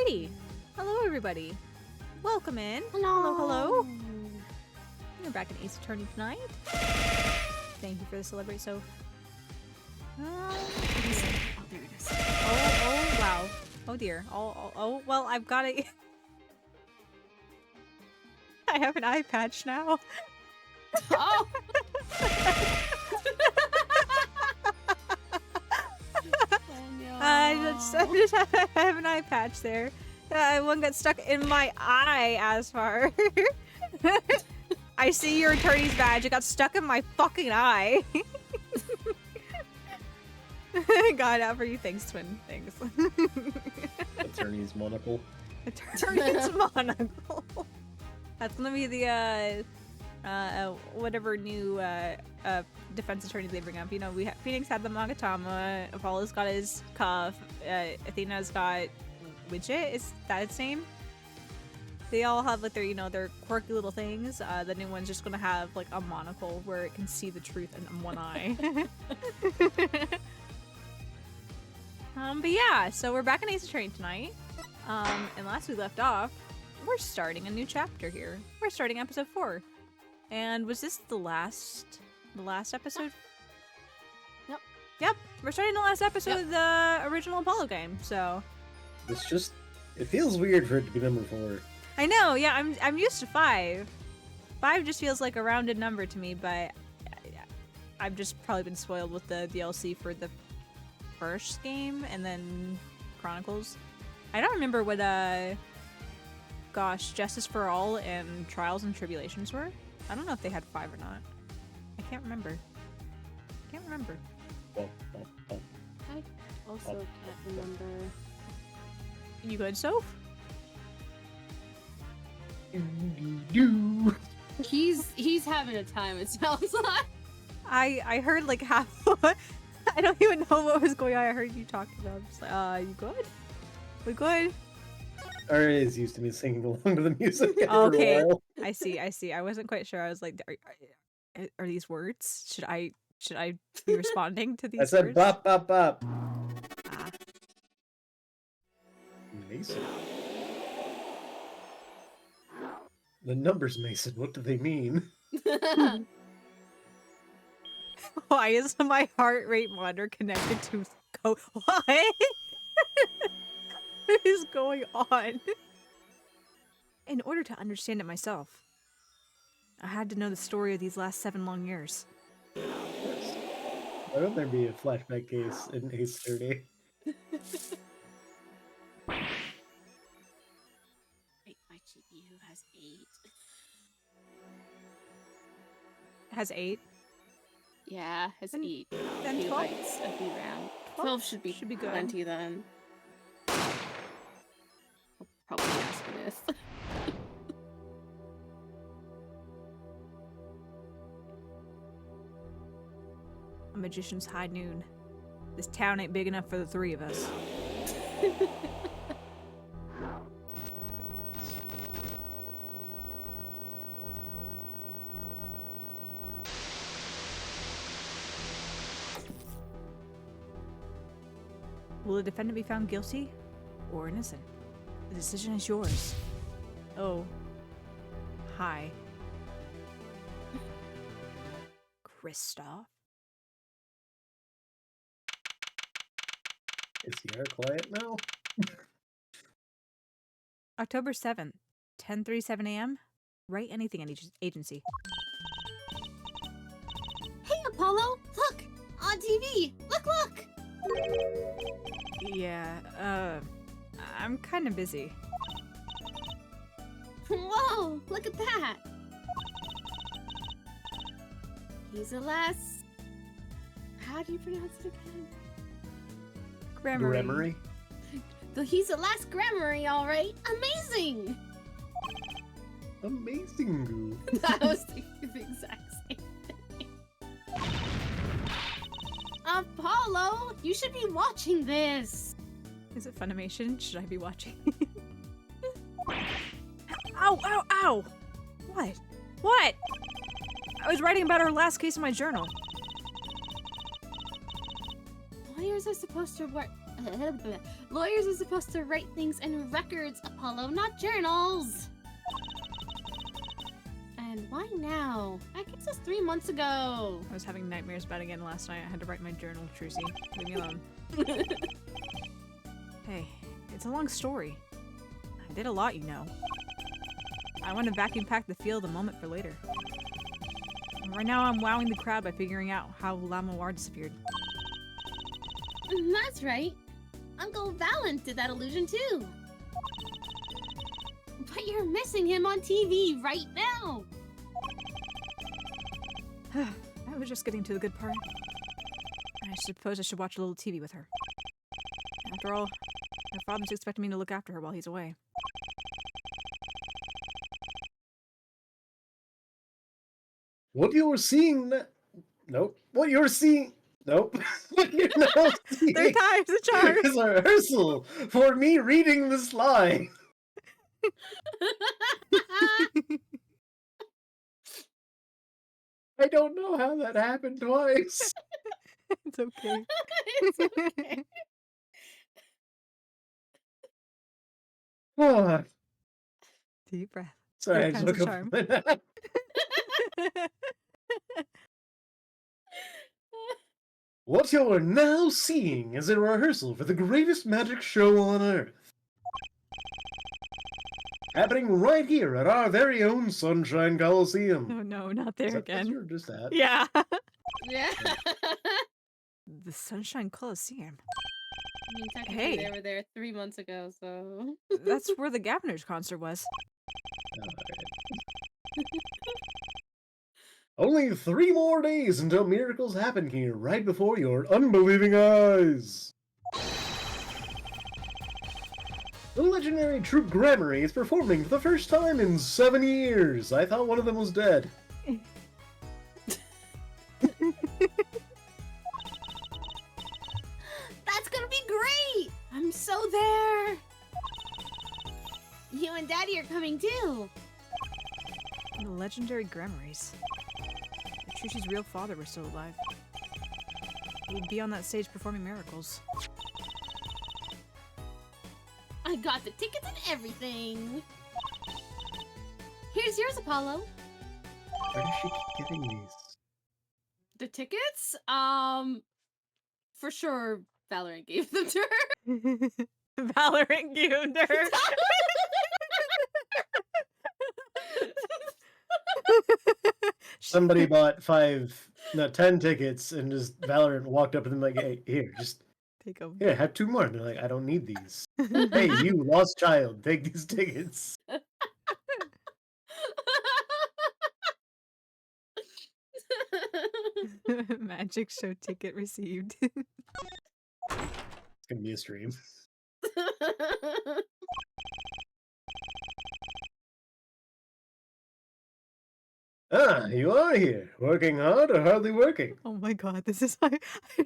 Alrighty. Hello, everybody. Welcome in. Hello. Hello. We're back in Ace Attorney tonight. Thank you for the celebrate, Soph. Oh, there it is. Oh, wow. Oh, dear. Oh, well, I've got a... I have an eye patch now. Oh! I just have an eye patch there. One got stuck in my eye, Asfar. I see your attorney's badge. It got stuck in my fucking eye. Got it out for you. Thanks, twin. Thanks. Attorney's monocle. Attorney's monocle. That's gonna be the whatever new defense attorney they bring up. You know, Phoenix had the Magatama, Apollo's got his cuff, Athena's got Widget. Is that its name? They all have like their, you know, their quirky little things. The new one's just gonna have like a monocle where it can see the truth in one eye. But yeah, so we're back in Ace Attorney tonight. And last we left off, we're starting a new chapter here. We're starting episode 4. And was this the last episode? Yep. We're starting the last episode of the original Apollo game, so. It's just, it feels weird for it to be number 4. I know, yeah, I'm used to 5. 5 just feels like a rounded number to me, but I've just probably been spoiled with the DLC for the first game and then Chronicles. I don't remember what Justice for All and Trials and Tribulations were. I don't know if they had 5 or not. I can't remember. Oh. I also can't remember. You good, Soph? He's having a time, it sounds like. I heard like half. I don't even know what was going on. I heard you talking about. I'm just like, you good? We good? Aria is used to me singing along to the music. Okay. After a while. I see. I wasn't quite sure. I was like, are these words? Should I be responding to these I said words? bop bop bop. Ah. Mason. The numbers, Mason. What do they mean? Why is my heart rate monitor connected to what? What is going on? In order to understand it myself, I had to know the story of these last 7 long years. Why don't there be a flashback case in Ace 30? Wait, my GPU has 8. It has 8. Yeah, has Then- 8 then 12? gigabytes of VRAM. 12 should be good. plenty then. I'll probably ask for this. A magician's high noon. This town ain't big enough for the 3 of us. Will the defendant be found guilty or innocent? The decision is yours. Oh. Hi. Kristoff? Is the air quiet now? October 7th, 10:37 a.m. Write anything in agency. Hey, Apollo! Look! On TV! Look! Yeah, I'm kind of busy. Whoa! Look at that! He's a last... How do you pronounce it again? Grammary. He's a last grammary, alright! Amazing! Amazing goo. I was thinking the exact same thing. Apollo! You should be watching this! Is it Funimation? Should I be watching? Ow! Ow! Ow! What? What? I was writing about our last case in my journal. Lawyers are supposed to Lawyers are supposed to write things in records, Apollo, not journals. And why now? I guess it's 3 months ago. I was having nightmares about it again last night. I had to write my journal, Trucy. Leave me alone. Hey, it's a long story. I did a lot, you know. I want to vacuum pack the feel of the moment for later. Right now, I'm wowing the crowd by figuring out how Lamawar disappeared. That's right. Uncle Valent did that illusion too. But you're missing him on TV right now. I was just getting to the good part. I suppose I should watch a little TV with her. After all, her father's expecting me to look after her while he's away. What you're seeing Nope. What you're seeing... Nope. What you're now seeing Third time's the charm! is a rehearsal for me reading this line. I don't know how that happened twice. It's okay. It's okay. Ah, Deep breath. sorry, I Third just time's woke the up. What you're now seeing is a rehearsal for the greatest magic show on Earth. Happening right here at our very own Sunshine Coliseum. Oh no, not there Is that what again. you're just at? Yeah. Yeah. The Sunshine Coliseum. I mean, technically Hey. they were there 3 months ago, so... That's where the Governor's concert was. Only 3 more days until miracles happen here, right before your unbelieving eyes. The legendary troupe Gramarye is performing for the first time in 7 years. I thought one of them was dead. That's gonna be great! I'm so there! You and Daddy are coming too! The legendary Gramarys. If Trushi's real father were still alive, he'd be on that stage performing miracles. I got the tickets and everything! Here's yours, Apollo. Where does she keep getting these? The tickets? For sure, Valorant gave them to her. Valorant gave her. Somebody bought 10 tickets, and just Valorant walked up to them like, "Hey, here, just Take them. here, have 2 more." And they're like, "I don't need these." Hey, you lost child, take these tickets. Magic show ticket received. It's gonna be a stream. Ah, you are here. Working hard or hardly working? Oh my god, this is I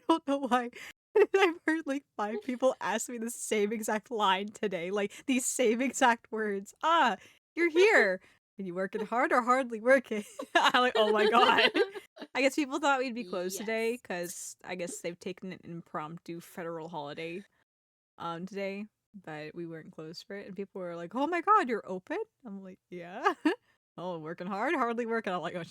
don't know why. I've heard like 5 people ask me the same exact line today. Like these same exact words. Ah, you're here. Are you working hard or hardly working? I'm like, oh my god. I guess people thought we'd be closed today Yes. because I guess they've taken an impromptu federal holiday today, but we weren't closed for it. And people were like, oh my god, you're open? I'm like, yeah. Oh, working hard, hardly working. I'm like, oh,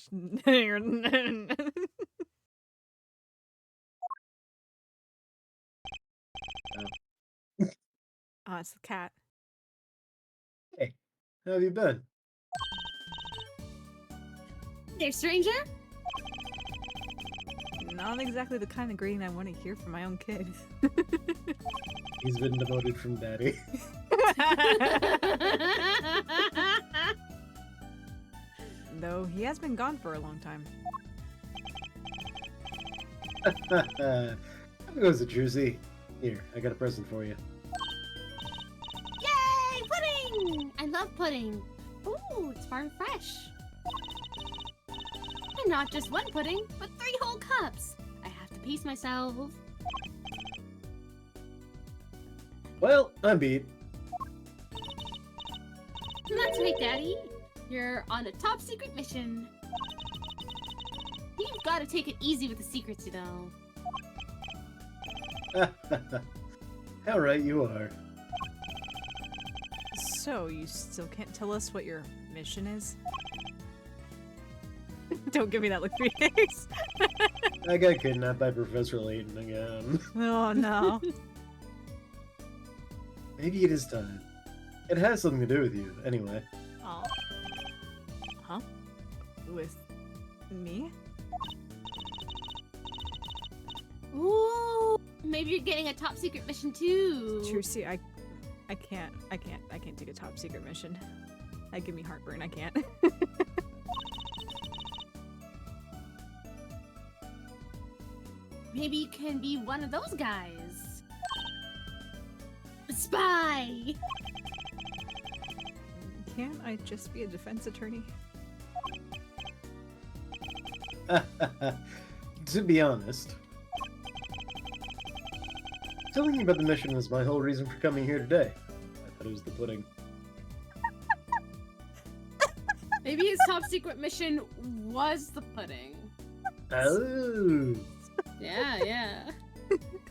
oh, it's the cat. Hey, how have you been? There, stranger? Not exactly the kind of greeting I want to hear from my own kid. He's been demoted from daddy. Though he has been gone for a long time. How goes it, Jersey? Here, I got a present for you. Yay! Pudding! I love pudding. Ooh, it's farm fresh. And not just one pudding, but 3 whole cups. I have to pace myself. Well, I'm beat. That's right, Daddy. You're on a top secret mission. You've got to take it easy with the secrets, you know. How right you are. So, you still can't tell us what your mission is? Don't give me that look, Phoenix. I got kidnapped by Professor Layton again. Oh no. Maybe it is time. It has something to do with you, anyway. Oh. Huh? With me? Ooh, maybe you're getting a top secret mission too. Trucy, I can't take a top secret mission. That give me heartburn, I can't. Maybe you can be one of those guys. A spy. Can't I just be a defense attorney? To be honest, telling you about the mission was my whole reason for coming here today. I thought it was the pudding. Maybe his top secret mission was the pudding. Oh. Yeah, yeah.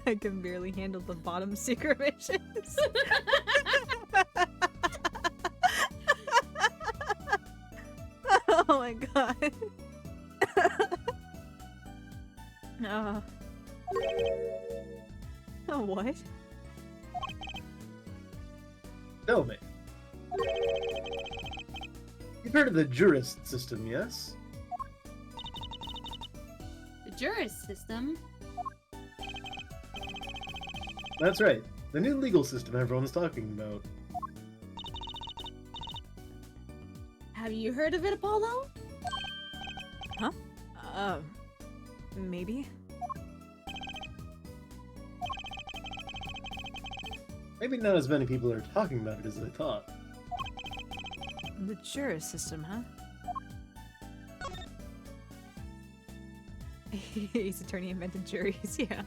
I can barely handle the bottom secret missions. Oh my god. Oh, what? Tell me. You've heard of the jurist system, yes? The jurist system. That's right. The new legal system everyone's talking about. Have you heard of it, Apollo? Huh? Maybe? Maybe not as many people are talking about it as I thought. The jurist system, huh? Ace Attorney invented juries, yeah.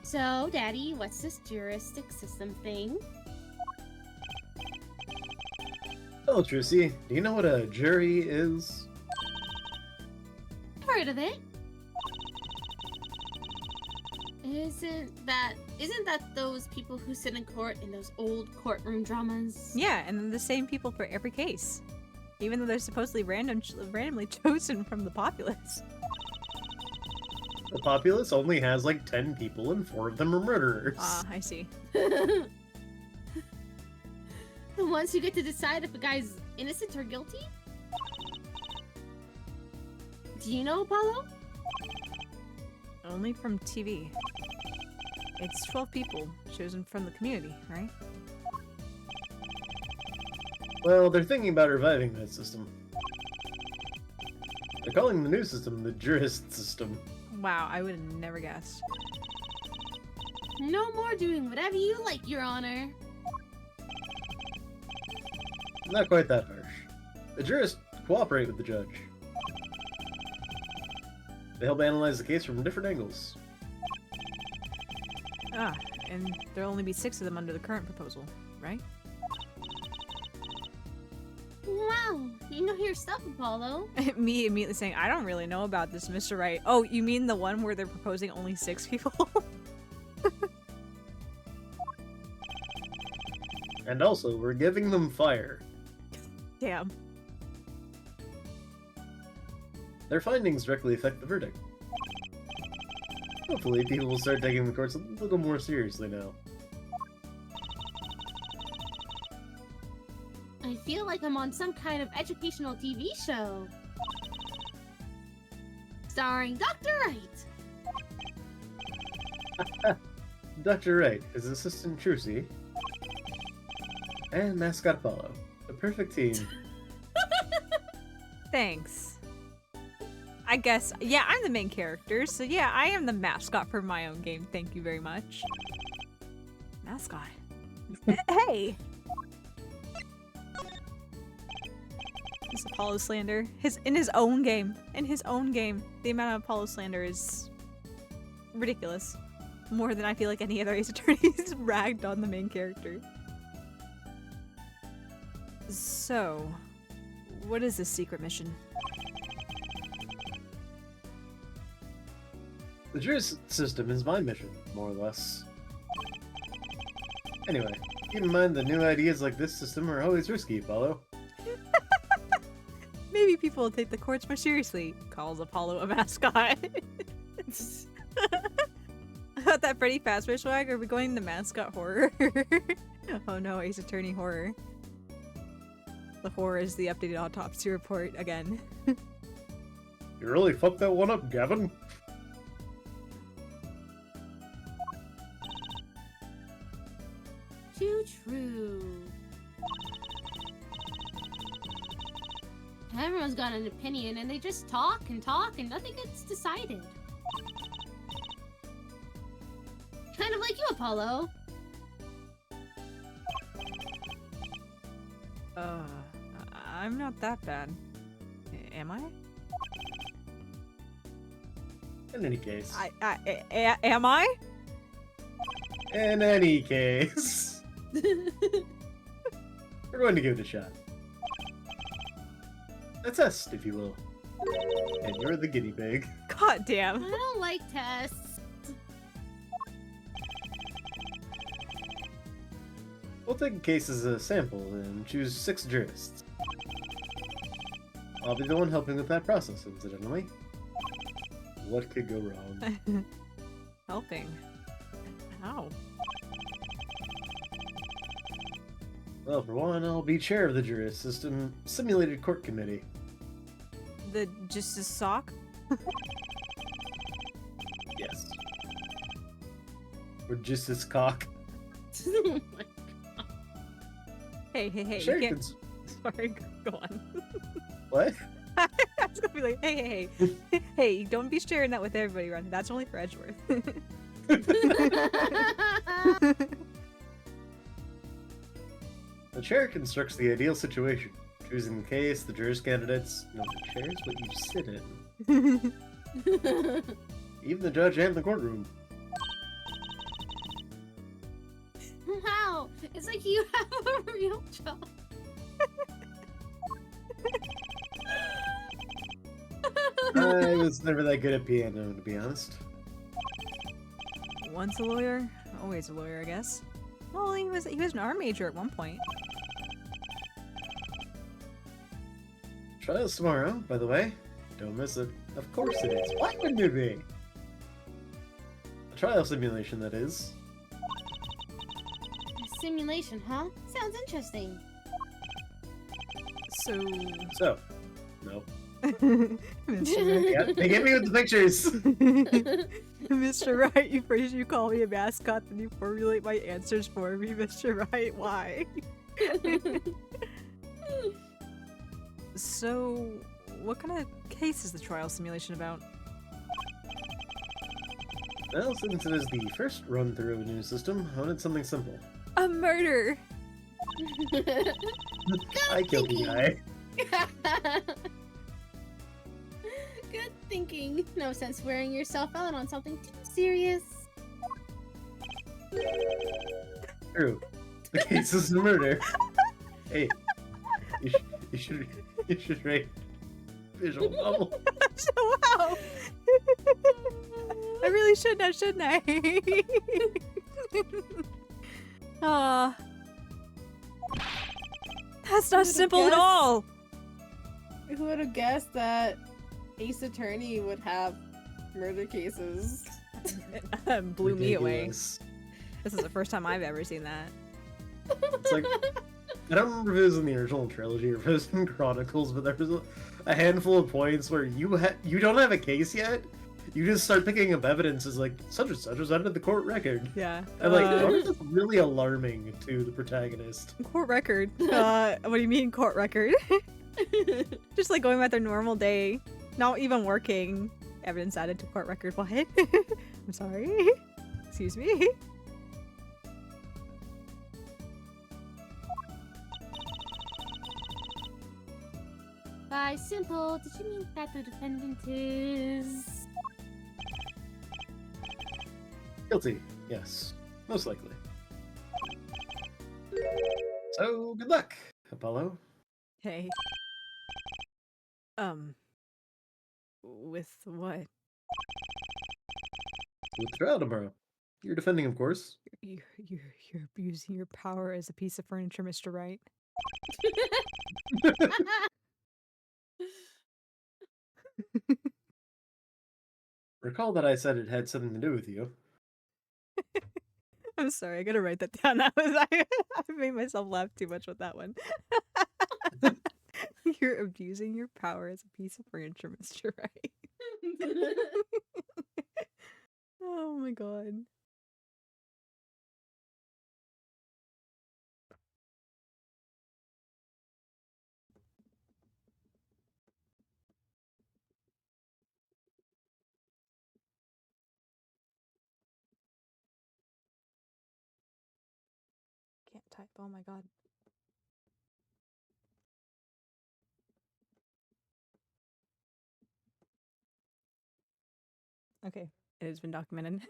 So, Daddy, what's this juristic system thing? Oh, Trissy, do you know what a jury is? I've heard of it. Isn't that those people who sit in court in those old courtroom dramas? Yeah, and they're the same people for every case. Even though they're supposedly randomly chosen from the populace. The populace only has like 10 people and 4 of them are murderers. Ah, I see. The ones who get to decide if a guy's innocent or guilty? Do you know, Apollo? Only from TV. It's 12 people chosen from the community, right? Well, they're thinking about reviving that system. They're calling the new system the jurist system. Wow, I would have never guessed. No more doing whatever you like, Your Honor. Not quite that harsh. The jurists cooperate with the judge. They help analyze the case from different angles. Ah, and there'll only be 6 of them under the current proposal, right? Wow, you know your stuff, Apollo. Me immediately saying, I don't really know about this, Mr. Wright. Oh, you mean the one where they're proposing only 6 people? And also, we're giving them fire. Damn. Their findings directly affect the verdict. Hopefully, people will start taking the courts a little more seriously now. I feel like I'm on some kind of educational TV show. Starring Dr. Wright. Dr. Wright, his assistant Trucy, and mascot Apollo. The perfect team. Thanks. I guess, yeah, I'm the main character, so yeah, I am the mascot for my own game. Thank you very much. Mascot. Hey! This Apollo slander. In his own game. In his own game. The amount of Apollo slander is ridiculous. More than I feel like any other Ace Attorneys ragged on the main character. So, what is this secret mission? The jury system is my mission, more or less. Anyway, keep in mind that new ideas like this system are always risky, Apollo. Maybe people will take the courts more seriously, calls Apollo a mascot. About that Freddy Fazbear swag, are we going the mascot horror? Oh no, Ace Attorney horror. The horror is the updated autopsy report again. You really fucked that one up, Gavin. Too true. Everyone's got an opinion and they just talk and nothing gets decided. Kind of like you, Apollo. I'm not that bad. Am I? In any case. Am I? In any case. We're going to give it a shot. A test, if you will. And you're the guinea pig. God damn. I don't like tests. We'll take a case as a sample and choose 6 jurists. I'll be the one helping with that process, incidentally. What could go wrong? Helping. How? Well, for one, I'll be chair of the jurist system simulated court committee. The Justice Sock? Yes. Or justice cock. Oh my Hey, Sure, you you can't... Sorry, go on. What? I was gonna be like, hey. Hey, don't be sharing that with everybody around here. That's only for Edgeworth. The chair constructs the ideal situation, choosing the case, the jurist candidates. No, the chair is what you sit in. Even the judge and the courtroom. Wow, it's like you have a real job. I was never that good at piano, to be honest. Once a lawyer, always a lawyer, I guess. Well, he was an art major at one point. Trials tomorrow, by the way. Don't miss it. Of course it is. Why wouldn't it be? A trial simulation, that is. A simulation, huh? Sounds interesting. So, No. Mr. Yeah, they get me with the pictures! Mr. Wright, first you call me a mascot, then you formulate my answers for me, Mr. Wright. Why? So, what kind of case is the trial simulation about? Well, since it is the first run-through of a new system, I wanted something simple. A murder! I killed the guy. Good thinking. No sense wearing yourself out on something too serious. True. The case is a murder. Hey, you should rate visual novel. Wow! I really should have, shouldn't I? Aw. That's not simple at guessed? all! Who would have guessed that Ace Attorney would have murder cases? Blew me away. Ridiculous. This is the first time I've ever seen that. It's like, I don't remember if it was in the original trilogy or if it was in Chronicles, but there was a handful of points where you don't have a case yet. You just start picking up evidence as like such and such was added to the court record. Yeah. And like, what is this really alarming to the protagonist? Court record. What do you mean court record? Just like going about their normal day, not even working. Evidence added to court record. What? I'm sorry. Excuse me. By simple, did you mean that the defendant is... Guilty. Yes. Most likely. So, good luck, Apollo. Hey. With what? With the trial tomorrow. You're defending, of course. You're abusing your power as a piece of furniture, Mr. Wright. Recall that I said it had something to do with you. I'm sorry, I gotta write that down. That was I made myself laugh too much with that one. You're abusing your power as a piece of furniture, Mr. Wright. Oh my god. Can't type. Oh my god. Okay, it has been documented.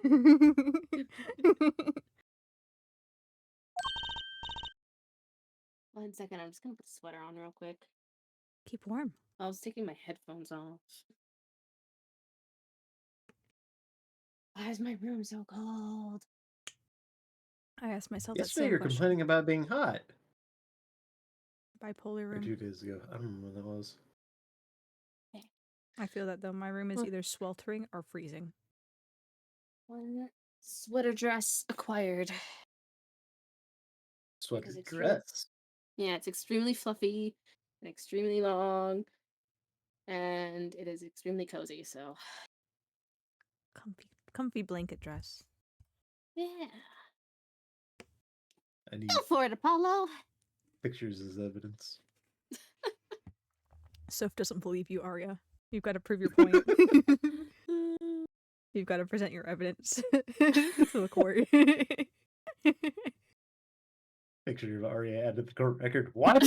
1 second, I'm just gonna put a sweater on real quick. Keep warm. I was taking my headphones off. Why is my room so cold? I asked myself that Yesterday same you're question. complaining about being hot. Bipolar Or room. 2 days ago. I don't remember when that was. I feel that though my room is What? either sweltering or freezing. One sweater dress acquired. Sweater Because it's dress. Yeah, it's extremely fluffy and extremely long, and it is extremely cozy. So Comfy blanket dress. yeah, I need go for it, Apollo. pictures as evidence. Soph doesn't believe you, Aria. You've got to prove your point. You've got to present your evidence to the court. Picture of Aria added to the court record. What?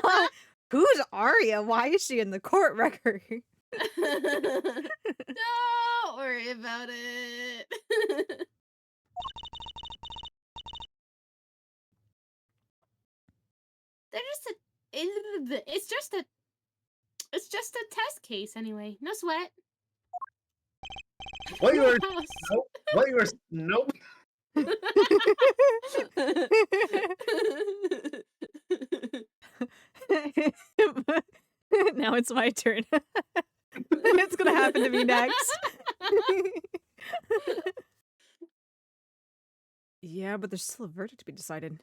What? Who's Aria? Why is she in the court record? Don't worry about it. They're just a. It's just a test case anyway. No sweat. What you are? No house. Nope. What you are? Nope. Now it's my turn. It's gonna happen to me next. Yeah, but there's still a verdict to be decided.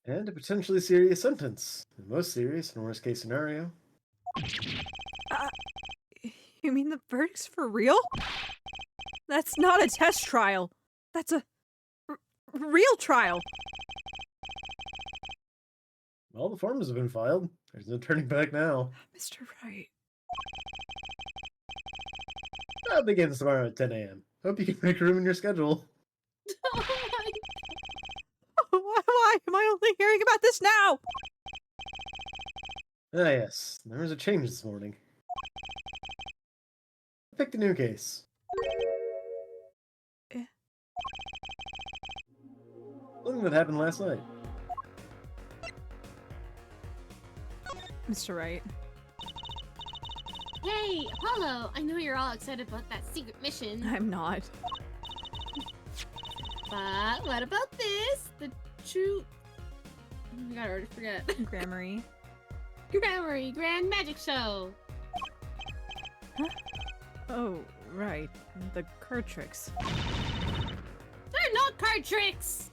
And a potentially serious sentence. The most serious and worst case scenario. You mean the verdict's for real? That's not a test trial. That's a real trial. All the forms have been filed. There's no turning back now. Mr. Wright. That begins tomorrow at 10 a.m. Hope you can make room in your schedule. Oh my Why am I only hearing about this now? Ah yes, there was a change this morning. I picked a new case. Something that happened last night. Mr. Wright. Hey, Apollo! I know you're all excited about that secret mission, I'm not. but what about this? The true... Oh my god, I already forget. Grammary. Grammary Grand Magic Show! Oh, right. The card tricks. They're not card tricks!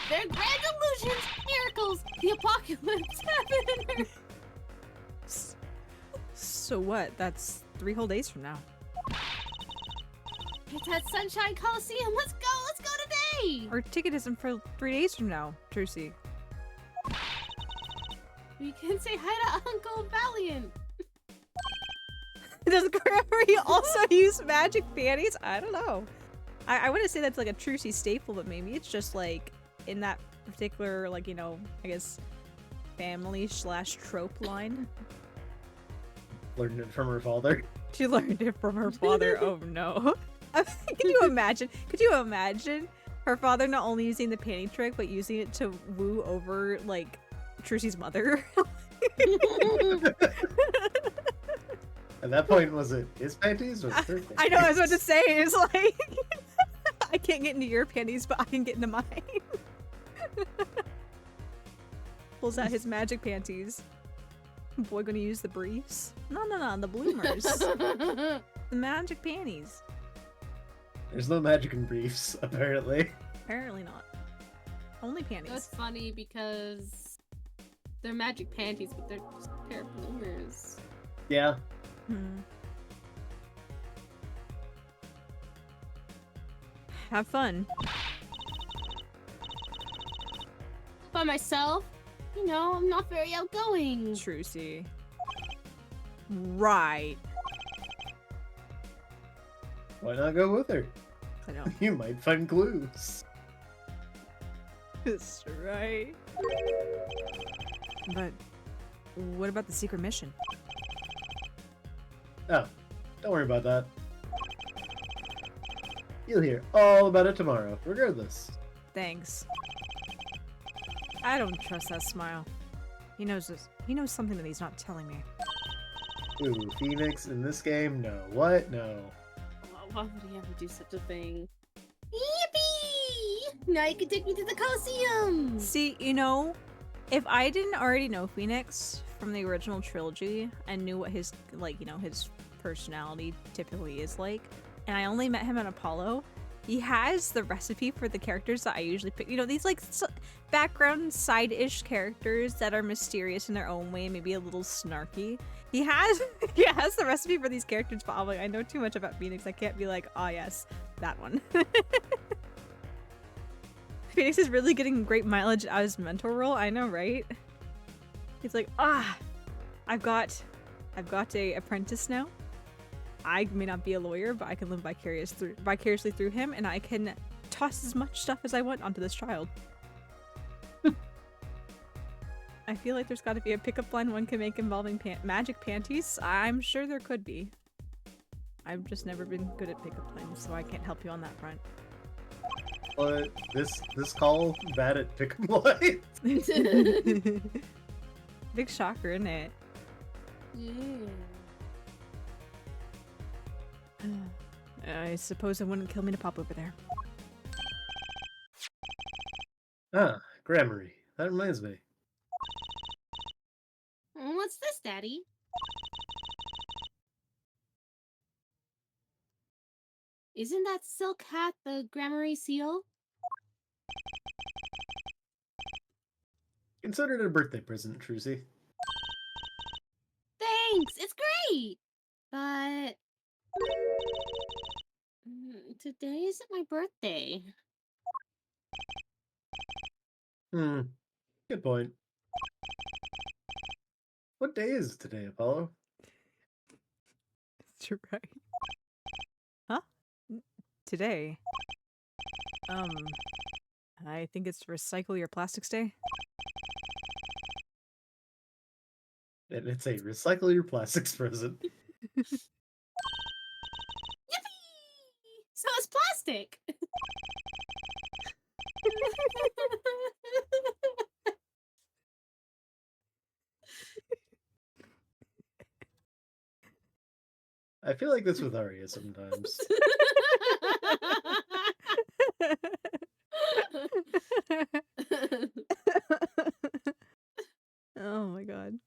They're grand illusions, miracles, the apocalypse, heaven and earth! So what? That's 3 whole days from now. It's at Sunshine Coliseum! Let's go today! Our ticket isn't for 3 days from now, Trucy. We can say hi to Uncle Valiant! Does Grammary also use magic panties? I don't know. I wouldn't say that's like a Trucy staple, but maybe it's just like in that particular, like, you know, I guess family/trope line. Learned it from her father. She learned it from her father. Oh no. Could you imagine? Could you imagine her father not only using the panty trick, but using it to woo over, like, Trucy's mother? At that point, was it his panties or her panties? I know, I was about to say, it's like, I can't get into your panties, but I can get into mine. Pulls out his magic panties. Boy gonna use the briefs? No, the bloomers. The magic panties. There's no magic in briefs, apparently. Apparently not. Only panties. That's funny because they're magic panties, but they're just a pair of bloomers. Yeah. Hmm. Have fun. By myself, you know, I'm not very outgoing. Trucy. Right. Why not go with her? I know. You might find clues. That's right. But what about the secret mission? Oh, don't worry about that. You'll hear all about it tomorrow, regardless. Thanks. I don't trust that smile. He knows this. He knows something that he's not telling me. Ooh, Phoenix in this game? No. What? No. Why would he ever do such a thing? Yippee! Now you can take me to the Coliseum! See, you know, if I didn't already know Phoenix from the original trilogy and knew what his, like, you know, his personality typically is like, and I only met him in Apollo, he has the recipe for the characters that I usually pick. You know, these like background side-ish characters that are mysterious in their own way, maybe a little snarky. He has the recipe for these characters, but I'm like, I know too much about Phoenix. I can't be like, oh yes, that one. Phoenix is really getting great mileage out of his mentor role. I know, right? He's like, I've got a apprentice now. I may not be a lawyer, but I can live vicariously through him, and I can toss as much stuff as I want onto this child. I feel like there's got to be a pickup line one can make involving magic panties. I'm sure there could be. I've just never been good at pickup lines, so I can't help you on that front. But this call bad at pickup lines? Big shocker, isn't it? Yeah. I suppose it wouldn't kill me to pop over there. Ah, Grammary. That reminds me. What's this, Daddy? Isn't that silk hat the Grammary seal? Consider it a birthday present, Trucy. Thanks! It's great! But... today isn't my birthday. Good point. What day is it today, Apollo? That's right. Huh? Today? I think it's Recycle Your Plastics Day. And it's a recycle your plastics present. Yippee! So it's plastic! I feel like this with Aria sometimes. Oh my god.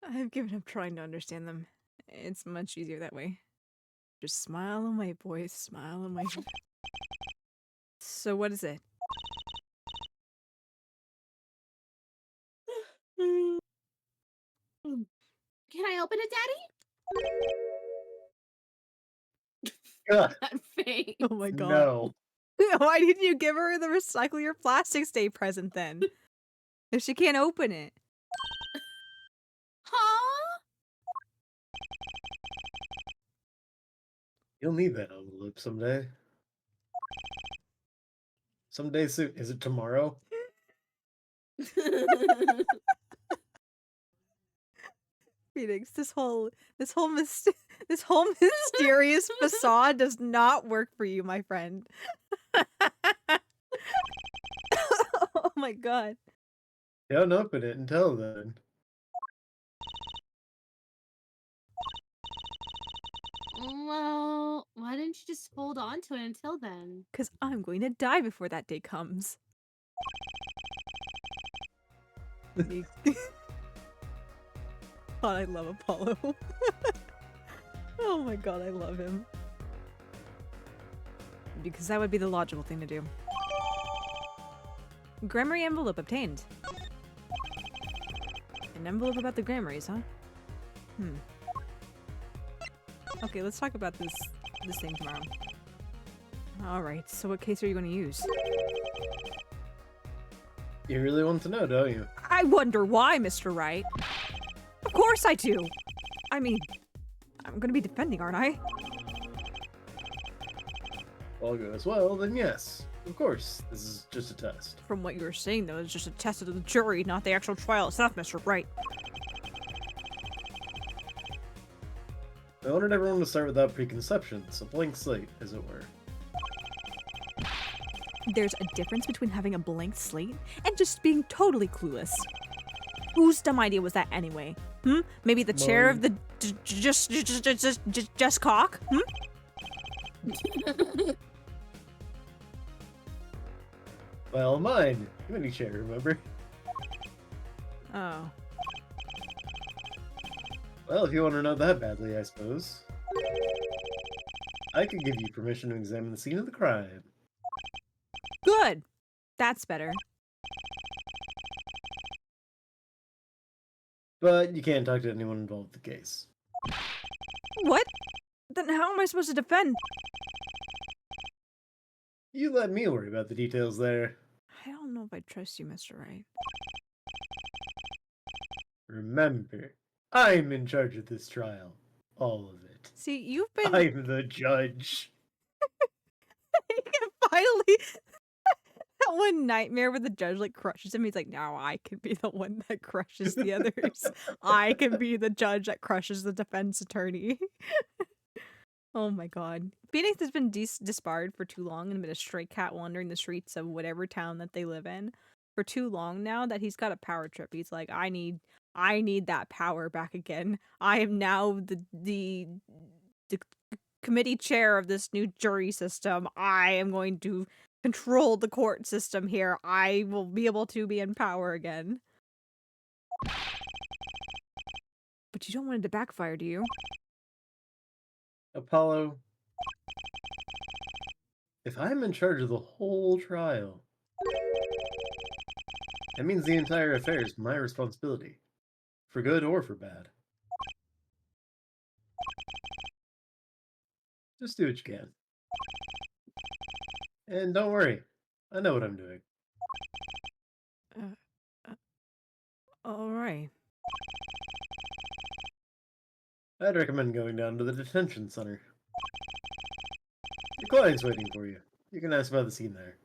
I've given up trying to understand them. It's much easier that way. Just smile and wait, boys. Smile and wait. So what is it? Can I open it, Daddy? Ugh, That face. Oh my god. no. Why didn't you give her the Recycle Your Plastics Day present then? If she can't open it. Huh? You'll need that envelope someday. Someday soon. Is it tomorrow? Phoenix, this whole mysterious facade does not work for you, my friend. Oh my god. Don't open it until then. don't you just hold on to it until then? Because I'm going to die before that day comes. Me- God, I love Apollo. Oh my god, I love him. Because that would be the logical thing to do. Grammary envelope obtained. An envelope about the grammaries, huh? Okay, let's talk about this thing tomorrow. Alright, so what case are you going to use? You really want to know, don't you? I wonder why, Mr. Wright. Of course I do! I mean, I'm gonna be defending, aren't I? All goes well, then yes. Of course, this is just a test. From what you were saying, though, it's just a test of the jury, not the actual trial itself, Mr. Wright. I wanted everyone to start without preconceptions, a blank slate, as it were. There's a difference between having a blank slate and just being totally clueless. Whose dumb idea was that anyway? Maybe the chair of the just cock? Well, mine. Committee chair, remember? Oh. Well, if you want to know that badly, I suppose. I could give you permission to examine the scene of the crime. Good. That's better. But you can't talk to anyone involved with the case. What? Then how am I supposed to defend? You let me worry about the details there. I don't know if I trust you, Mr. Wright. Remember, I'm in charge of this trial. All of it. See, you've been I'm the judge. finally that one nightmare where the judge like crushes him. He's like, now I can be the one that crushes the others. I can be the judge that crushes the defense attorney. Oh my god. Phoenix has been disbarred for too long and been a stray cat wandering the streets of whatever town that they live in for too long now that he's got a power trip. He's like, I need that power back again. I am now the committee chair of this new jury system. I am going to control the court system here. I will be able to be in power again. But you don't want it to backfire, do you? Apollo, if I'm in charge of the whole trial, that means the entire affair is my responsibility, for good or for bad. Just do what you can. And don't worry, I know what I'm doing. Alright. I'd recommend going down to the detention center. Your client's waiting for you. You can ask about the scene there.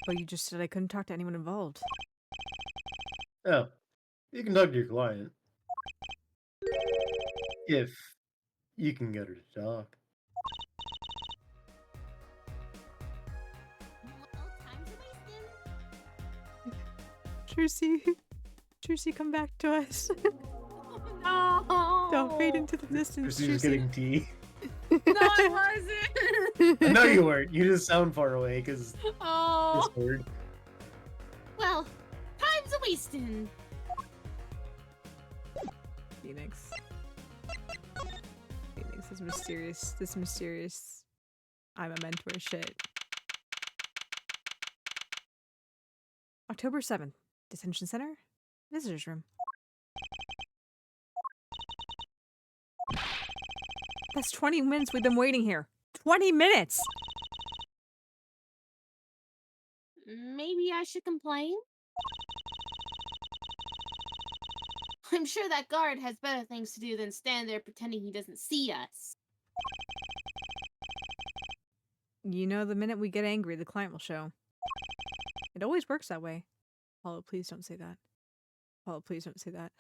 But you just said I couldn't talk to anyone involved. Oh, you can talk to your client. If you can get her to talk. Trucy, come back to us. No! Don't fade into the distance, Chrissy's getting tea. No, I wasn't! No, you weren't. You just sound far away because Oh! Discord. Well, time's a wasting. Phoenix, this mysterious, I'm a mentor shit. October 7th, Detention Center, Visitors Room. That's 20 minutes we've been waiting here. 20 minutes! Maybe I should complain? I'm sure that guard has better things to do than stand there pretending he doesn't see us. You know, the minute we get angry, the client will show. It always works that way. Apollo, please don't say that. Apollo, please don't say that.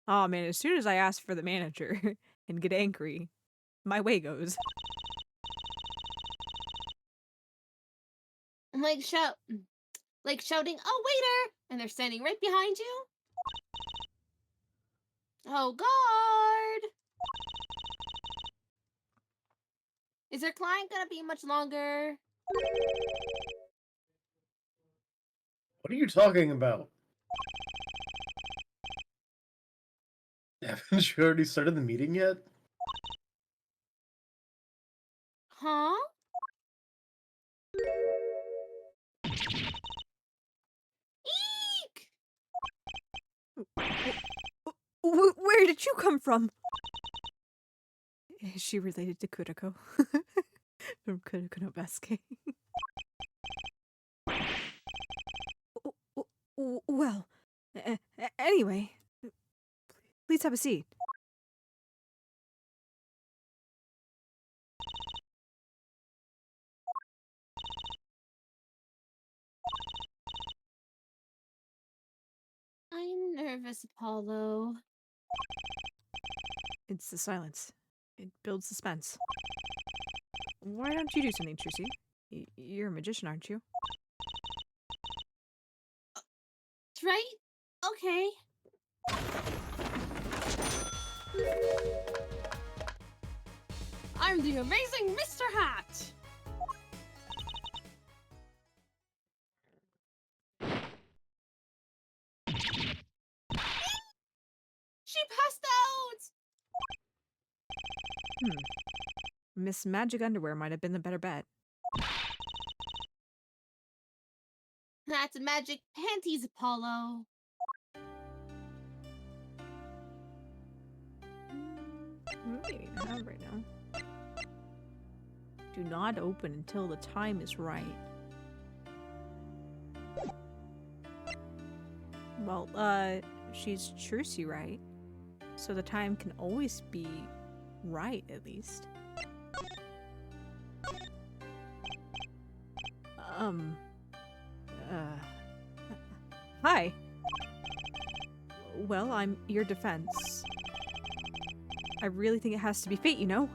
Oh man, as soon as I ask for the manager and get angry, my way goes. Like shouting, "Oh, waiter!" and they're standing right behind you. Oh, guard! Is our client gonna be much longer? What are you talking about? Haven't you already started the meeting yet? Huh? Eek! Where did you come from? Is she related to Kuriko? From Kuriko no Basuke? Well, anyway, please have a seat. I'm nervous, Apollo. It's the silence. It builds suspense. Why don't you do something, Trucy? You're a magician, aren't you? Right? Okay. I'm the amazing Mr. Hat! She passed out! Miss Magic Underwear might have been the better bet. That's magic panties, Apollo. Maybe not right now. Do not open until the time is right. Well, she's Trucy, right? So the time can always be right, at least. Hi. Well, I'm your defense. I really think it has to be fate, you know?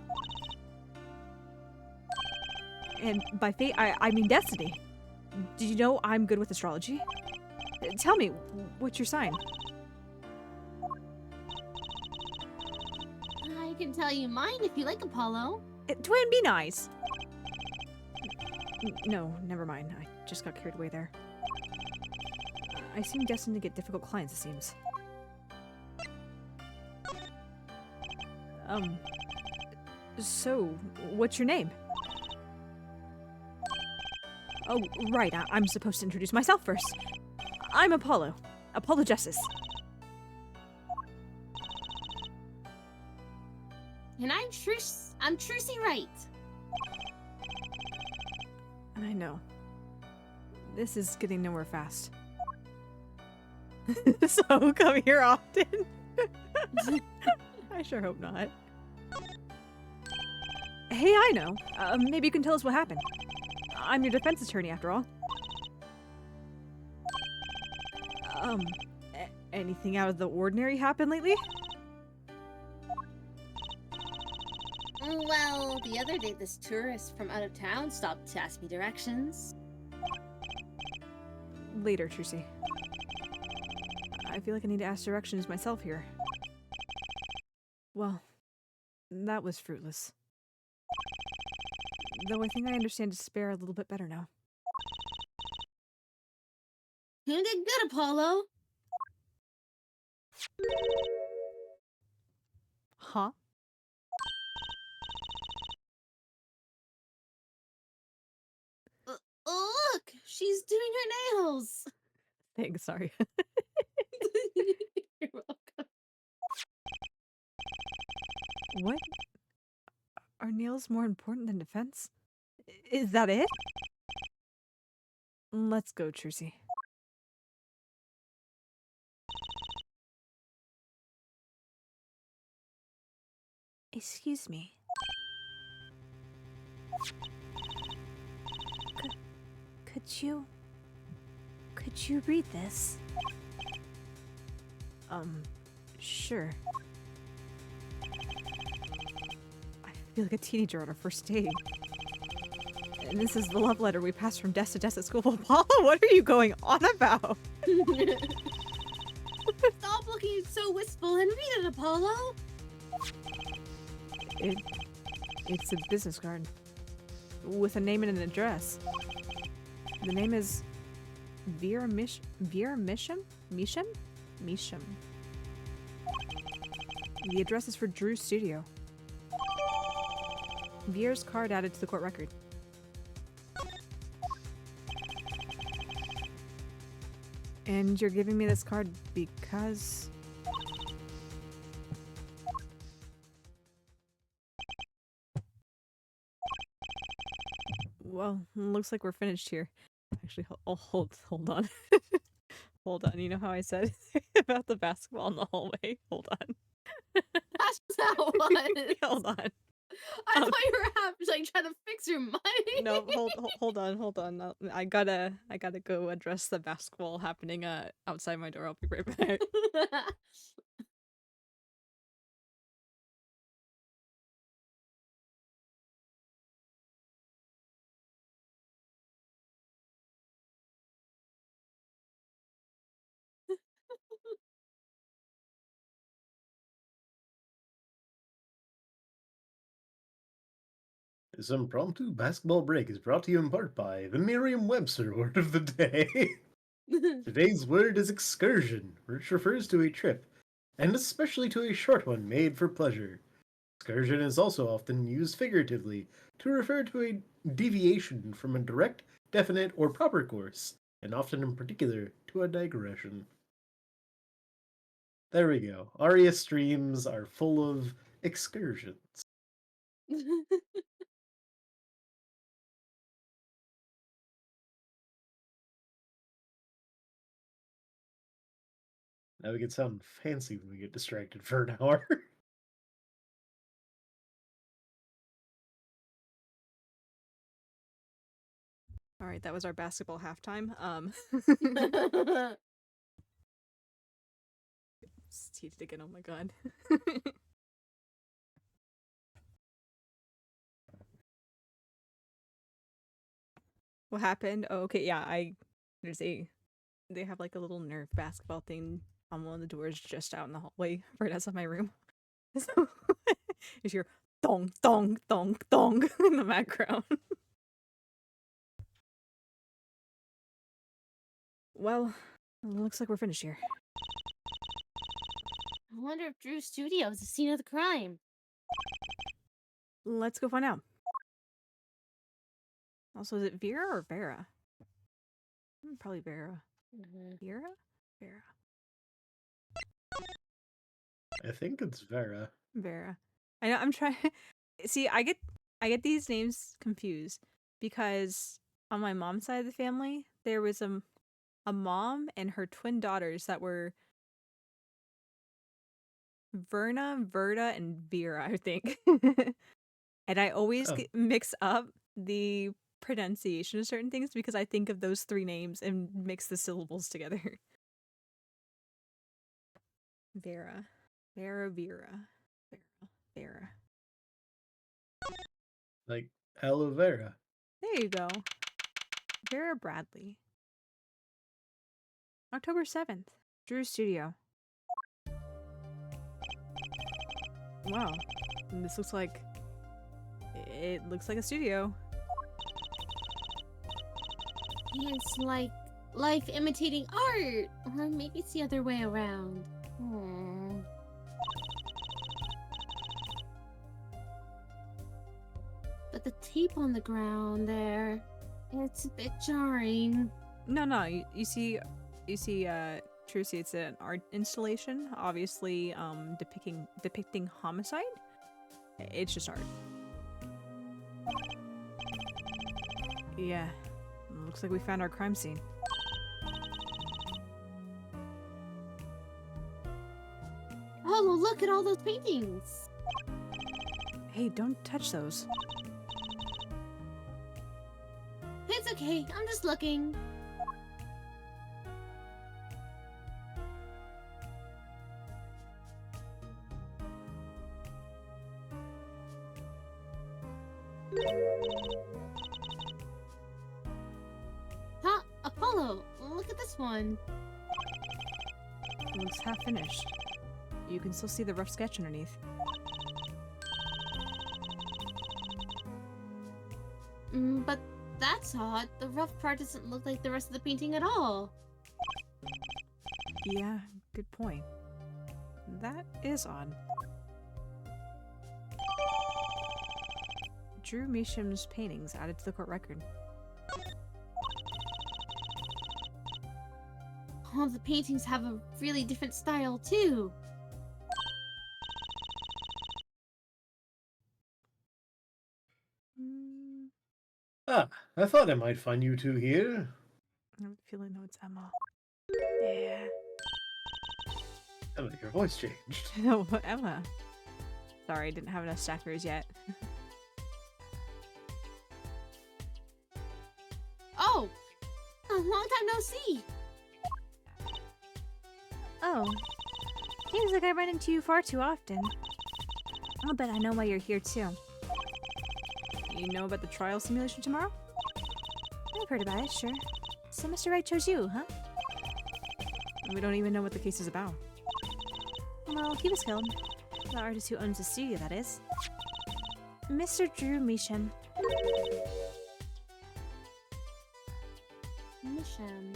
And by fate, I mean destiny. Did you know I'm good with astrology? Tell me, what's your sign? I can tell you mine if you like, Apollo. Twin, be nice. No, never mind. I just got carried away there. I seem destined to get difficult clients, it seems. So, what's your name? Oh, right, I'm supposed to introduce myself first. I'm Apollo. Apollo Justice. And I'm Trucy Wright. I know. This is getting nowhere fast. So, come here often? I sure hope not. Hey, I know. Maybe you can tell us what happened. I'm your defense attorney, after all. Anything out of the ordinary happened lately? Well, the other day this tourist from out of town stopped to ask me directions. Later, Trucy. I feel like I need to ask directions myself here. Well, that was fruitless. Though I think I understand despair a little bit better now. You did good, Apollo. Huh? Look, she's doing her nails. Thanks, sorry. You're welcome. What? Are nails more important than defense? Is that it? Let's go, Trucy. Excuse me. Could you read this? Sure. I feel like a teenager on our first date. And this is the love letter we passed from desk to desk at school. Apollo, what are you going on about? Stop looking so wistful and read it, Apollo. It's a business card. with a name and an address. The name is Vera Misham? Misham. The address is for Drew's studio. Vera's card added to the court record. And you're giving me this card because... Well, looks like we're finished here. Actually, hold on. Hold on. You know how I said about the basketball in the hallway? Hold on. That's not what. Hold on. I thought you were like trying to fix your mic. No, hold on. No, I gotta go address the basketball happening outside my door. I'll be right back. This impromptu basketball break is brought to you in part by the Merriam-Webster word of the day. Today's word is excursion, which refers to a trip, and especially to a short one made for pleasure. Excursion is also often used figuratively to refer to a deviation from a direct, definite, or proper course, and often in particular to a digression. There we go. Aria streams are full of excursions. Now we can sound fancy when we get distracted for an hour. All right, that was our basketball halftime. It's heated again. Oh my god. What happened? Oh, okay, yeah. They have like a little Nerf basketball thing on one of the doors just out in the hallway, right outside my room. So you hear thong thong thong thong in the background. Well, looks like we're finished here. I wonder if Drew's studio is the scene of the crime. Let's go find out. Also, is it Vera or Vera? Probably Vera. Vera? Vera. I think it's Vera. Vera. I know I'm trying see, I get these names confused because on my mom's side of the family, there was a mom and her twin daughters that were Verna, Verda, and Vera, I think. And I always mix up the pronunciation of certain things because I think of those three names and mix the syllables together. Vera. Vera. Like aloe vera. There you go. Vera Bradley. October 7th. Drew's studio. Wow. And this looks like... It looks like a studio. It's like life imitating art. Or maybe it's the other way around. But the tape on the ground there, it's a bit jarring. No. You see, Trucy, it's an art installation, obviously depicting homicide. It's just art. Yeah. Looks like we found our crime scene. Oh, look at all those paintings. Hey, don't touch those. It's okay, I'm just looking. Huh? Apollo, look at this one. It looks half finished. You can still see the rough sketch underneath. But that's odd. The rough part doesn't look like the rest of the painting at all. Yeah, good point. That is odd. Drew Measham's paintings added to the court record. All the paintings have a really different style, too. Mm, Ah, I thought I might find you two here. I have a feeling though it's Emma. Yeah. Emma, your voice changed. No, Emma. Sorry, I didn't have enough stackers yet. Oh! A long time no see! Oh. Seems like I run into you far too often. I'll bet I know why you're here too. You know about the trial simulation tomorrow? I've heard about it, sure. So Mr. Wright chose you, huh? We don't even know what the case is about. Well, he was killed. The artist who owns the studio, that is. Mr. Drew Measham. Mission.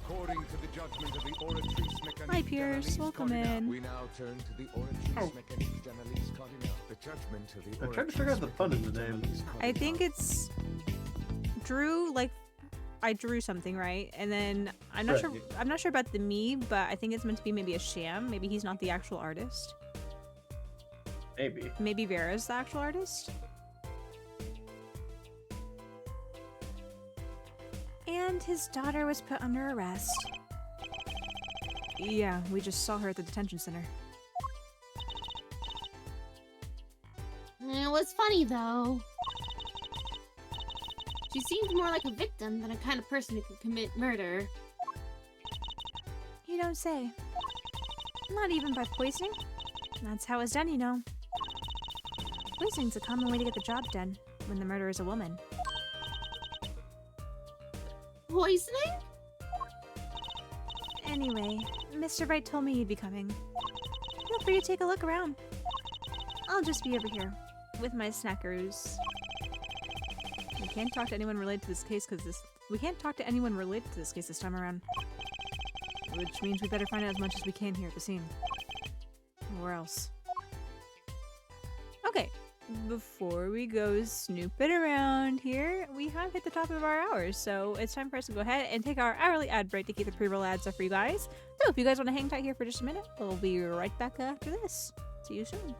According to the judgment of the Oratrice Mécanique Hi, Pierce. d'Analyse Welcome Cardinale, in. we now turn to the Oratrice Mécanique d'Analyse Cardinale. The judgment of the I'm trying to figure out the pun in the name. I think it's Drew, like I drew something, right? And then I'm not Right. sure about the me, but I think it's meant to be maybe a sham. Maybe he's not the actual artist. Maybe. Maybe Vera's the actual artist. And his daughter was put under arrest. Yeah, we just saw her at the detention center. It was funny, though. She seemed more like a victim than a kind of person who could commit murder. You don't say. Not even by poisoning. That's how it's done, you know. Poisoning's a common way to get the job done when the murderer is a woman. Poisoning? Anyway, Mr. Wright told me you'd be coming. Feel free to take a look around. I'll just be over here with my snackers. We can't talk to anyone related to this case this time around. Which means we better find out as much as we can here at the scene. Or else. Okay, before we go snooping around here, we have hit the top of our hour, so it's time for us to go ahead and take our hourly ad break to keep the pre-roll ads up for you guys. So if you guys want to hang tight here for just a minute, we'll be right back after this. See you soon.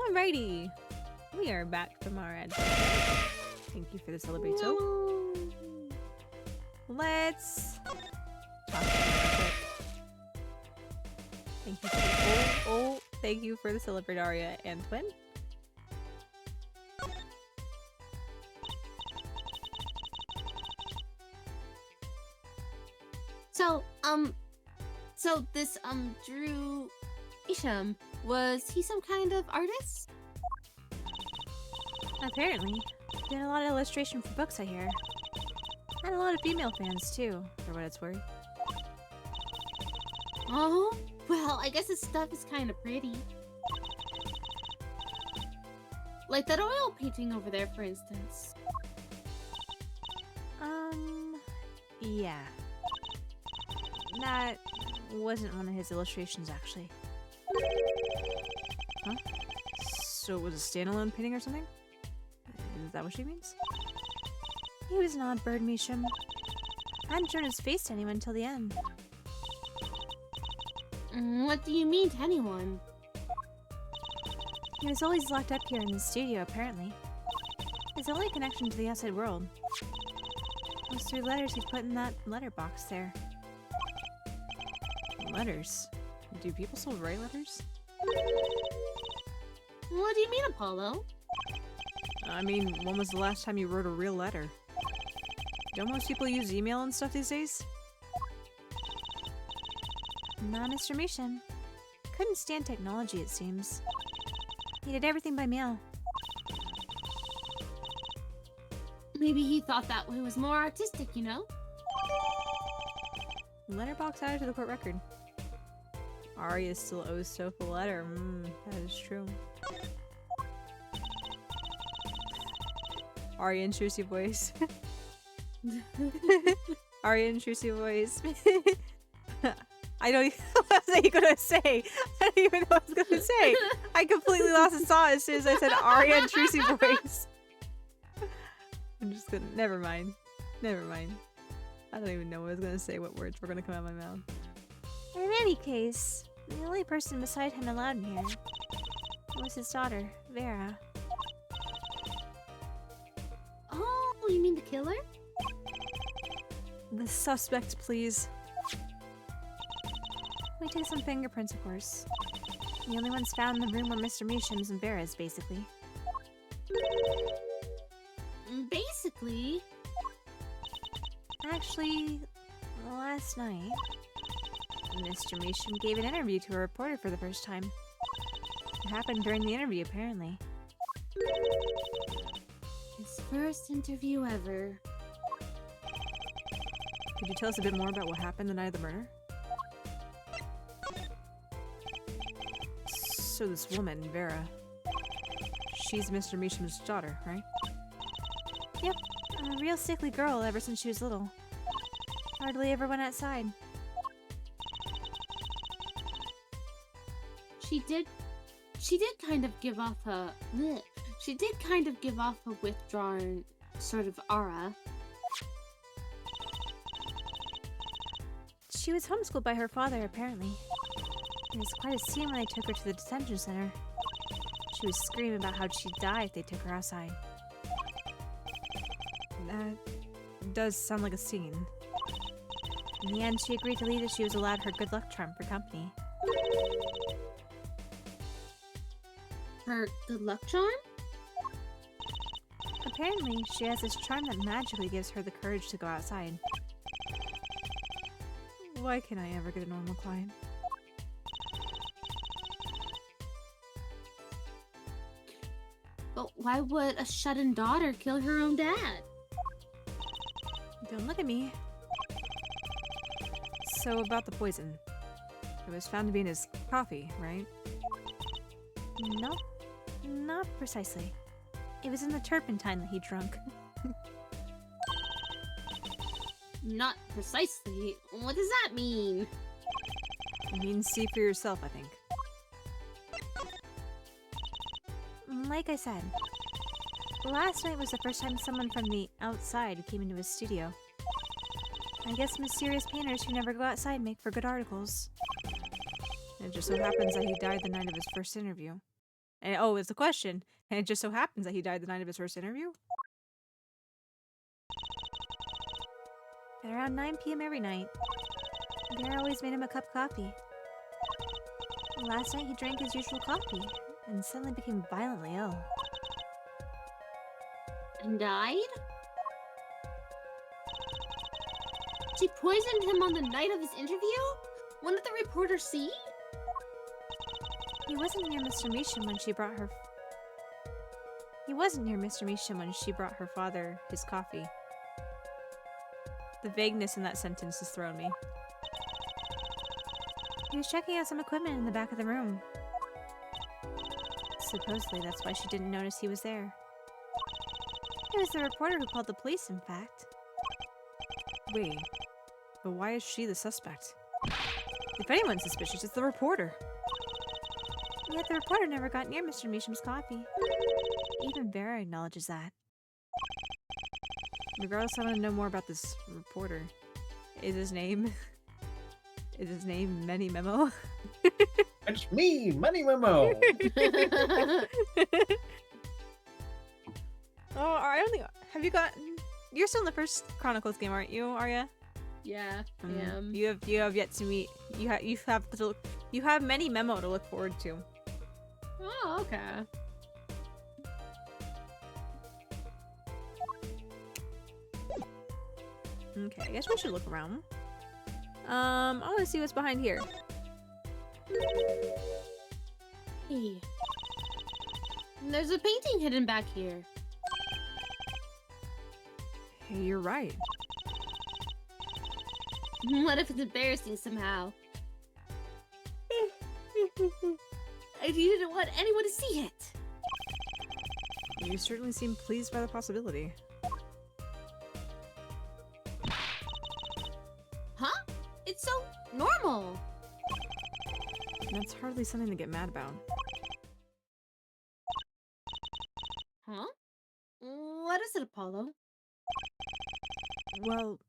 Alrighty. We are back from our ad. Thank you for the celebrato. Let's talk about it. Thank you for thank you for the celebrate Aria and Twin. So this Drew Isham, was he some kind of artist? Apparently. Did a lot of illustration for books, I hear. And a lot of female fans too, for what it's worth. Oh, well, I guess his stuff is kind of pretty. Like that oil painting over there, for instance. Yeah. That wasn't one of his illustrations, actually. Huh? So it was a standalone painting or something? Is that what she means? He was an odd bird, Misham. Hadn't shown his face to anyone till the end. What do you mean to anyone? He was always locked up here in the studio, apparently. His only connection to the outside world was through letters he'd put in that letterbox there. Letters? Do people still write letters? What do you mean, Apollo? I mean, when was the last time you wrote a real letter? Don't most people use email and stuff these days? Not Mr. Misham. Couldn't stand technology, it seems. He did everything by mail. Maybe he thought that way was more artistic, you know? Letterbox added to the court record. Aria still owes Soph a letter. That is true. Aria intrusive voice. Aria intrusive voice. I don't even know what I was gonna say. I don't even know what I was gonna say. I completely lost the thought as soon as I said Aria intrusive voice. I'm just gonna. Never mind. Never mind. I don't even know what I was gonna say. What words were gonna come out of my mouth. In any case, the only person beside him allowed in here was his daughter, Vera. Oh, you mean the killer? The suspect, please. We took some fingerprints, of course. The only ones found in the room were Mr. Misham's and Vera's, basically. Basically? Actually, last night, Mr. Misham gave an interview to a reporter for the first time. It happened during the interview, apparently. His first interview ever. Could you tell us a bit more about what happened the night of the murder? So this woman, Vera, she's Mr. Misham's daughter, right? Yep, a real sickly girl ever since she was little. Hardly ever went outside. She did kind of give off a withdrawn sort of aura. She was homeschooled by her father, apparently. It was quite a scene when they took her to the detention center. She was screaming about how she'd die if they took her outside. That does sound like a scene. In the end, she agreed to leave if she was allowed her good luck charm for company. Her good luck charm? Apparently, she has this charm that magically gives her the courage to go outside. Why can't I ever get a normal client? But why would a shut-in daughter kill her own dad? Don't look at me. So about the poison. It was found to be in his coffee, right? Nope. Not precisely. It was in the turpentine that he drank. Not precisely. What does that mean? It means see for yourself, I think. Like I said, last night was the first time someone from the outside came into his studio. I guess mysterious painters who never go outside make for good articles. It just so happens that he died the night of his first interview. And oh, it's a question. And it just so happens that he died the night of his first interview. At around 9 p.m. every night, Vera always made him a cup of coffee. Last night he drank his usual coffee and suddenly became violently ill. And died? She poisoned him on the night of his interview? When did the reporter see? He wasn't near Mr. Measham when she brought her. He wasn't near Mr. Measham when she brought her father his coffee. The vagueness in that sentence has thrown me. He was checking out some equipment in the back of the room. Supposedly, that's why she didn't notice he was there. It was the reporter who called the police, in fact. Wait, but why is she the suspect? If anyone's suspicious, it's the reporter. Yet the reporter never got near Mr. Measham's coffee. Even Vera acknowledges that. Regardless, I want to know more about this reporter. Is his name Many Memo? It's me, Money Memo. Oh, I don't think. Have you gotten? You're still in the first Chronicles game, aren't you, Arya? Yeah, I am. You have yet to meet. You have Many Memo to look forward to. Oh, okay. Okay, I guess we should look around. I want to see what's behind here. Hey. There's a painting hidden back here. Hey, you're right. What if it's embarrassing somehow? I didn't want anyone to see it. You certainly seem pleased by the possibility. Huh? It's so normal. That's hardly something to get mad about. Huh? What is it, Apollo? Well,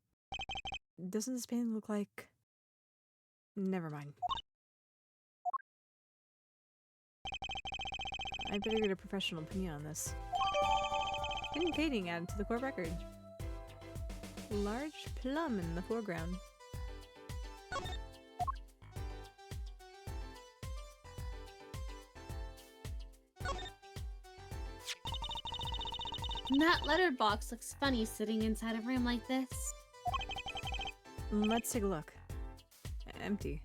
doesn't this painting look like... Never mind. I'd better get a professional opinion on this. Hidden painting added to the court record. Large plum in the foreground. That letterbox looks funny sitting inside a room like this. Let's take a look. Empty.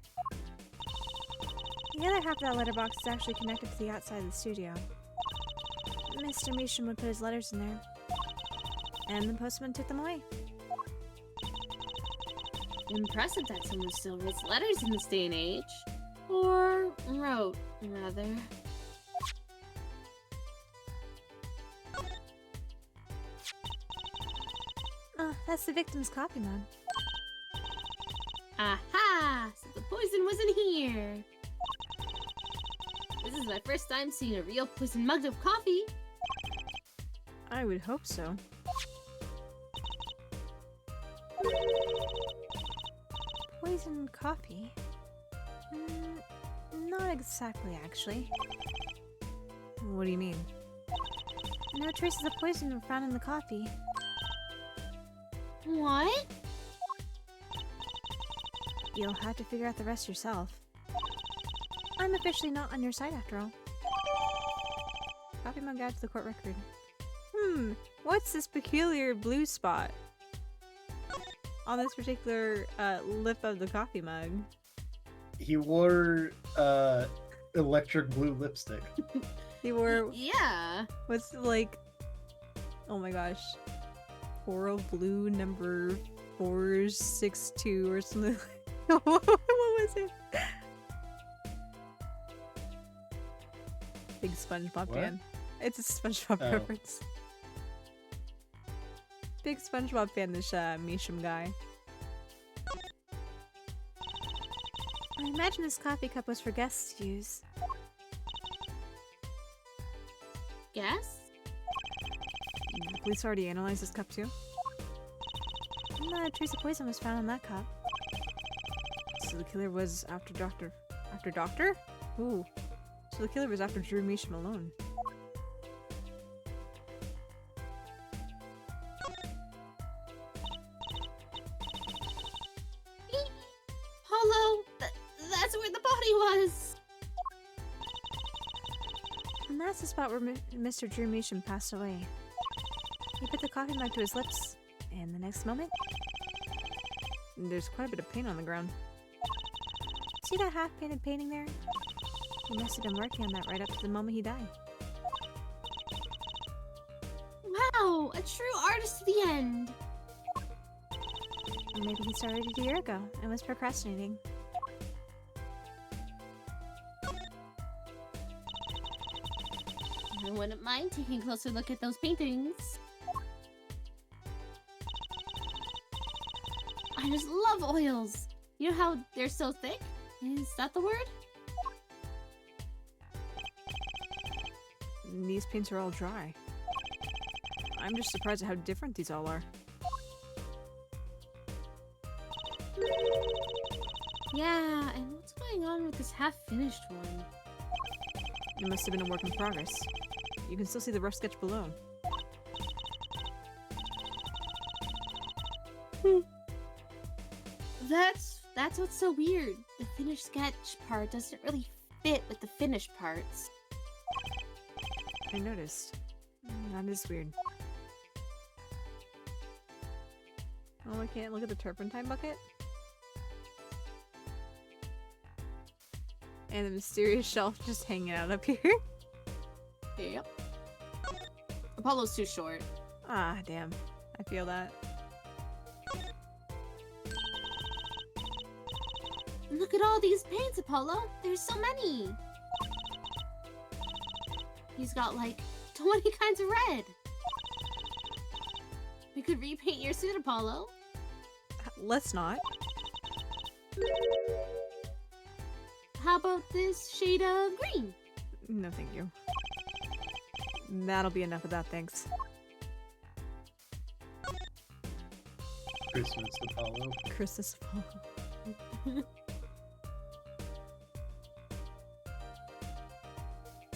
The other half of that letterbox is actually connected to the outside of the studio. Mr. Measham would put his letters in there. And the postman took them away. Impressive that someone still writes letters in this day and age. Or wrote, rather. Oh, that's the victim's coffee mug. Aha! So the poison wasn't here. This is my first time seeing a real poison mug of coffee. I would hope so. Poison coffee? Not exactly, actually. What do you mean? No traces of poison were found in the coffee. What? You'll have to figure out the rest yourself. I'm officially not on your side after all. Coffee mug added to the court record. What's this peculiar blue spot on this particular lip of the coffee mug? He wore electric blue lipstick. He wore Yeah. what's like, oh my gosh, coral blue number 462 or something. What was it? Big SpongeBob What? fan. It's a SpongeBob Oh. reference. Big SpongeBob fan, this Measham guy. I imagine this coffee cup was for guests to use. Guess? The police already analyzed this cup too? Not a trace of poison was found in that cup. So the killer was after Doctor? Ooh. So So the killer was after Drew Measham alone. Apollo, that's where the body was. And that's the spot where Mr. Drew Measham passed away. He put the coffee mug to his lips, and the next moment, there's quite a bit of paint on the ground. See that half-painted painting there? He must have been working on that right up to the moment he died. Wow, a true artist to the end. Or maybe he started a year ago and was procrastinating. I wouldn't mind taking a closer look at those paintings. I just love oils. You know how they're so thick? Is that the word? These paints are all dry. I'm just surprised at how different these all are. Yeah, and what's going on with this half-finished one? It must have been a work in progress. You can still see the rough sketch below. That's what's so weird. The finished sketch part doesn't really fit with the finished parts. I noticed. That is weird. Oh, I can't look at the turpentine bucket? And the mysterious shelf just hanging out up here. Yep. Apollo's too short. Ah, damn. I feel that. Look at all these paints, Apollo. There's so many. He's got like 20 kinds of red. We could repaint your suit, Apollo. Let's not. How about this shade of green? No, thank you. That'll be enough of that, thanks. Christmas Apollo. Christmas Apollo.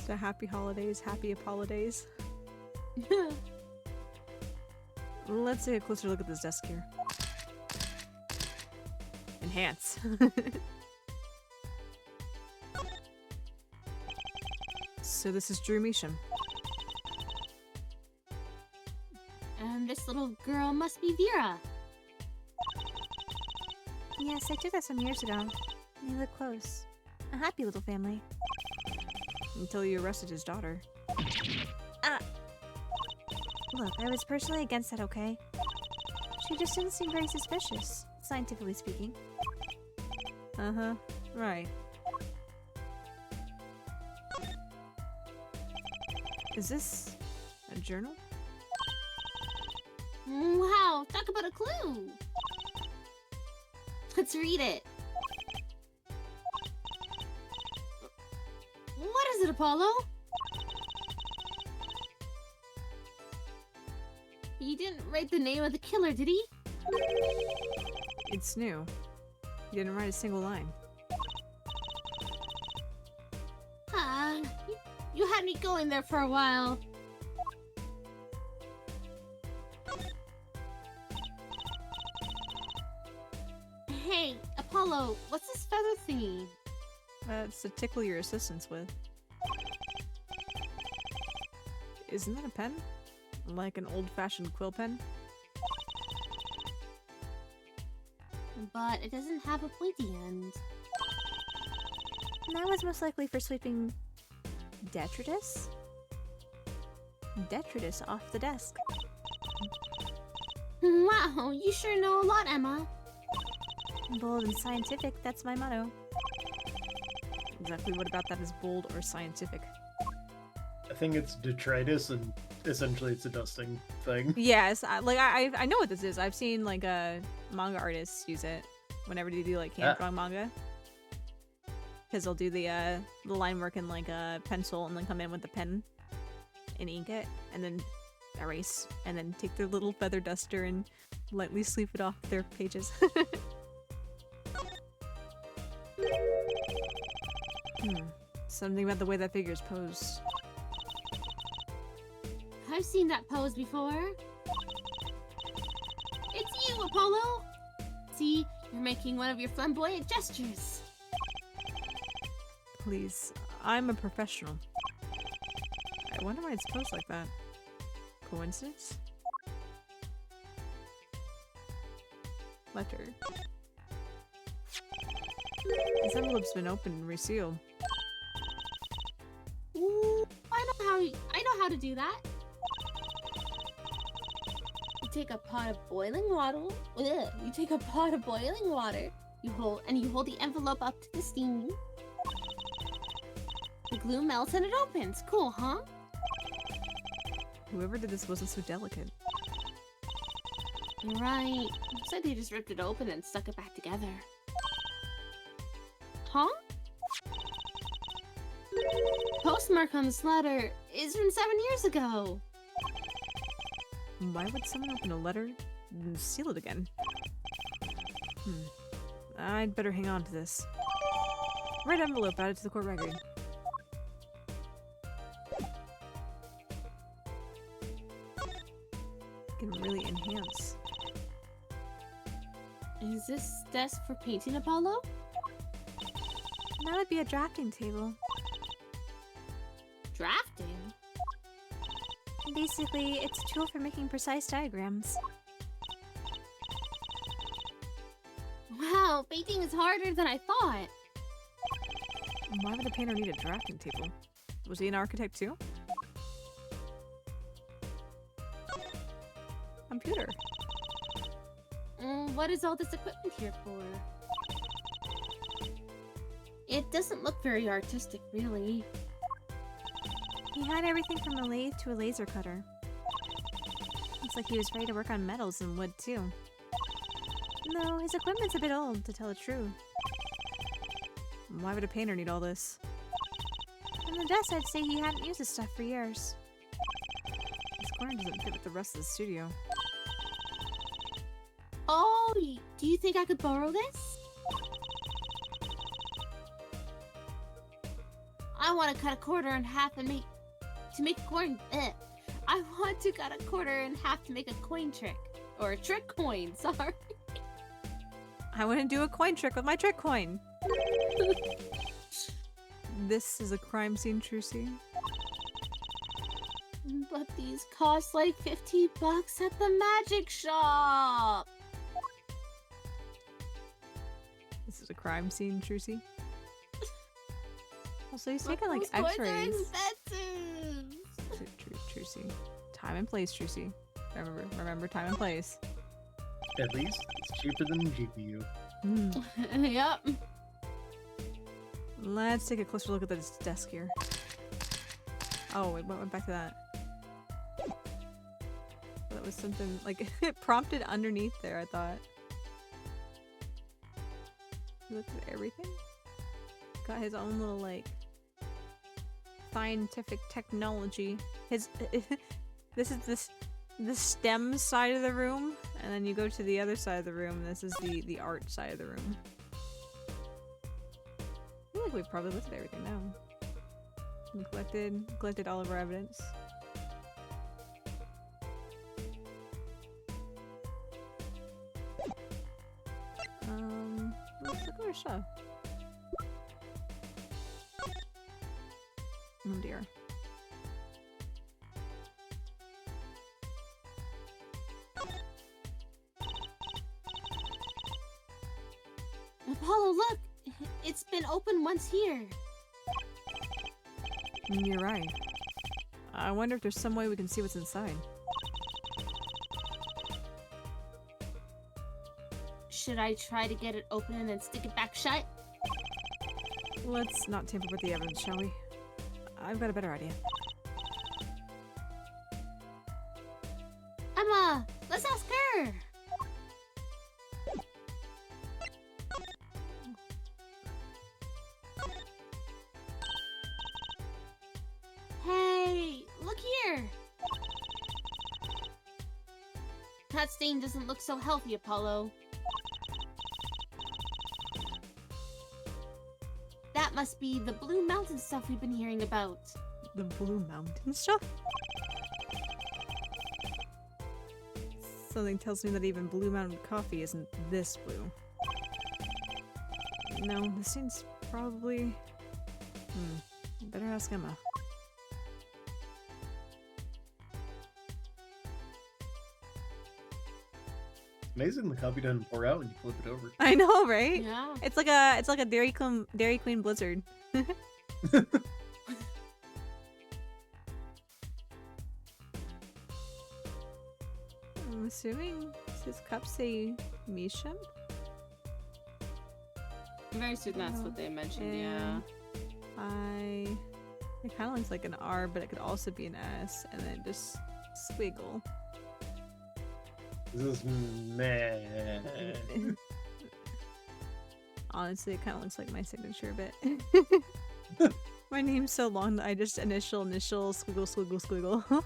So happy holidays, happy Apollo-days. Let's take a closer look at this desk here. Enhance. So this is Drew Measham. And this little girl must be Vera. Yes, I took that some years ago. They look close. A happy little family. Until you arrested his daughter. Look, I was personally against that, okay? She just didn't seem very suspicious, scientifically speaking. Uh-huh, right. Is this a journal? Wow, talk about a clue. Let's read it. What is it, Apollo? He didn't write the name of the killer, did he? It's new. You didn't write a single line. Ah, you had me going there for a while. Hey, Apollo, what's this feather thingy? It's to tickle your assistants with. Isn't that a pen? Like an old-fashioned quill pen? But it doesn't have a pointy end. That was most likely for sweeping detritus? Detritus off the desk. Wow, you sure know a lot, Emma. Bold and scientific, that's my motto. Exactly what about that is bold or scientific? I think it's detritus, and essentially it's a dusting thing. Yes, I know what this is. I've seen like manga artists use it whenever they do like hand drawn manga. Because they'll do the line work in like a pencil and then come in with the pen and ink it and then erase and then take their little feather duster and lightly sweep it off their pages. Something about the way that figure's posed. I've seen that pose before. It's you, Apollo! See, you're making one of your flamboyant gestures. Please, I'm a professional. I wonder why it's posed like that. Coincidence? Letter. This envelope's been opened and resealed. Ooh, I know how to do that. You take a pot of boiling water. You take a pot of boiling water. You hold the envelope up to the steam. The glue melts and it opens. Cool, huh? Whoever did this wasn't so delicate. You're right. Looks like they just ripped it open and stuck it back together. Huh? Postmark on this letter is from 7 years ago. Why would someone open a letter and seal it again? I'd better hang on to this. Red envelope added to the court record. Can really enhance. Is this desk for painting, Apollo? That would be a drafting table. Drafting? Basically, it's a tool for making precise diagrams. Wow, painting is harder than I thought. Why would a painter need a drafting table? Was he an architect too? Computer. What is all this equipment here for? It doesn't look very artistic, really. He had everything from a lathe to a laser cutter. Looks like he was ready to work on metals and wood too. No, his equipment's a bit old, to tell the truth. Why would a painter need all this? From the desk, I'd say he hadn't used this stuff for years. This corner doesn't fit with the rest of the studio. Oh, do you think I could borrow this? I want to cut a quarter in half and make a coin. I want to cut a quarter in half to make a coin trick. Or a trick coin, sorry. I want to do a coin trick with my trick coin. This is a crime scene, Trucy. But these cost like $50 at the magic shop. This is a crime scene, Trucy. Also, he's taking like Those coins are x-rays. expensive. Trucy. Time and place, Trucy. Remember time and place. At least it's cheaper than GPU. Yep. Let's take a closer look at this desk here. Oh, it went back to that. That was something like it prompted underneath there, I thought. He looked at everything. Got his own little like scientific technology. His this is the STEM side of the room, and then you go to the other side of the room. And this is the art side of the room. I feel like we've probably looked at everything now. We collected all of our evidence. Let's look at our stuff. Oh dear. Apollo, look! It's been open once here. You're right. I wonder if there's some way we can see what's inside. Should I try to get it open and then stick it back shut? Let's not tamper with the evidence, shall we? I've got a better idea. Emma, let's ask her. Hey, look here. That stain doesn't look so healthy, Apollo. That That must be the Blue Mountain stuff we've been hearing about. The Blue Mountain stuff? Something tells me that even Blue Mountain coffee isn't this blue. No, this seems probably... better ask Emma. Amazing the coffee doesn't pour out when you flip it over. I know, right? Yeah. It's like a Dairy Queen Blizzard. I'm assuming his cups say Misham? I'm very certain that's what they mentioned, yeah. It kind of looks like an R, but it could also be an S, and then just squiggle. This is meh. Honestly, it kind of looks like my signature a bit. My name's so long that I just initial, squiggle, squiggle, squiggle.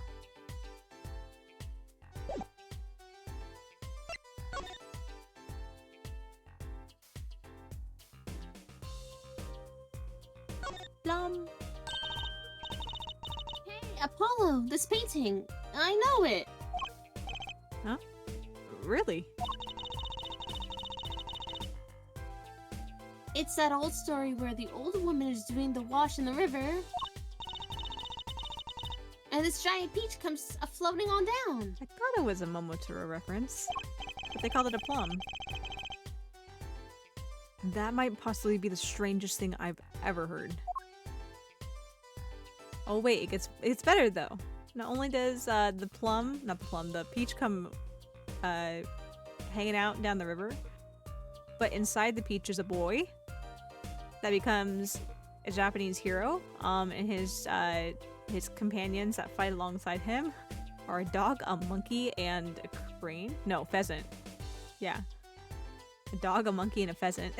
Plum. Hey, Apollo, this painting. I know it. Really? It's that old story where the old woman is doing the wash in the river. And this giant peach comes floating on down. I thought it was a Momotaro reference, but they called it a plum. That might possibly be the strangest thing I've ever heard. Oh wait, it's better though. Not only does the peach come hanging out down the river, but inside the peach is a boy that becomes a Japanese hero. And his companions that fight alongside him are a dog, a monkey, and a crane. No, pheasant. Yeah, a dog, a monkey, and a pheasant.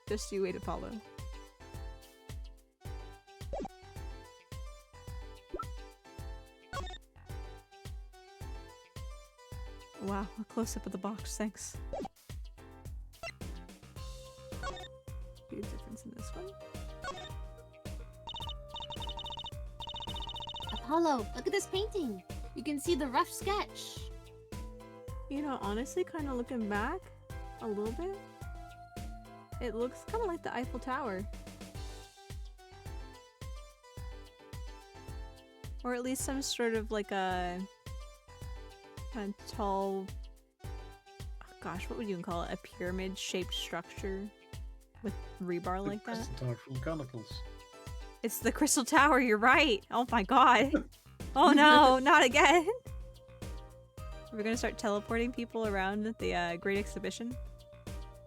Just you wait, Apollo. Wow, a close-up of the box, thanks. Be a difference in this one. Apollo, look at this painting. You can see the rough sketch. You know, honestly, kind of looking back a little bit, it looks kind of like the Eiffel Tower. Or at least some sort of like a tall, oh gosh, what would you call it? A pyramid-shaped structure with rebar like that? Crystal Tower from Chronicles. It's the Crystal Tower, you're right! Oh my god! Oh no, not again! We're gonna start teleporting people around at the Great Exhibition?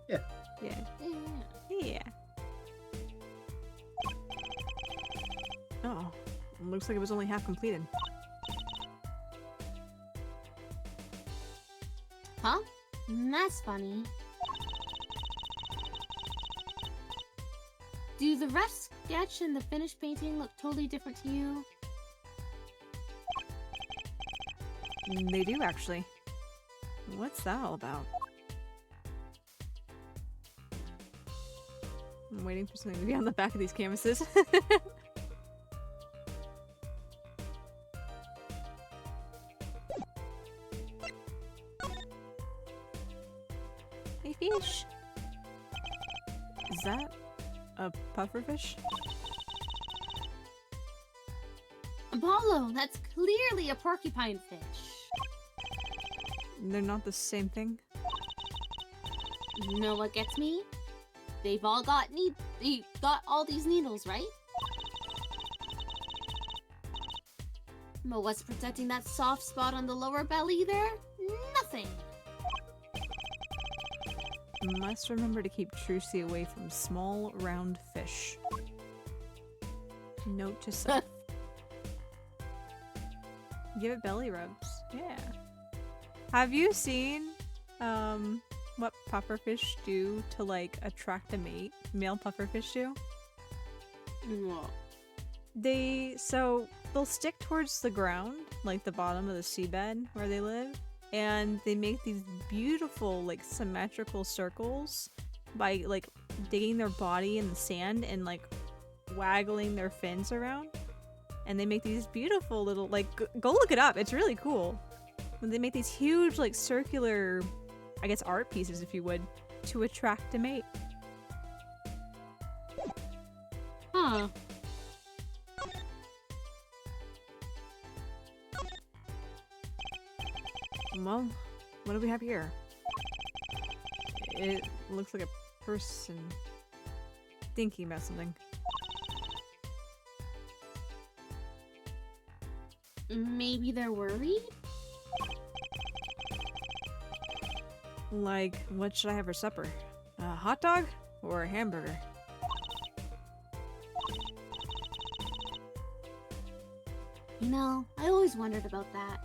Yeah. Yeah. Yeah. Yeah. Oh, looks like it was only half completed. Huh? That's funny. Do the rough sketch and the finished painting look totally different to you? They do, actually. What's that all about? I'm waiting for something to be on the back of these canvases. Hey, fish! Is that a pufferfish? Apollo, that's clearly a porcupine fish. They're not the same thing? You know what gets me? They've all got they got all these needles, right? But what's protecting that soft spot on the lower belly there? Nothing. Must remember to keep Trucy away from small, round fish. Note to self. Give it belly rubs. Yeah. Have you seen what pufferfish do to like attract a mate? Male pufferfish do? What? They'll stick towards the ground, like the bottom of the seabed where they live, and they make these beautiful like symmetrical circles by like digging their body in the sand and like waggling their fins around. And they make these beautiful little, like, go look it up. It's really cool. When they make these huge, like, circular, I guess, art pieces, if you would, to attract a mate. Huh. Well, what do we have here? It looks like a person thinking about something. Maybe they're worried? Like, what should I have for supper? A hot dog or a hamburger? You know, I always wondered about that.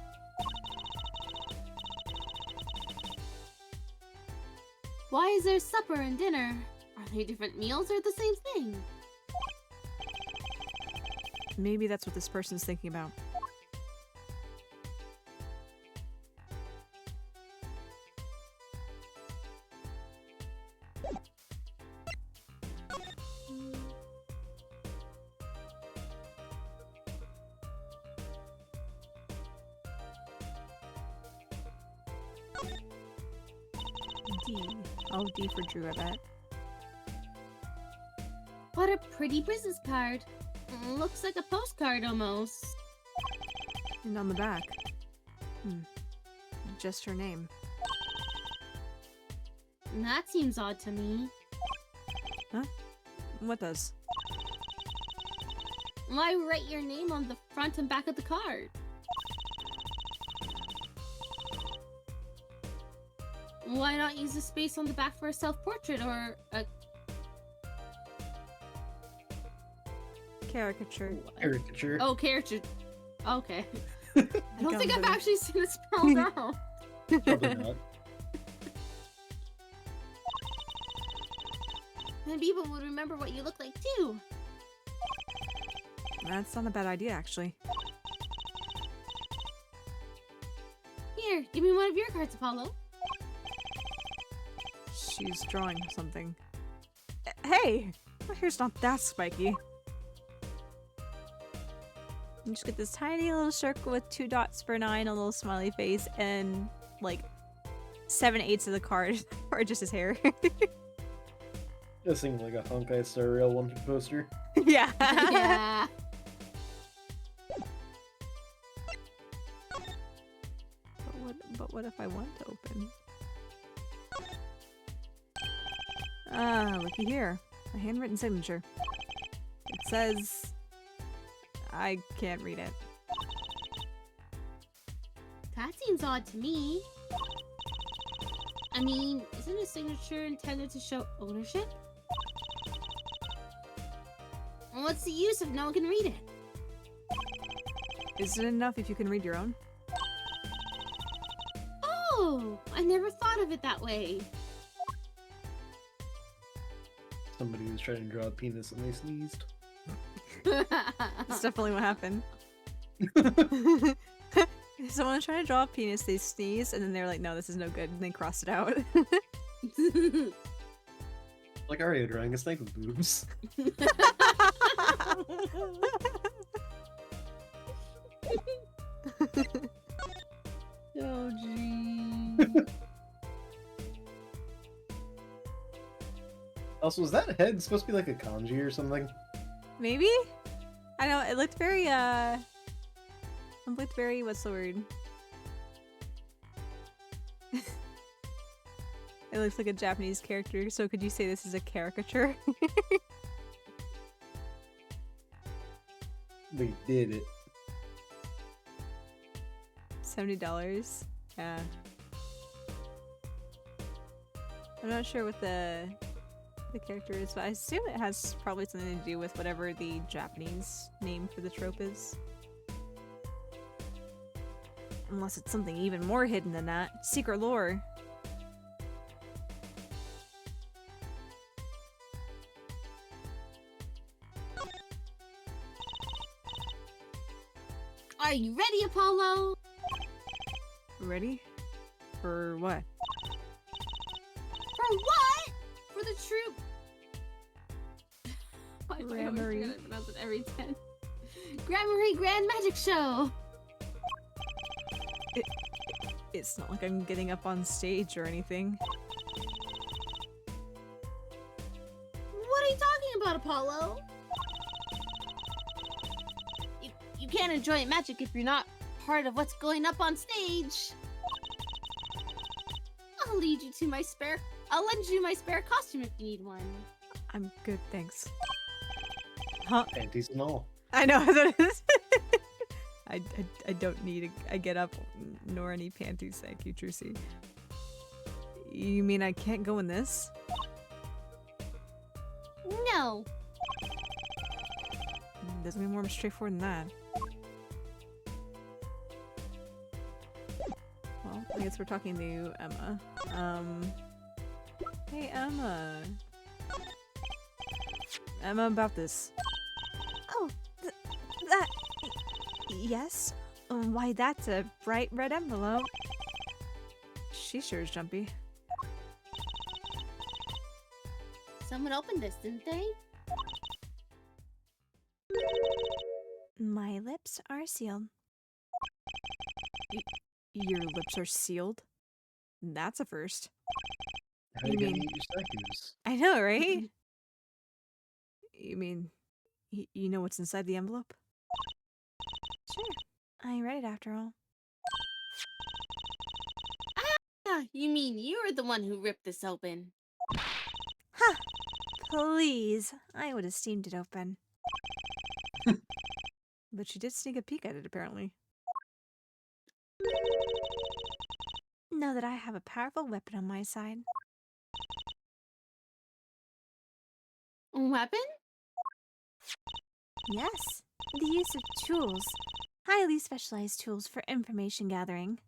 Why is there supper and dinner? Are they different meals or the same thing? Maybe that's what this person's thinking about. D. Oh, D for Drew, I bet. What a pretty business card. Looks like a postcard almost. And on the back. Just her name. That seems odd to me. What does? Why write your name on the front and back of the card? Why not use the space on the back for a self-portrait or a... Caricature. Caricature. Oh, caricature. Okay. I don't think I've actually seen it spelled out. Probably not. Then people would remember what you look like too. That's not a bad idea, actually. Here, give me one of your cards, Apollo. She's drawing something. Hey! My hair's not that spiky. You just get this tiny little circle with 2 dots for 9, a little smiley face, and like 7/8 of the card are just his hair. This seems like a Honkai Star Rail wanted poster. Yeah. Yeah. But what if I want to open? Ah, looky here. A handwritten signature. It says... I can't read it. That seems odd to me. I mean, isn't a signature intended to show ownership? What's the use if no one can read it? Is it enough if you can read your own? Oh, I never thought of it that way. Somebody was trying to draw a penis and they sneezed. That's definitely what happened. Someone was trying to draw a penis, they sneezed, and then they were like, no, this is no good, and they crossed it out. Like Aria drawing a snake with boobs. Oh, gee. Also, was that head supposed to be like a kanji or something? Maybe? I know, it looked very, what's the word? It looks like a Japanese character, so could you say this is a caricature? We did it. $70. Yeah. I'm not sure what the character is, but I assume it has probably something to do with whatever the Japanese name for the trope is. Unless it's something even more hidden than that. Secret lore. Are you ready, Apollo? Ready? For what? For what? For the troop Why do I always Grammary. forget to pronounce it every 10? Grammary Grand Magic Show! It's not like I'm getting up on stage or anything. What are you talking about, Apollo? You can't enjoy magic if you're not part of what's going up on stage. I'll lend you my spare costume if you need one. I'm good, thanks. Huh? Panties and all. I know what it is. I don't need a get up nor any panties, thank you, Trucy. You mean I can't go in this? No. Doesn't mean more straightforward than that. Well, I guess we're talking to Emma. Hey Emma. Emma, about this. Oh, that. Yes? Why, that's a bright red envelope. She sure is jumpy. Someone opened this, didn't they? My lips are sealed. Your lips are sealed? That's a first. How You you gonna mean- eat your statues? I know, right? You mean, you know what's inside the envelope? Sure. I read it after all. Ah, you mean you were the one who ripped this open? Ha! Please. I would have steamed it open. But she did sneak a peek at it, apparently. Know that I have a powerful weapon on my side. A weapon? Yes, the use of tools. Highly specialized tools for information gathering.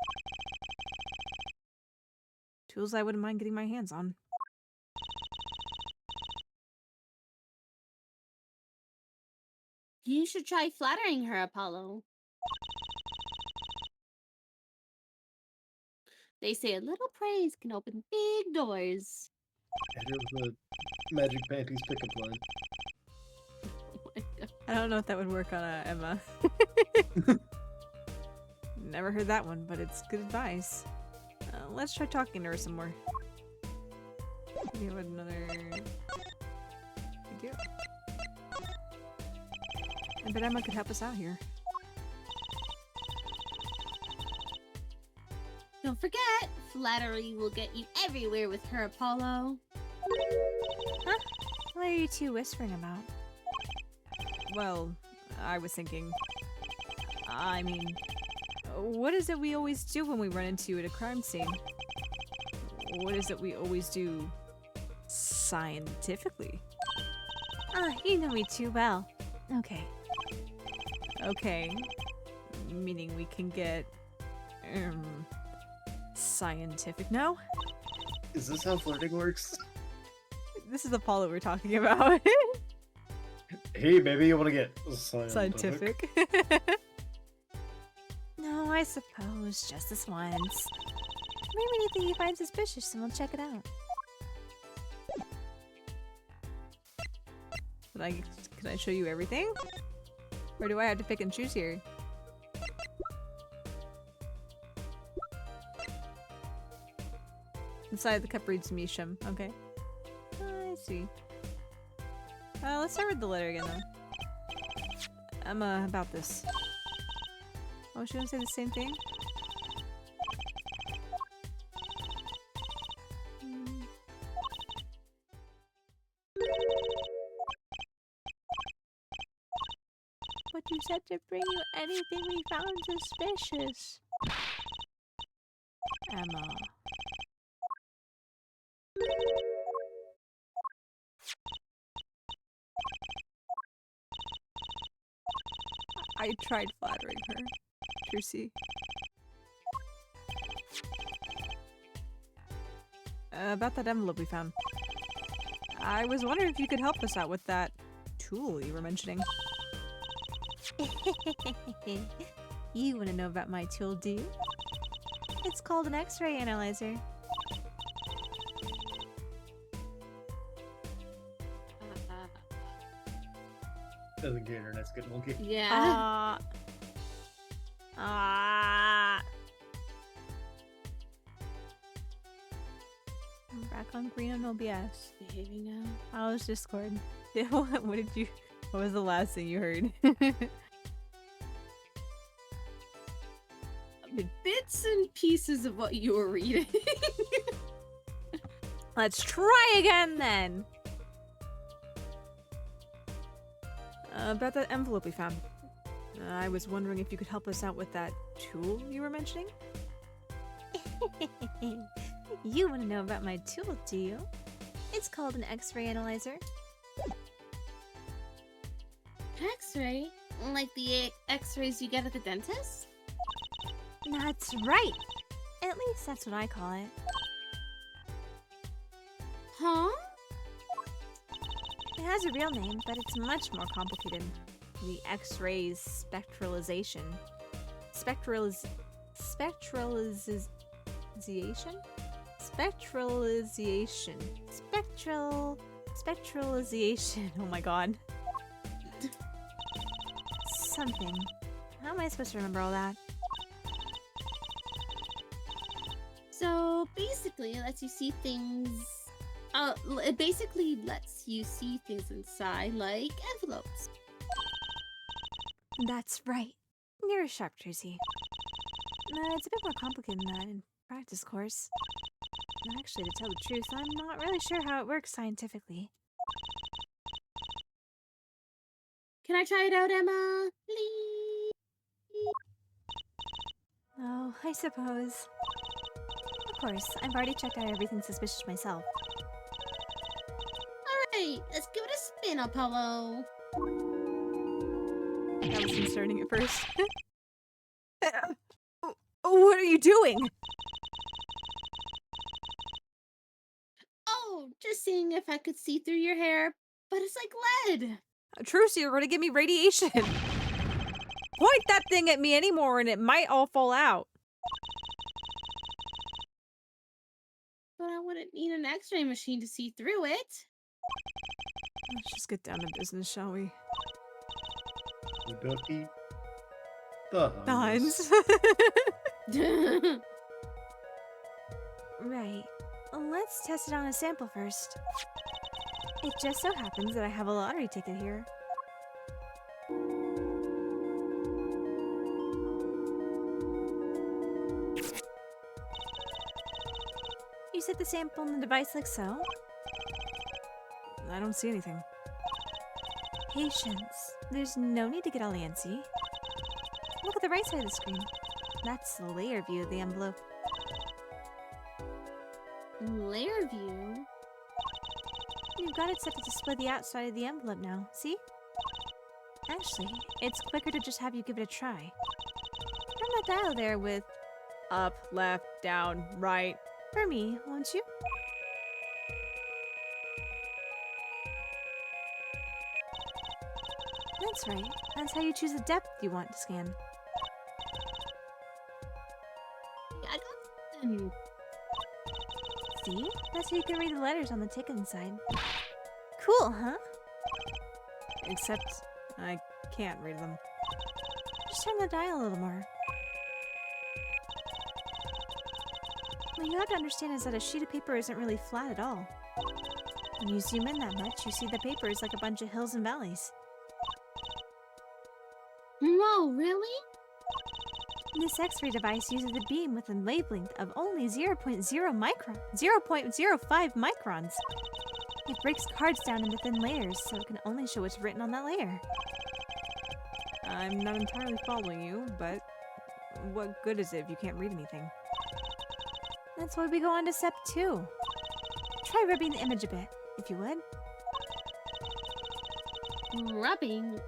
Tools I wouldn't mind getting my hands on. You should try flattering her, Apollo. They say a little praise can open big doors. Hit her with a magic panties pickup line. Oh my God. I don't know if that would work on Emma. Never heard that one, but it's good advice. Let's try talking to her some more. We have another... We do. I bet Emma could help us out here. Don't forget, flattery will get you everywhere with her, Apollo. Huh? What are you two whispering about? Well, I was thinking... I mean... What is it we always do when we run into at a crime scene? What is it we always do... scientifically? Ah, you know me too well. Okay. Okay. Meaning we can get... scientific now? Is this how flirting works? This is Apollo we're talking about. Hey, baby, you want to get Scientific. No, I suppose just this once. Maybe anything you find suspicious and we'll check it out. Can I show you everything? Or do I have to pick and choose here? Inside the cup reads Misham. Okay. I see. Let's start with the letter again, though. Emma, about this. Oh, she gonna say the same thing? But you said to bring you anything we found suspicious. Emma. I tried flattering her, Trucy. About that envelope we found. I was wondering if you could help us out with that tool you were mentioning. You want to know about my tool, do you? It's called an X-ray analyzer. Doesn't care. That's good, monkey. Yeah. I'm back on green on OBS. Behaving now. How was Discord? What did you? What was the last thing you heard? Bits and pieces of what you were reading. Let's try again then. About that envelope we found. I was wondering if you could help us out with that tool you were mentioning? You want to know about my tool, do you? It's called an X-ray analyzer. X-ray? Like the X-rays you get at the dentist? That's right! At least that's what I call it. Huh? It has a real name, but it's much more complicated. The X-rays spectralization. Spectralization? Spectralization. Oh my god. Something. How am I supposed to remember all that? So basically, it lets you see things. It basically lets you see things inside, like envelopes. That's right. You're a sharp, Tracy. It's a bit more complicated than that in practice course. Actually, to tell the truth, I'm not really sure how it works scientifically. Can I try it out, Emma? Please? Oh, I suppose. Of course, I've already checked out everything suspicious myself. Alright, let's give it a spin, Apollo. That was concerning at first. What are you doing? Oh, just seeing if I could see through your hair, but it's like lead. Trucy, you're gonna give me radiation. Point that thing at me anymore and it might all fall out. But I wouldn't need an X-ray machine to see through it. Let's just get down to business, shall we? Ducky. The The Huns. Huns. Right. Let's test it on a sample first. It just so happens that I have a lottery ticket here. You set the sample in the device like so. I don't see anything. Patience. There's no need to get all antsy. Look at the right side of the screen. That's the layer view of the envelope. Layer view? You've got it set to display the outside of the envelope now, see? Actually, it's quicker to just have you give it a try. Turn that dial there with Up, left, down, right. for me, won't you? That's right. That's how you choose the depth you want to scan. I got them. See? That's how you can read the letters on the ticket inside. Cool, huh? Except I can't read them. Just turn the dial a little more. What you have to understand is that a sheet of paper isn't really flat at all. When you zoom in that much, you see the paper is like a bunch of hills and valleys. Whoa, really? This X-ray device uses a beam with a wavelength of only 0.05 microns. It breaks cards down into thin layers, so it can only show what's written on that layer. I'm not entirely following you, but what good is it if you can't read anything? That's why we go on to step 2. Try rubbing the image a bit, if you would. Rubbing?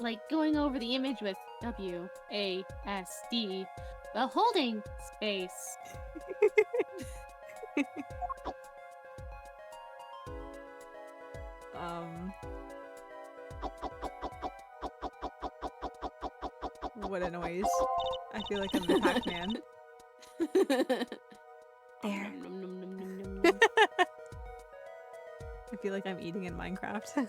Like going over the image with WASD, while holding space. What a noise. I feel like I'm the Pac-Man. There. Nom, nom, nom, nom, nom, nom. I feel like I'm eating in Minecraft.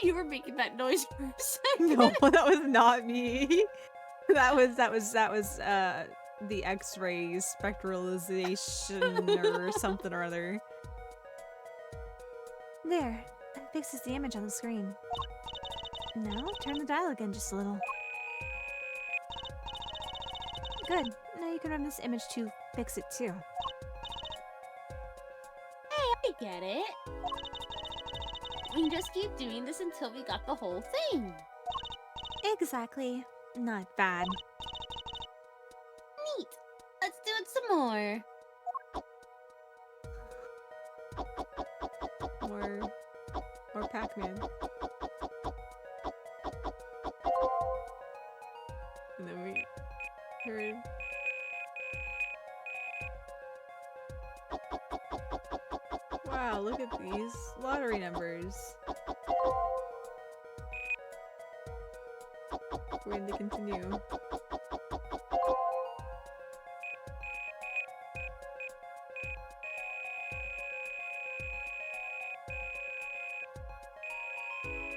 you were making that noise for a No, second. that was not me. That was the X-ray spectralization or something or other. There. That fixes the image on the screen. Now, turn the dial again just a little. Good. Now you can run this image to fix it too. I get it. We can just keep doing this until we got the whole thing. Exactly. Not bad. Neat. Let's do it some more. Or Pac-Man. And then we heard. Wow, look at these lottery numbers. Going to continue.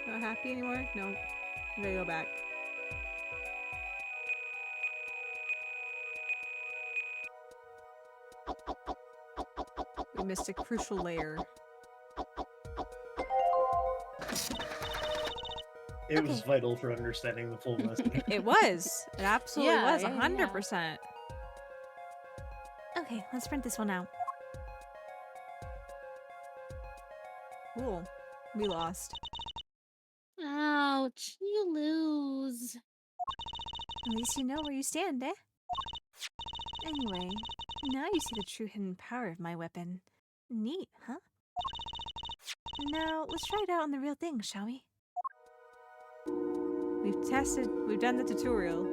Not happy anymore? No. I'm gonna go back. We missed a crucial layer. It was vital for understanding the full message. It was. It absolutely Yeah, was. yeah, 100%. Okay, let's print this one out. Cool. We lost. Ouch, you lose. At least you know where you stand, eh? Anyway, now you see the true hidden power of my weapon. Neat, huh? Now, let's try it out on the real thing, shall we? We've done the tutorial.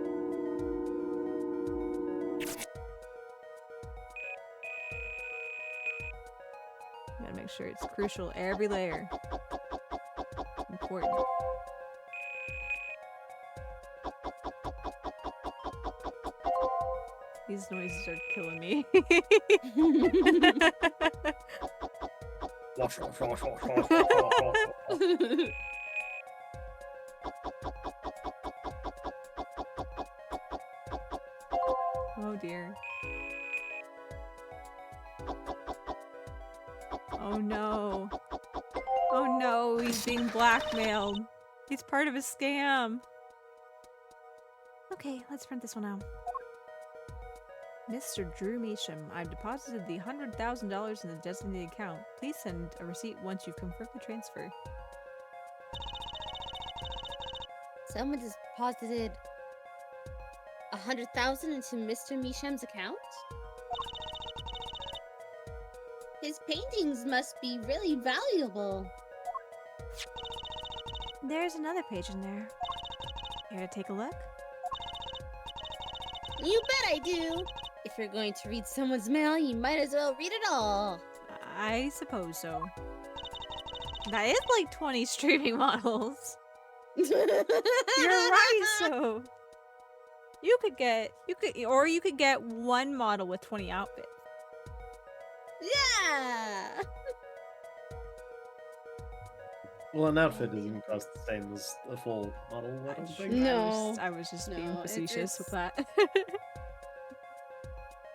Gotta make sure it's crucial. Every layer. Important. These noises are killing me. Oh dear. Oh no. Oh no, he's being blackmailed. He's part of a scam. Okay, let's print this one out. Mr. Drew Measham, I've deposited the $100,000 in the designated account. Please send a receipt once you've confirmed the transfer. Someone just deposited 100,000 into Mr. Misham's account? His paintings must be really valuable. There's another page in there. Here to take a look? You bet I do. If you're going to read someone's mail, you might as well read it all. I suppose so. That is like 20 streaming models. You're right, so you could get one model with 20 outfits. Yeah. Well, an outfit doesn't cost the same as a full model, I don't think. No. I was just being No, facetious with that.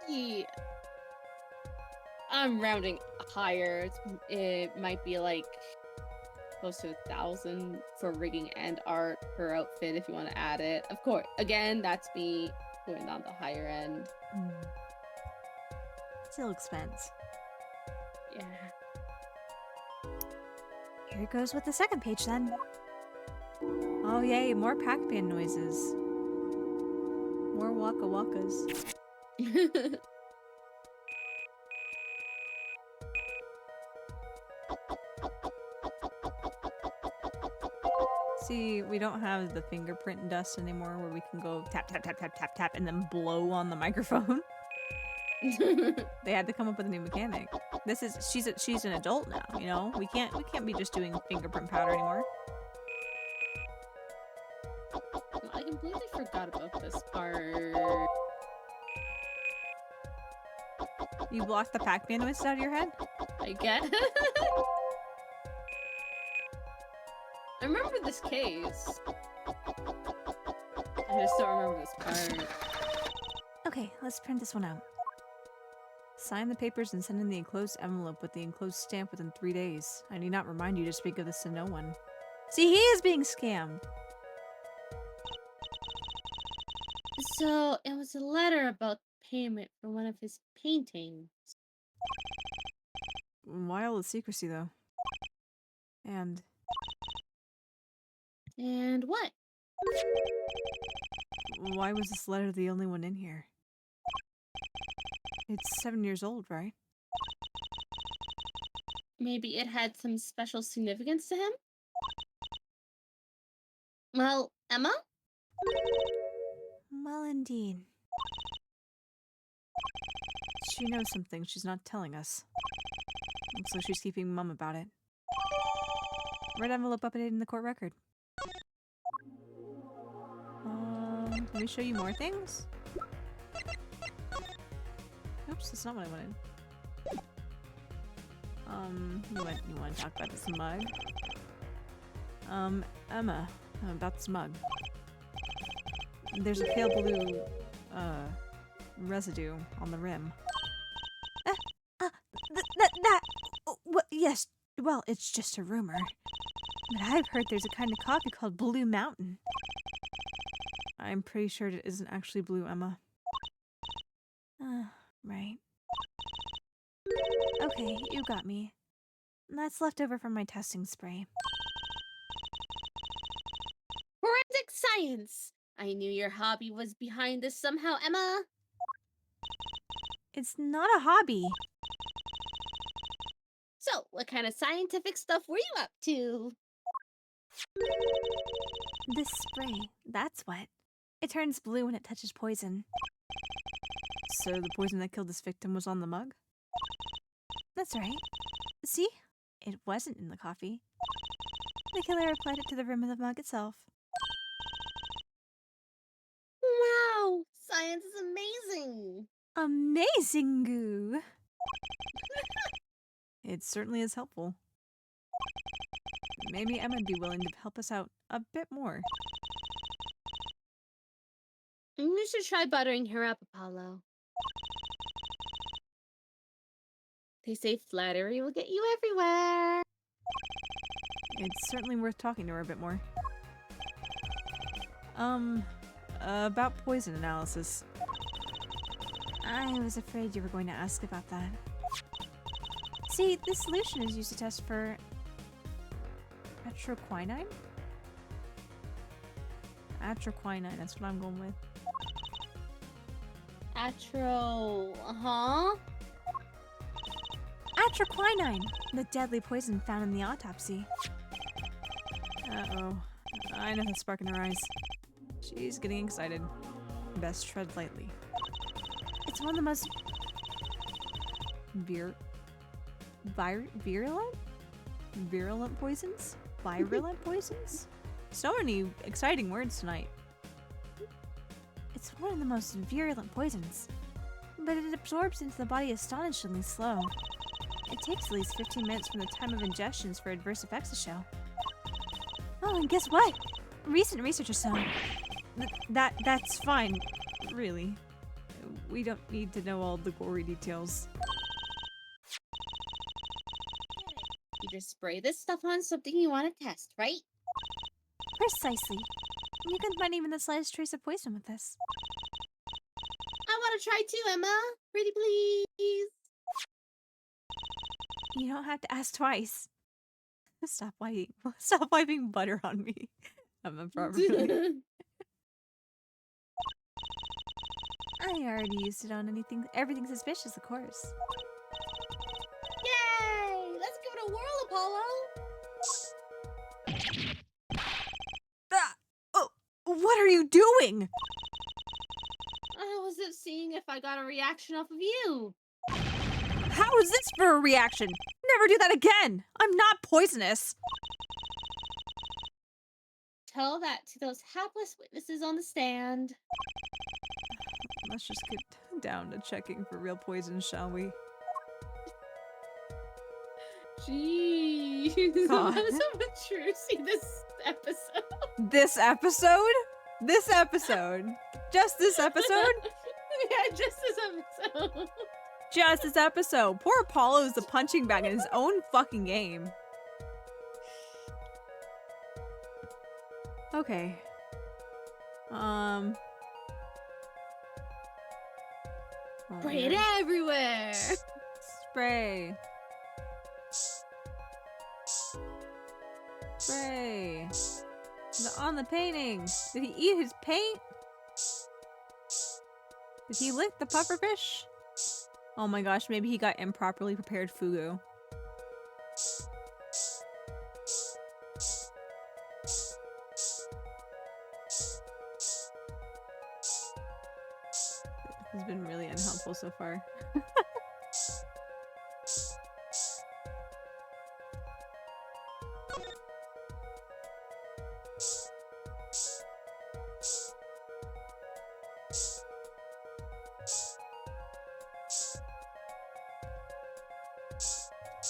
Yeah. I'm rounding higher. It might be like close to 1,000 for rigging and art per outfit if you want to add it. Of course, again, that's me going down the higher end. Still expense. Yeah. Here goes with the second page then. Oh yay, more Pac-Man noises. More Waka Wakas. See, we don't have the fingerprint dust anymore where we can go tap, tap, tap, tap, tap, tap, and then blow on the microphone. They had to come up with a new mechanic. She's an adult now, you know? We can't be just doing fingerprint powder anymore. I completely forgot about this part. You blocked the Pac-Man noises out of your head? I get. I'm remember this case. I just don't remember this part. Okay, let's print this one out. Sign the papers and send in the enclosed envelope with the enclosed stamp within 3 days. I need not remind you to speak of this to no one. See, he is being scammed. So it was a letter about payment for one of his paintings. Why all the secrecy, though? And And what? why was this letter the only one in here? It's 7 years old, right? Maybe it had some special significance to him? Well, Emma? Well, indeed. She knows something she's not telling us. Looks like she's keeping mum about it. Red envelope updated in the court record. Let me show you more things? Oops, that's not what I wanted. You want to talk about this mug? Emma, about this mug. There's a pale blue, residue on the rim. Yes, well, it's just a rumor. But I've heard there's a kind of coffee called Blue Mountain. I'm pretty sure it isn't actually blue, Emma. Right. Okay, you got me. That's left over from my testing spray. Forensic science! I knew your hobby was behind this somehow, Emma. It's not a hobby. So, what kind of scientific stuff were you up to? This spray, that's what. It turns blue when it touches poison. So the poison that killed this victim was on the mug? That's right. See? It wasn't in the coffee. The killer applied it to the rim of the mug itself. Wow! Science is amazing! Amazing goo! It certainly is helpful. Maybe Emma'd be willing to help us out a bit more. You should try buttering her up, Apollo. They say flattery will get you everywhere. It's certainly worth talking to her a bit more. About poison analysis. I was afraid you were going to ask about that. See, this solution is used to test for atroquinine? Atroquinine, that's what I'm going with. Atroquinine! The deadly poison found in the autopsy. Uh-oh. I know the spark in her eyes. She's getting excited. Best tread lightly. It's one of the most virulent poisons? Virulent poisons? So many exciting words tonight. It's one of the most virulent poisons, but it absorbs into the body astonishingly slow. It takes at least 15 minutes from the time of ingestions for adverse effects to show. Oh, and guess what? Recent research has shown that's fine, really. We don't need to know all the gory details. You just spray this stuff on something you want to test, right? Precisely. You can find even the slightest trace of poison with this. I want to try too, Emma. Pretty please. You don't have to ask twice. Stop wiping butter on me. I'm a properly. I already used it on everything suspicious, of course. Yay! Let's give it a whirl, Apollo. Ah! Oh, what are you doing? I was just seeing if I got a reaction off of you. How is this for a reaction? Never do that again! I'm not poisonous! Tell that to those hapless witnesses on the stand. Let's just get down to checking for real poison, shall we? Jeez. God. That's so true. See this episode. This episode? This episode? Just this episode? Yeah, just this episode. Just this episode. Poor Apollo is the punching bag in his own fucking game. Okay. Spray it everywhere. Spray. Spray. On the painting. Did he eat his paint? Did he lick the pufferfish? Oh my gosh, maybe he got improperly prepared fugu. This has been really unhelpful so far.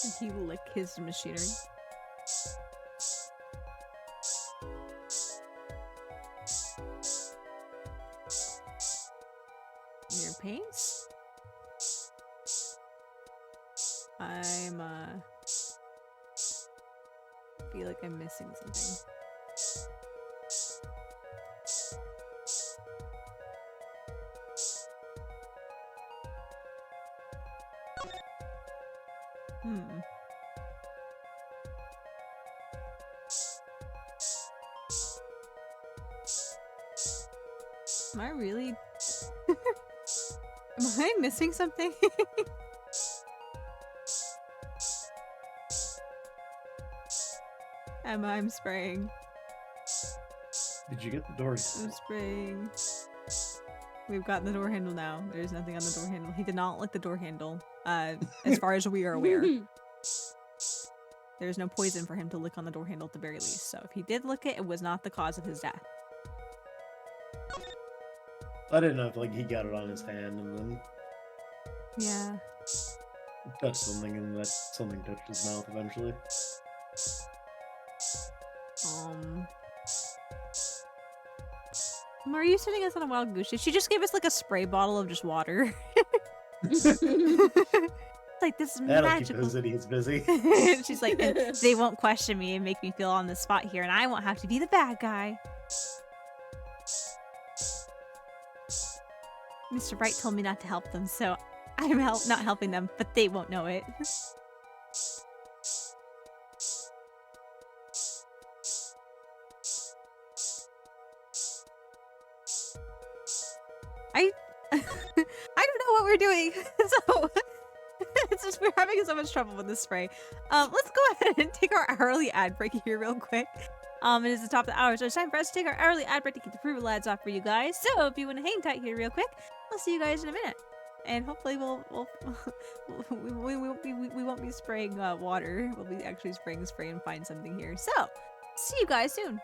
Did he lick his machinery? Your paints? Feel like I'm missing something. Am I really... Am I missing something? I'm spraying. Did you get the door? I'm spraying. We've got the door handle now. There's nothing on the door handle. He did not lick the door handle, as far as we are aware. There's no poison for him to lick on the door handle at the very least. So if he did lick it, it was not the cause of his death. I didn't know if like he got it on his hand and then Yeah. touched something and that something touched his mouth eventually. Are you sending us on a wild goose chase? She just gave us like a spray bottle of just water. Like, this is That'll magical. keep busy. He's busy. She's like, "And they won't question me and make me feel on the spot here, and I won't have to be the bad guy." Mr. Wright told me not to help them, so I'm not helping them, but they won't know it. I don't know what we're doing, so it's just we're having so much trouble with this spray. Let's go ahead and take our hourly ad break here real quick. It is the top of the hour, so it's time for us to take our hourly ad break to get the approval ads off for you guys. So if you want to hang tight here real quick, I'll see you guys in a minute. And hopefully we won't be spraying water. We'll be actually spraying spray and find something here. So see you guys soon.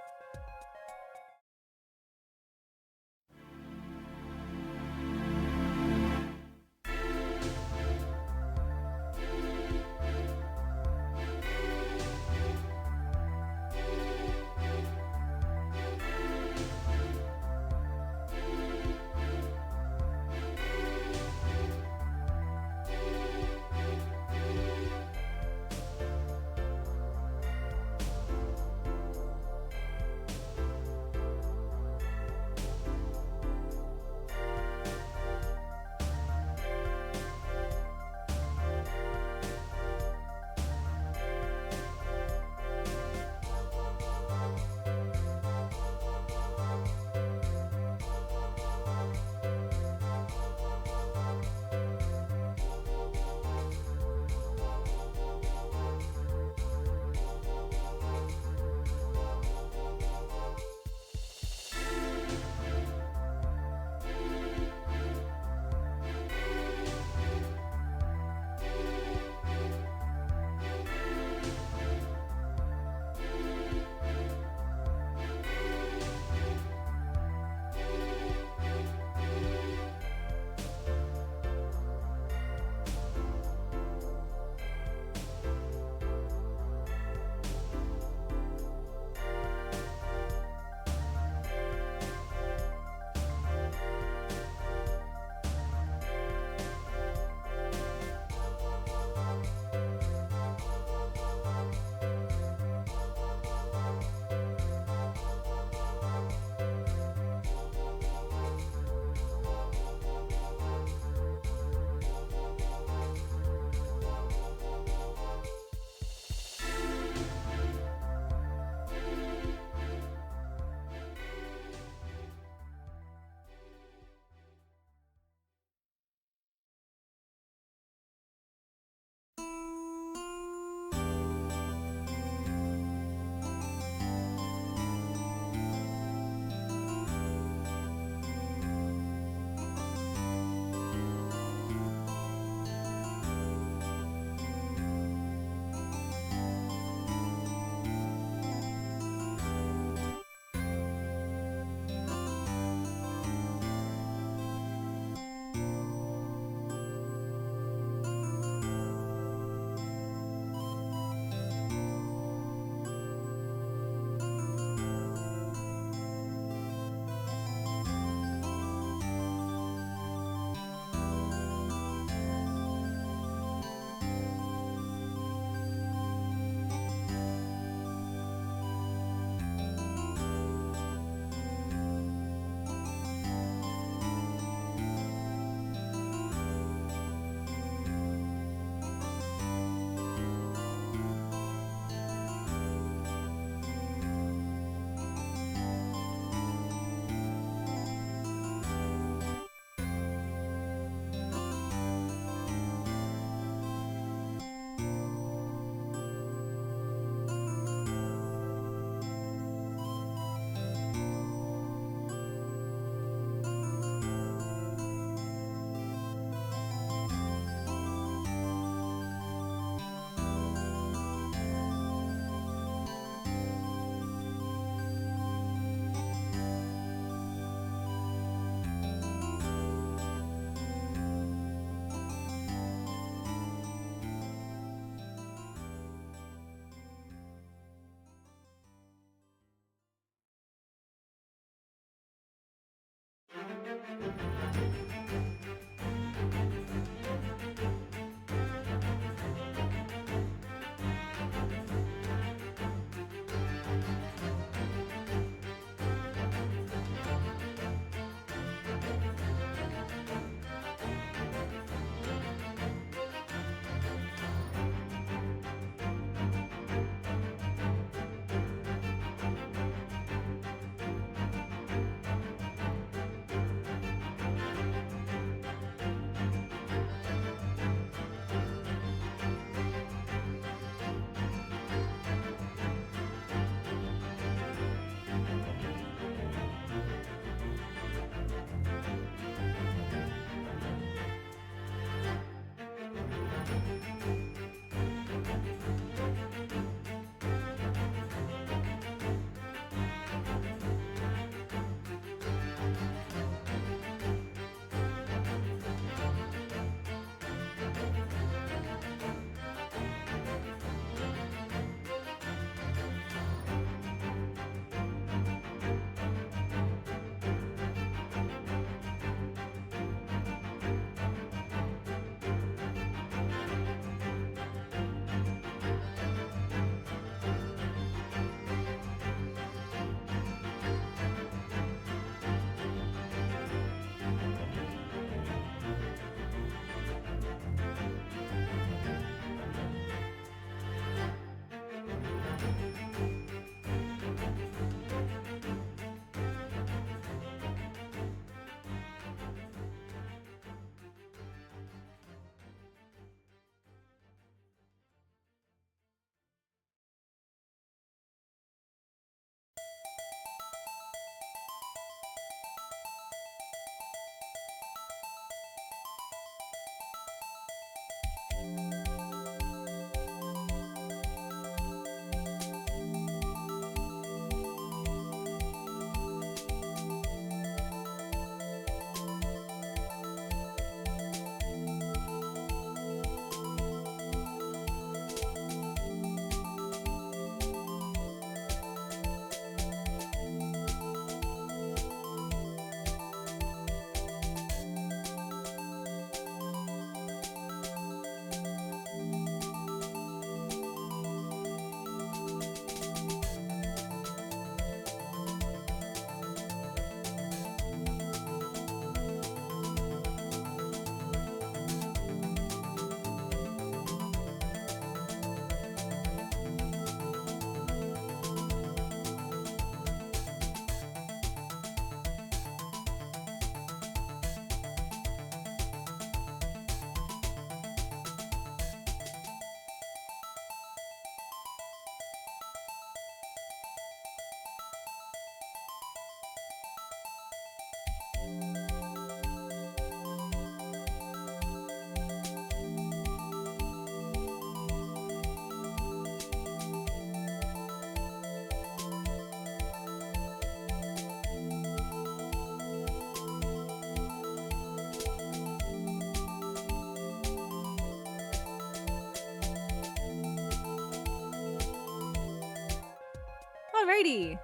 Alrighty,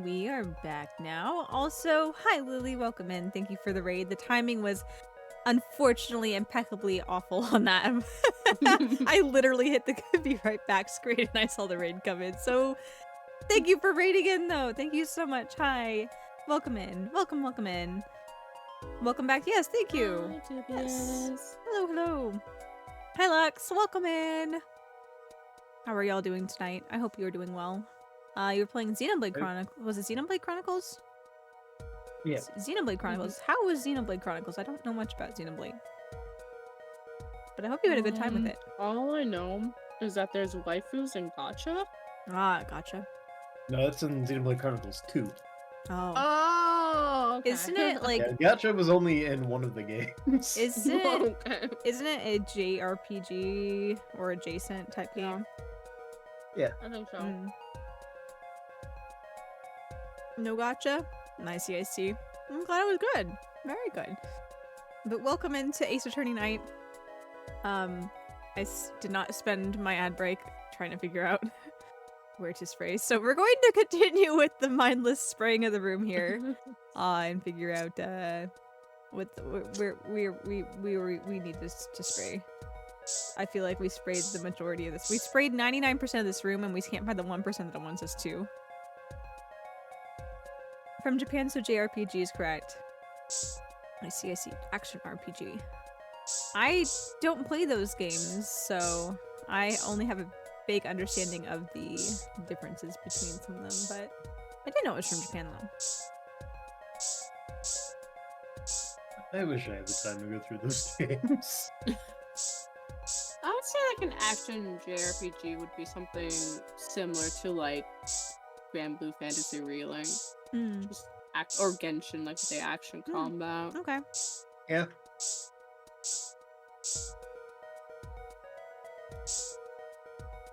we are back now. Also, hi Lily, welcome in. Thank you for the raid. The timing was unfortunately impeccably awful on that. I literally hit the be right back screen and I saw the raid come in. So thank you for raiding in though. Thank you so much. Hi. Welcome in. Welcome, welcome in. Welcome back. Yes, thank you. Hi, Yes. Tobias. Hello, hello. Hi Lux, welcome in. How are y'all doing tonight? I hope you're doing well. You were playing Xenoblade Chronicles. Was it Xenoblade Chronicles? Yeah. Xenoblade Chronicles. How was Xenoblade Chronicles? I don't know much about Xenoblade. But I hope you had a good time with it. All I know is that there's waifus and gacha. Ah, gotcha. No, that's in Xenoblade Chronicles 2. Oh. Oh, okay. Isn't it like Yeah, Gacha was only in one of the games. isn't it Okay. isn't it a JRPG or adjacent type game? I think so. Mm. No gotcha? I see, I see. I'm glad it was good. Very good. But welcome into Ace Attorney Night. I did not spend my ad break trying to figure out where to spray. So we're going to continue with the mindless spraying of the room here, and figure out what where we need this to spray. I feel like we sprayed the majority of this. We sprayed 99% of this room, and we can't find the 1% that wants us to. From Japan, so JRPG is correct. I see. Action RPG. I don't play those games, so I only have a vague understanding of the differences between some of them, but I didn't know it was from Japan, though. I wish I had the time to go through those games. I would say like an action JRPG would be something similar to like Grand Blue Fantasy Reeling. Just or Genshin, like the action combat. Okay. Yeah.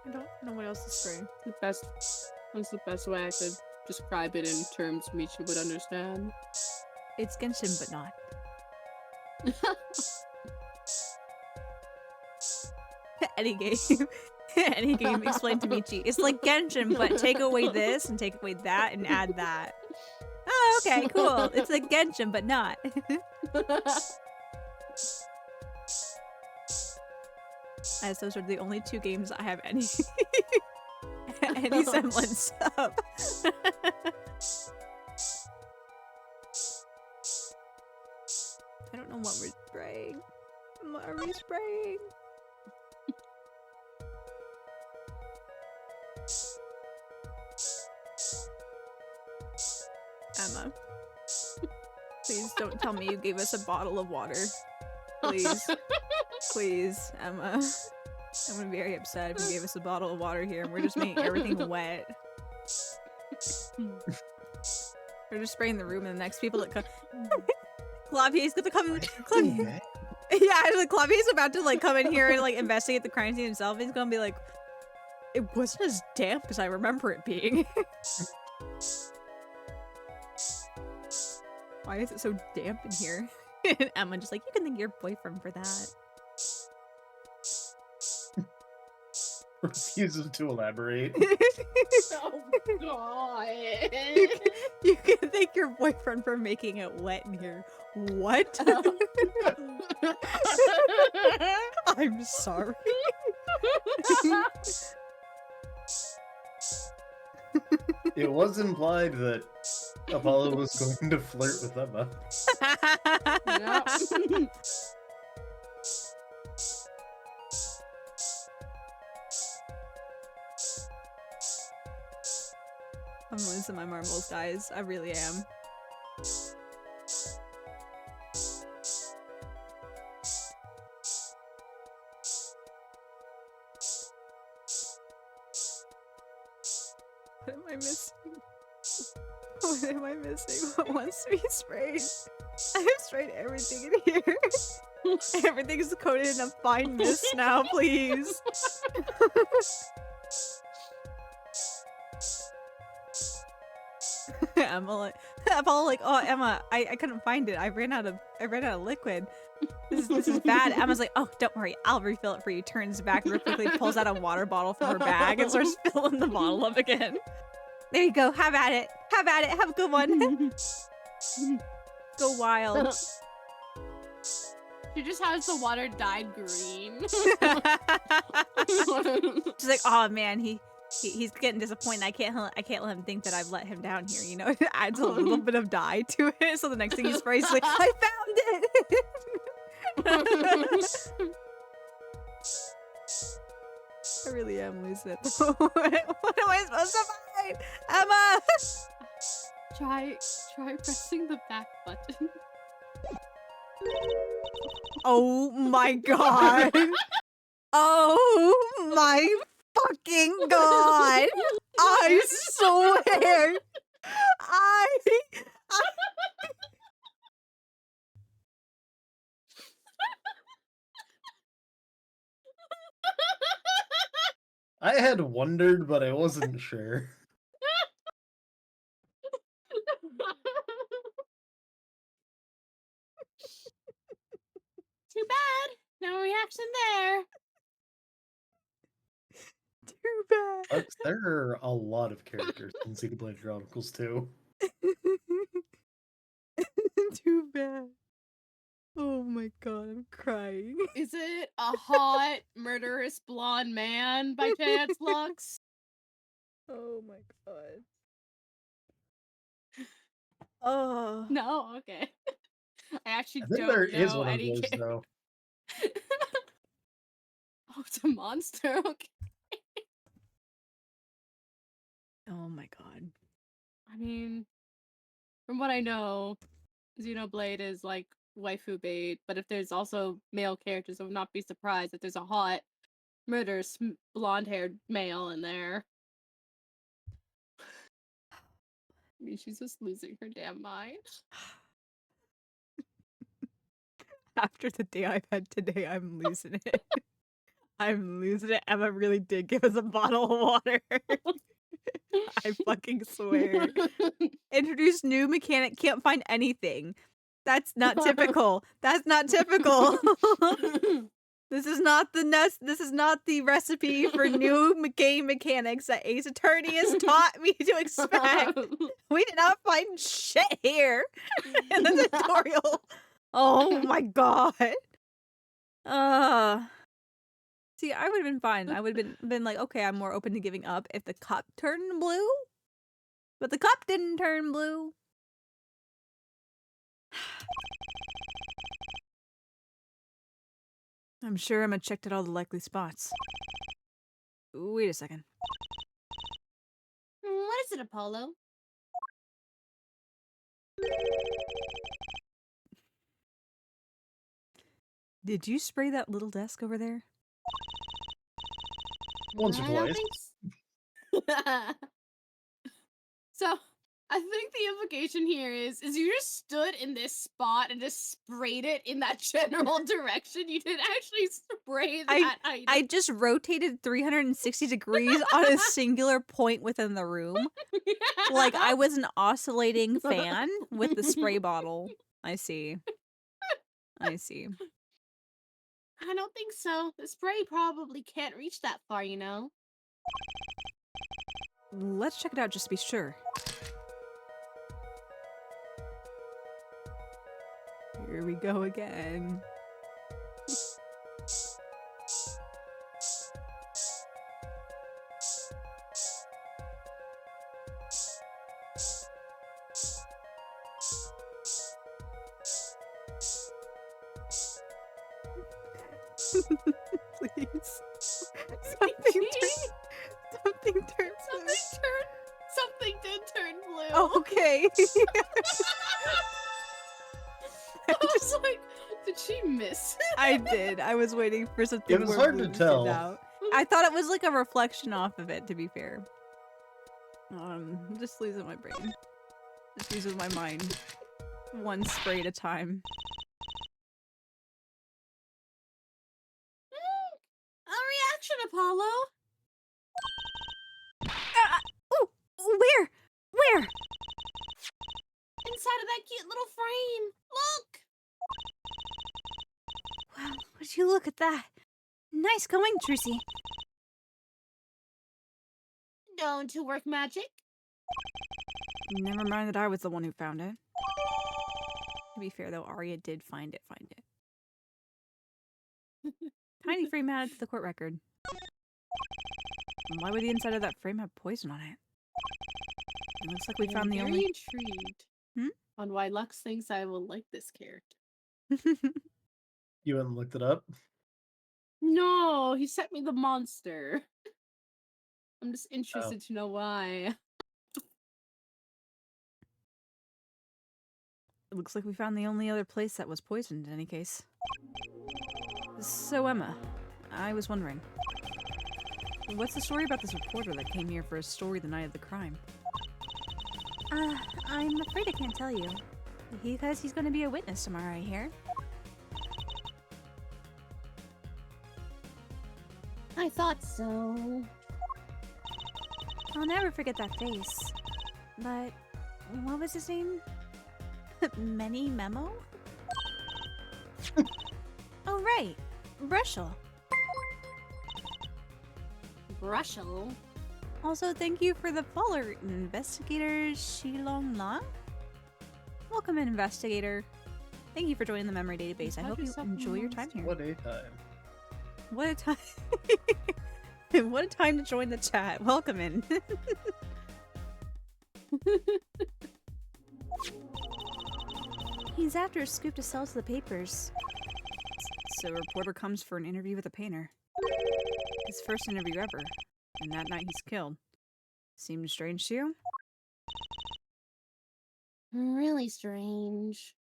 I don't know what else to spray. What's the best way I could describe it in terms Michi would understand? It's Genshin, but not. Any game. Any game explained to Michi. It's like Genshin, but take away this and take away that and add that. Oh, okay, cool. It's like Genshin, but not. As those are the only two games I have any any semblance of. I don't know what we're spraying. What are we spraying? Emma, please don't tell me you gave us a bottle of water. Please. Please, Emma. I'm gonna be very upset if you gave us a bottle of water here and we're just making everything wet. We're just spraying the room and the next people that come. Clavier's gonna come. Clavier. Yeah, like Clavier's about to like come in here and like investigate the crime scene himself. He's gonna be like, it wasn't as damp as I remember it being. Why is it so damp in here? And Emma just like, you can thank your boyfriend for that. Refuses to elaborate. Oh god. You can thank your boyfriend for making it wet in here. What? I'm sorry. It was implied that Apollo was going to flirt with Emma. Yep. I'm losing my marbles, guys. I really am. What am I missing? What am I missing? What wants to be sprayed? I have sprayed everything in here. Everything's coated in a fine mist now, please. Emma like, oh Emma, I couldn't find it. I ran out of liquid. This is bad. Emma's like, oh, don't worry, I'll refill it for you. Turns back real quickly, pulls out a water bottle from her bag and starts filling the bottle up again. There you go. Have at it. Have at it. Have a good one. Go wild. She just has the water dyed green. She's like, oh man, he's getting disappointed. I can't let him think that I've let him down here. You know, it adds a little bit of dye to it. So the next thing he sprays, he's like, I found it. I really am losing it. What am I supposed to find, Emma? Try pressing the back button. Oh my god. Oh my fucking god. I swear. I had wondered, but I wasn't sure. Too bad. No reaction there. Too bad. Folks, there are a lot of characters in Xenoblade Chronicles 2. Too bad. Oh my god, I'm crying. Is it a hot, murderous blonde man by chance, Lux? Oh my god. Oh. No? Okay. I actually I think don't there is know one of any those, character. though. Oh, it's a monster. Okay. Oh my god. I mean, from what I know, Xenoblade is like waifu bait, but if there's also male characters, I would not be surprised if there's a hot, murderous, blonde-haired male in there. I mean, she's just losing her damn mind. After the day I've had today, I'm losing it. I'm losing it. Emma really did give us a bottle of water. I fucking swear. Introduce new mechanic, can't find anything. That's not typical. That's not typical. This is not the recipe for new game mechanics that Ace Attorney has taught me to expect. We did not find shit here in the tutorial. Oh my god. See, I would have been fine. I would have been like, okay, I'm more open to giving up if the cup turned blue. But the cup didn't turn blue. I'm sure Emma checked out all the likely spots. Wait a second. What is it, Apollo? Did you spray that little desk over there? Once or I don't twice. think so, I think the implication here is you just stood in this spot and just sprayed it in that general direction. You didn't actually spray that item. I just rotated 360 degrees on a singular point within the room. Like I was an oscillating fan with the spray bottle. I see. I see. I don't think so. The spray probably can't reach that far, you know? Let's check it out just to be sure. Here we go again. Please. Something did turn blue. Oh, okay. I was like, did she miss? I did. I was waiting for something. It was more hard to blue stand tell. out. I thought it was like a reflection off of it, to be fair. Just losing my brain. Just using my mind. One spray at a time. A reaction, Apollo. Oh, where? Where? Inside of that cute little frame. Look. Wow, would you look at that? Nice going, Trucy. Known to work magic. Never mind that I was the one who found it. To be fair, though, Aria did find it. Tiny frame added to the court record. Why would the inside of that frame have poison on it? It looks like we found the very only... intrigued on why Lux thinks I will like this character. You went and looked it up? No, he sent me the monster. I'm just interested to know why. It looks like we found the only other place that was poisoned in any case. So, Emma, I was wondering, what's the story about this reporter that came here for a story the night of the crime? I'm afraid I can't tell you. Because he's going to be a witness tomorrow, I hear. I thought so. I'll never forget that face. But what was his name? Many Memo? Oh, right. Brushel. Brushel. Also, thank you for the follower, Investigator Shilong La. Welcome in, Investigator. Thank you for joining the memory database. I Have hope you yourself a enjoy your time monster. here. What a time. What a time. What a time to join the chat. Welcome in. He's after a scoop to sell to the papers. So a reporter comes for an interview with a painter. His first interview ever. And that night he's killed. Seems strange to you? Really strange.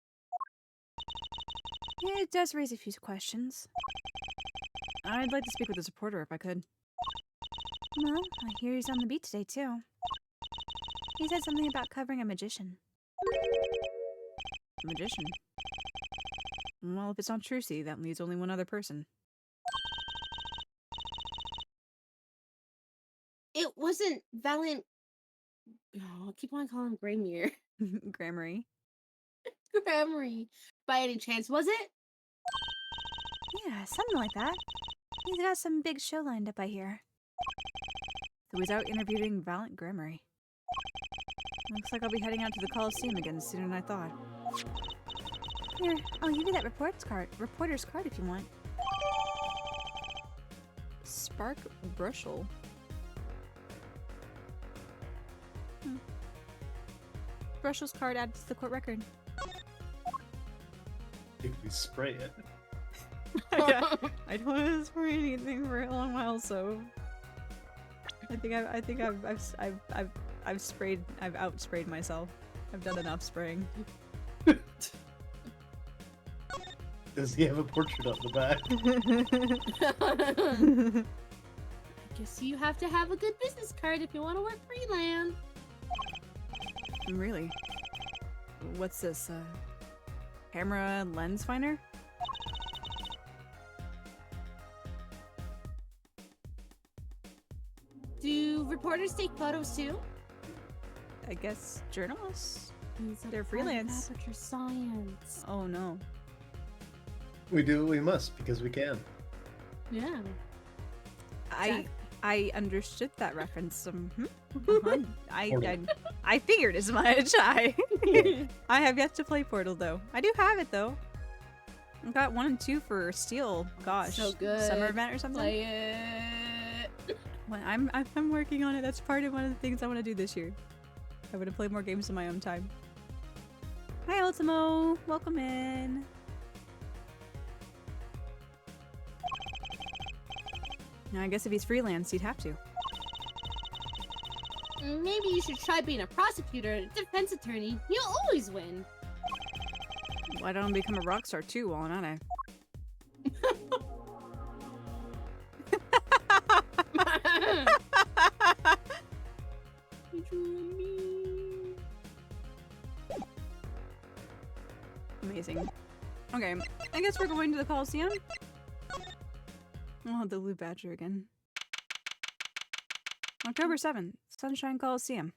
Yeah, it does raise a few questions. I'd like to speak with this reporter if I could. Well, I hear he's on the beat today, too. He said something about covering a magician. A magician? Well, if it's not Trucy, that leaves only one other person. It wasn't Valiant. Oh, I keep on calling him Graymere. Grammary. Grammary. By any chance, was it? Yeah, something like that. He's got some big show lined up, I hear. So he's out interviewing Valiant Grammary. Looks like I'll be heading out to the Coliseum again sooner than I thought. Here, I'll give you that reporter's card if you want. Spark Brushel. Brushel's card added to the court record. If we spray it. I don't want to spray anything for a long while, so I think I've outsprayed myself. I've done enough spraying. Does he have a portrait on the back? I guess you have to have a good business card if you want to work freelance. Really? What's this? Camera lens finder? Do reporters take photos too? I guess journalists? These are They're part of freelance. Aperture science. Oh no. We do what we must because we can. Yeah. I understood that reference. I figured as much. I have yet to play Portal though. I do have it though. I got 1 and 2 for Steel. Gosh, So good. summer event or something. Play it. Well, I'm working on it. That's part of one of the things I want to do this year. I want to play more games in my own time. Hi Ultimo, welcome in. Now, I guess if he's freelance, he'd have to. Maybe you should try being a prosecutor and a defense attorney. You'll always win. Why don't I become a rock star too while I'm at it? Amazing. Okay, I guess we're going to the Coliseum. Oh, the Blue Badger again. October 7th, Sunshine Coliseum.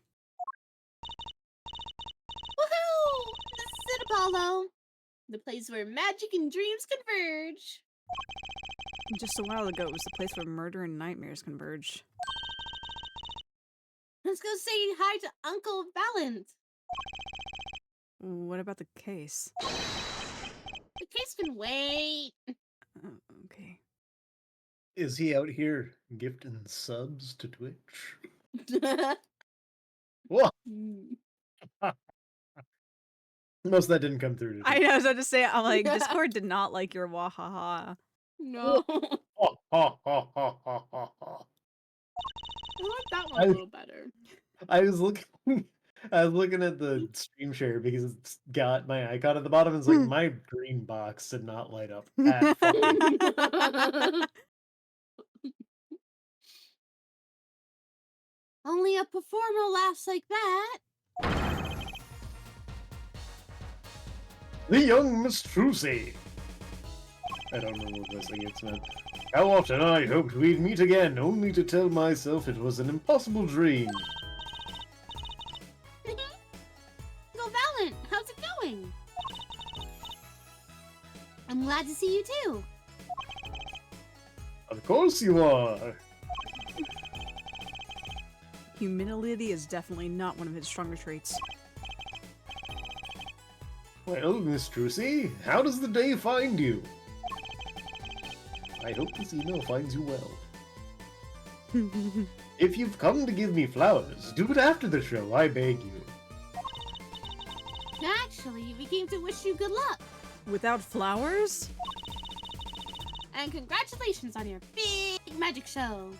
Woohoo! This is it, Apollo. The place where magic and dreams converge. Just a while ago, it was the place where murder and nightmares converge. Let's go say hi to Uncle Valiant. What about the case? The case can wait. Okay. Is he out here gifting subs to Twitch? Whoa! Most of that didn't come through. I know, I was about to say, I'm like, Discord did not like your wahaha. No. Oh, oh, oh, oh, oh, oh, oh. I like that one a little better. I was looking at the stream share because it's got my icon at the bottom. It's like my green box did not light up at all. Only a performer laughs like that. The young Miss Trucy. I don't know what this against man. How often I hoped we'd meet again, only to tell myself it was an impossible dream. Uncle Valiant, how's it going? I'm glad to see you too. Of course you are. Humility is definitely not one of his stronger traits. Well, Miss Trucy, how does the day find you? I hope this email finds you well. If you've come to give me flowers, do it after the show, I beg you. Actually, we came to wish you good luck. Without flowers? And congratulations on your big magic show.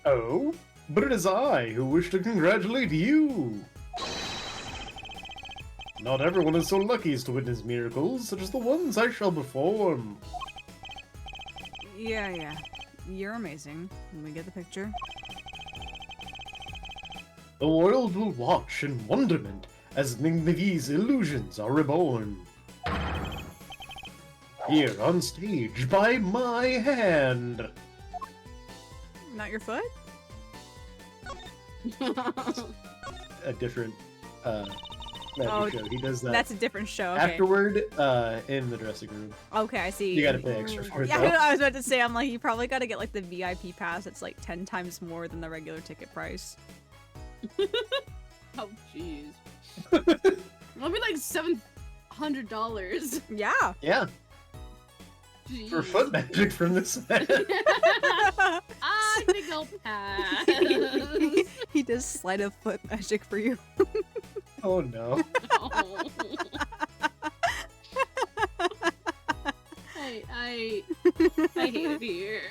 Oh, but it is I who wish to congratulate you. Not everyone is so lucky as to witness miracles, such as the ones I shall perform. Yeah. You're amazing. We get the picture. The world will watch in wonderment as Magnifi's illusions are reborn. Here on stage by my hand. Not your foot? A different magic Oh, show. He does that That's a different show. Okay. afterward in the dressing room. Okay, I see. You gotta pay extra for it Yeah, though. I was about to say, I'm like, you probably gotta get like the VIP pass. It's like 10 times more than the regular ticket price. Oh, jeez. That'll be like $700. Yeah. Yeah, Jeez. for foot magic from this man. I think I'll pass. He does sleight of foot magic for you. Oh no. Oh. I hate it here.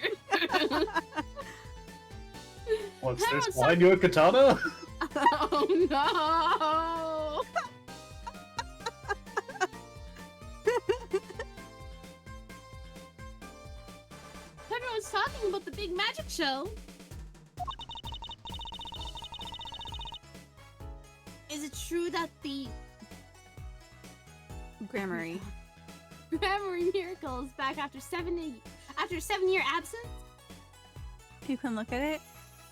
What's Everyone's this? Blind you a katana? Oh no! Everyone's talking about the big magic show. Is it true that the Grammary. Grammary Miracle is back after 7-year absence? You can look at it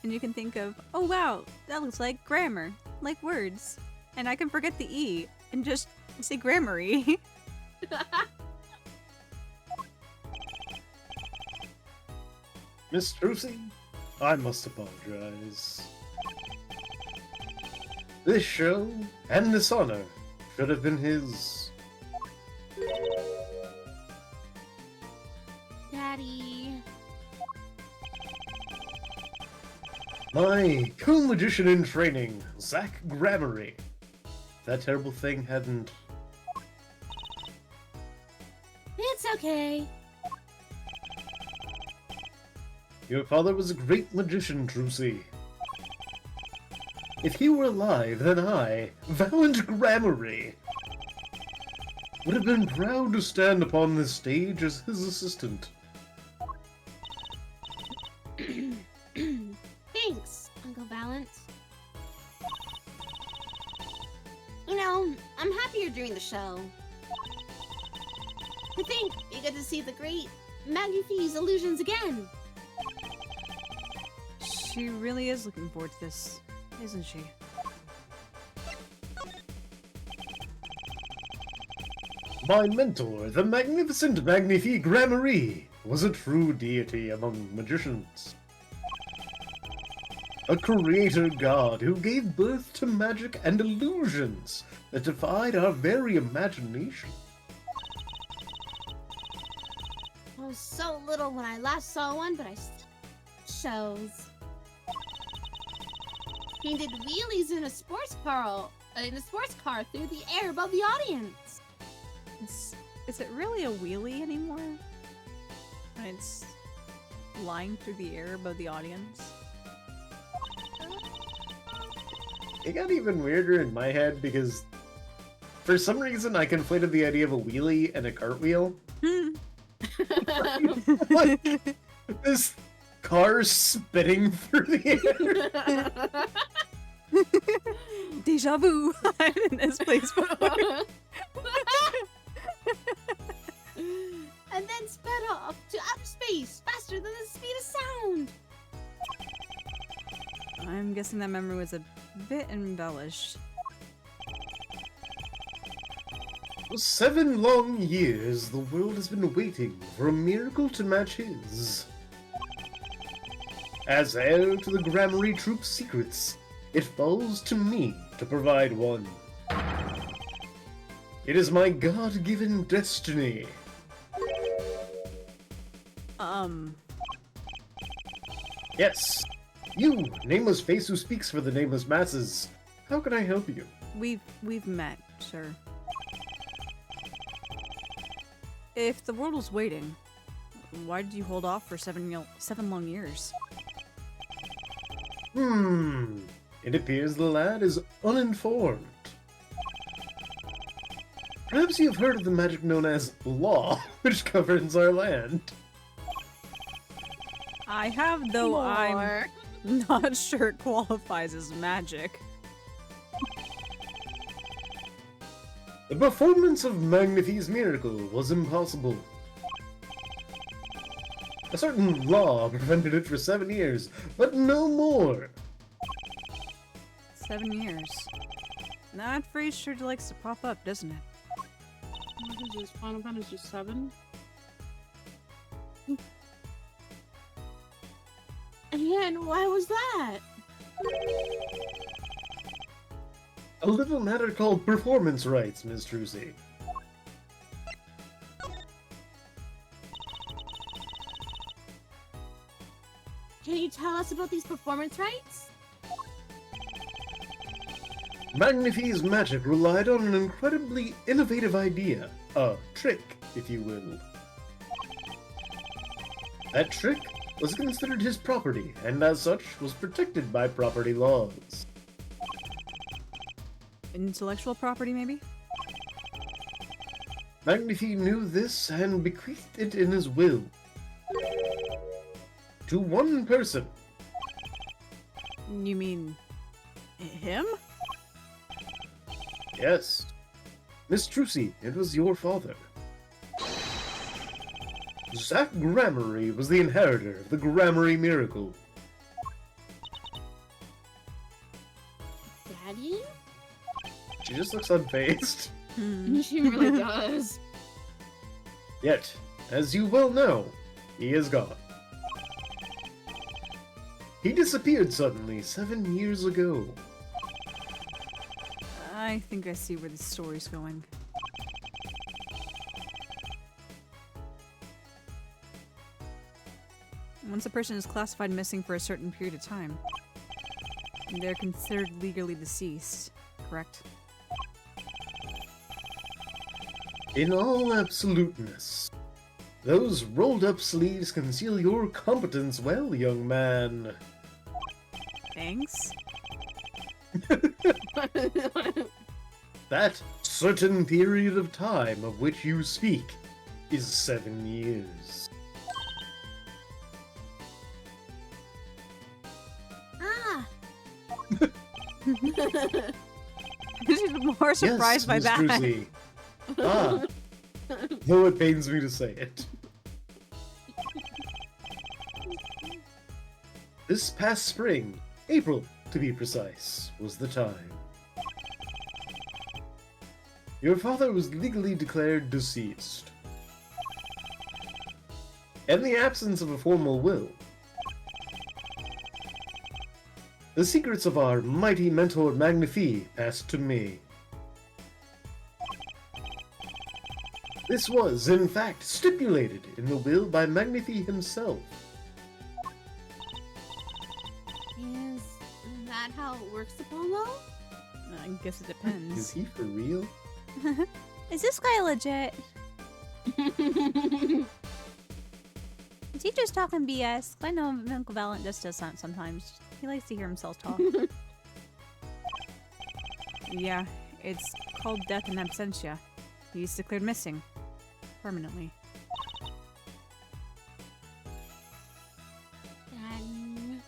and you can think of, oh wow, that looks like grammar, like words. And I can forget the E and just say grammary. Miss Trucy, I must apologize. This show and this honor should have been his. Daddy. My co-magician in training, Zach Grammary. That terrible thing hadn't. It's okay. Your father was a great magician, Trucy. If he were alive, then I, Valiant Grammary, would have been proud to stand upon this stage as his assistant. Thanks, Uncle Valent. You know, I'm happy you're doing the show. To think you get to see the great Magnifi's illusions again. She really is looking forward to this, isn't she? My mentor, the magnificent Magnifi Grammary, was a true deity among magicians. A creator god who gave birth to magic and illusions that defied our very imagination. I was so little when I last saw one, but I still shows. He did wheelies in a sports car through the air above the audience. Is it really a wheelie anymore? When it's flying through the air above the audience? It got even weirder in my head because for some reason I conflated the idea of a wheelie and a cartwheel. Like, this car spitting through the air. Deja vu! I'm in this place before. And then sped off to outer space faster than the speed of sound. I'm guessing that memory was a bit embellished. For 7 long years, the world has been waiting for a miracle to match his. As heir to the Gramarye Troop's secrets, it falls to me to provide one. It is my God-given destiny. Yes, you, nameless face who speaks for the nameless masses. How can I help you? We've met, sir. If the world was waiting, why did you hold off for 7 long years? It appears the lad is uninformed. Perhaps you have heard of the magic known as law, which governs our land. I have, though I'm More. not sure it qualifies as magic. The performance of Magnifie's miracle was impossible. A certain law prevented it for 7 years, but no more. 7 years. That phrase sure likes to pop up, doesn't it? What is this? Final Fantasy 7? And why was that? A little matter called performance rights, Miss Trucy. Can you tell us about these performance rights? Magnifie's magic relied on an incredibly innovative idea. A trick, if you will. That trick was considered his property, and as such was protected by property laws. Intellectual property, maybe? Magnifie knew this and bequeathed it in his will. To one person. You mean... him? Yes. Miss Trucy, it was your father. Zach Gramarye was the inheritor of the Gramarye miracle. Daddy? She just looks unfazed. She really does. Yet, as you well know, he is gone. He disappeared suddenly 7 years ago. I think I see where this story's going. Once a person is classified missing for a certain period of time, they're considered legally deceased, correct? In all absoluteness, those rolled-up sleeves conceal your competence well, young man. Thanks? That certain period of time of which you speak is 7 years. Ah! She's more surprised by Miss that. Trucy. Ah, though it pains me to say it. This past spring, April to be precise, was the time. Your father was legally declared deceased. In the absence of a formal will, the secrets of our mighty mentor Magnifie passed to me. This was, in fact, stipulated in the will by Magnifie himself. Is that how it works, Apollo? I guess it Is depends. he for real? Is this guy legit? Is he just talking BS? I know Uncle Valent just does that sometimes. He likes to hear himself talk. Yeah, it's called death in absentia. He's declared missing. Permanently. Daddy.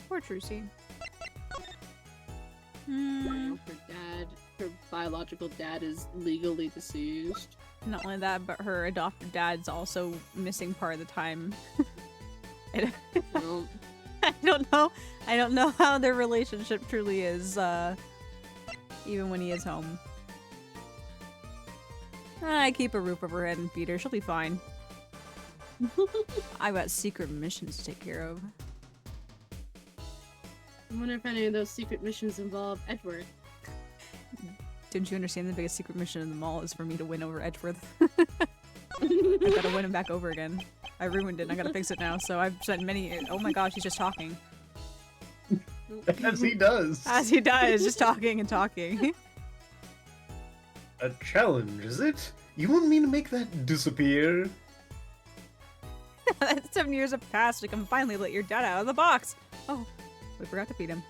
Poor Trucy. Her biological dad is legally deceased. Not only that, but her adopted dad's also missing part of the time. Well, I don't know. I don't know how their relationship truly is, even when he is home. I keep a roof over her head and feed her. She'll be fine. I've got secret missions to take care of. I wonder if any of those secret missions involve Edward. Didn't you understand the biggest secret mission in the mall is for me to win over Edgeworth? I gotta win him back over again. I ruined it and I gotta fix it now, so I've spent many- oh my gosh, he's just talking. As he does. As he does, just talking and talking. A challenge, is it? You want me to make that disappear? 7 years have passed, we can finally let your dad out of the box! Oh, we forgot to feed him.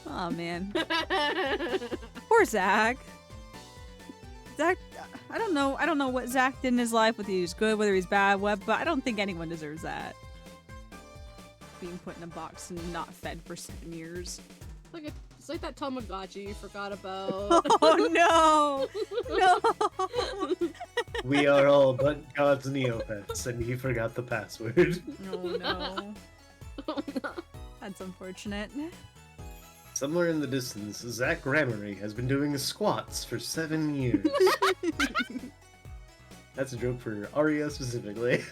Oh man. Poor Zach. Zach, I don't know what Zach did in his life, whether he's good, whether he's bad, what, but I don't think anyone deserves that. Being put in a box and not fed for 7 years. It's like that Tamagotchi you forgot about. Oh no! No! We are all but God's Neopets, and he forgot the password. Oh no. Oh, no. That's unfortunate. Somewhere in the distance, Zach Gramery has been doing squats for 7 years. That's a joke for Aria specifically.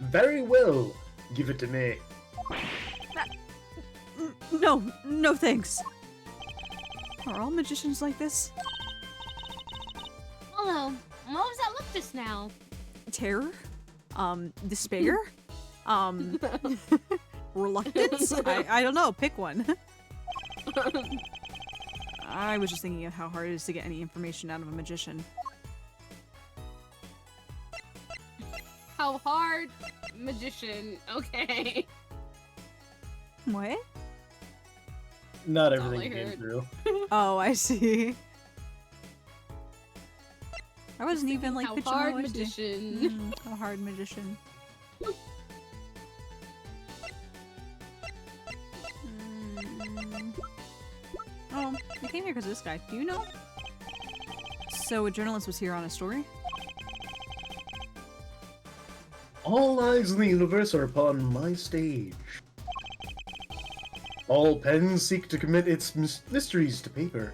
Very well. Give it to me. No, no thanks. Are all magicians like this? Hello. What was that look just now? Terror? Despair? Reluctance? I don't know, pick one. I was just thinking of how hard it is to get any information out of a magician. How hard? Magician. Okay. What? Not That's all everything I came heard. through. Oh, I see. I wasn't even like How pitching hard my voice to- magician. A hard magician. Oh, I came here because of this guy. Do you know? So a journalist was here on a story? All eyes in the universe are upon my stage. All pens seek to commit its mysteries to paper.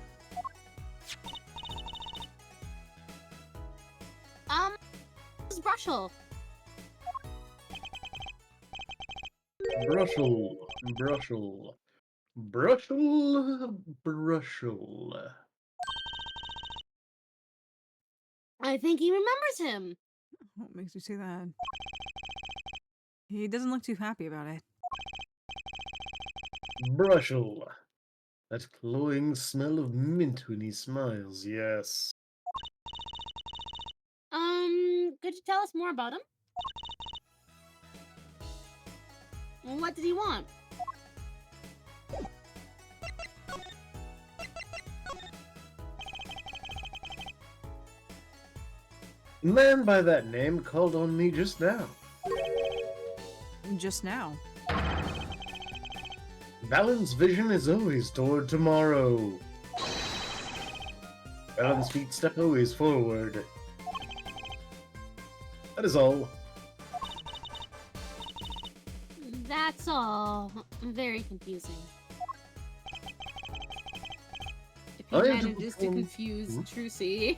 It's Brushel. Brushel, Brushel, Brushel, Brushel. I think he remembers him. What makes you say that? He doesn't look too happy about it. Brushel. That cloying smell of mint when he smiles, yes. Could you tell us more about him? What did he want? A man by that name called on me just now. Just now. Valen's vision is always toward tomorrow. Valen's feet step always forward. That is all. That's all. Very confusing. If he I am to manages to perform- confuse Hmm? Trucy.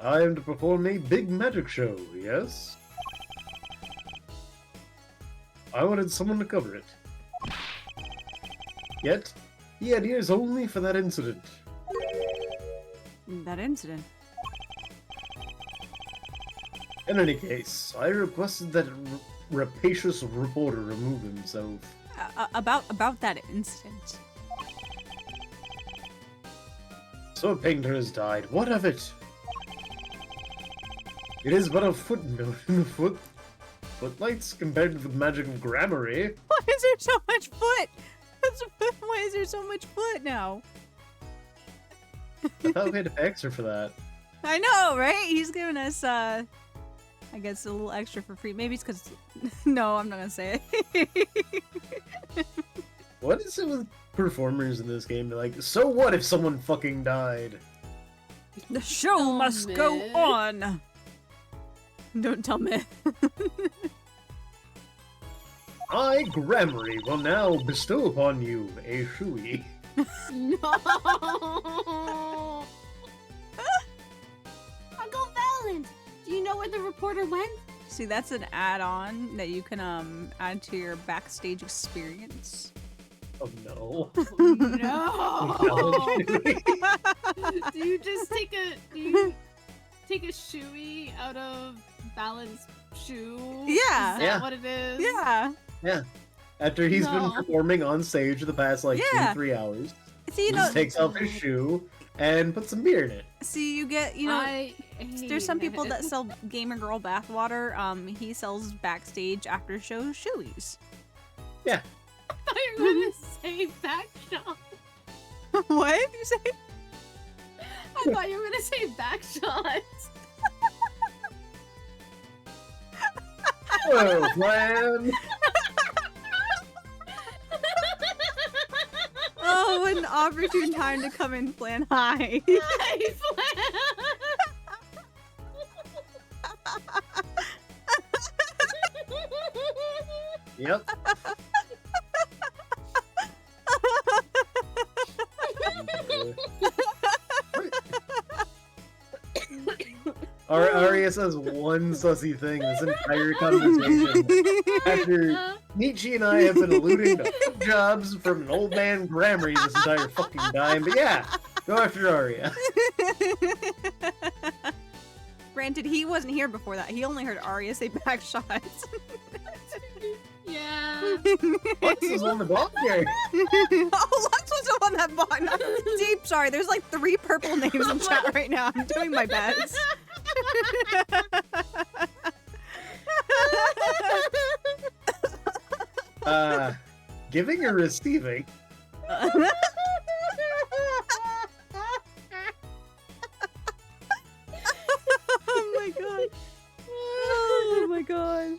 I am to perform a big magic show, yes? I wanted someone to cover it. Yet, he had ears only for that incident. That incident. In any case, I requested that rapacious reporter remove himself. About that incident. So a painter has died. What of it? It is but a footnote in the footlights compared to the magic of Gramarye. Why is there so much foot? Why is there so much foot now? I thought we had to pay extra for that. I know, right? He's giving us, I guess a little extra for free. Maybe it's because... No, I'm not gonna say it. What is it with performers in this game? They're like, so what if someone fucking died? The show must go Myth. on! Don't tell me. I, Gramarye, will now bestow upon you a shoey. No. Uncle Valent, do you know where the reporter went? See, that's an add-on that you can add to your backstage experience. Oh no. No. Shoey. Do you take a shoey out of Valent's shoe? Yeah. Is that Yeah. what it is? Yeah. After he's been No. performing on stage the past like Yeah. 2-3 hours, See, he you know, just takes off his shoe and puts some beer in it. see, you get, you know, I there's some hate people it. that sell gamer girl bathwater. He sells backstage after show shoeys. I thought you were gonna say back shot. What did you say? I thought you were gonna say back shots. Whoa, plan! Oh, an opportune time to come in plan high. I plan. Yep. Aria says one sussy thing this entire conversation. After Nietzsche and I have been alluding to jobs from an old man Gramarye this entire fucking time, but yeah, go after Aria. Granted, he wasn't here before that. He only heard Arya say back shots. Yeah. Lux is on the block here. Oh, Lux was on that bot. No, Deep, sorry. There's like 3 purple names in chat right now. I'm doing my best. Giving or receiving? Oh my god. Oh my god.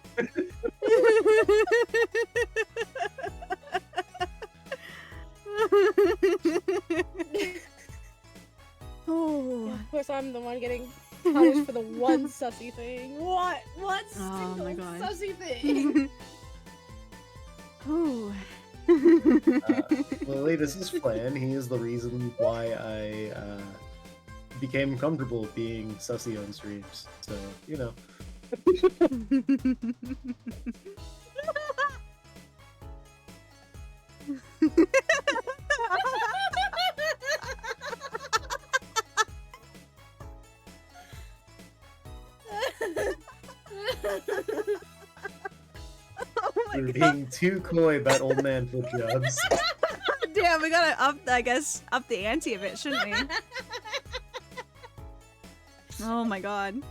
Oh. Of course, I'm the one getting punished for the one sussy thing. What? What Oh single my God. sussy thing? Oh. Lily, this is Flan. He is the reason why I became comfortable being sussy on streams. So, you know. We're being too coy about old man foot jobs. Damn, we gotta up the ante a bit, shouldn't we? Oh my god.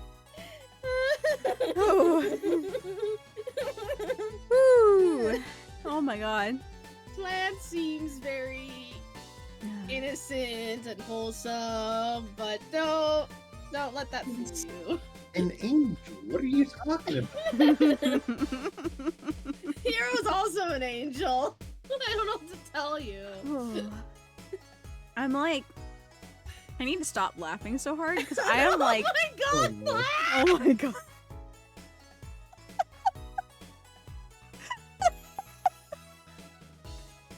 Oh. Woo. Oh my god. Plan seems very innocent and wholesome, but don't let that fool you. An angel? What are you talking about? Hero's also an angel. I don't know what to tell you. I'm like, I need to stop laughing so hard because I am like, Oh my god! Oh, oh my god.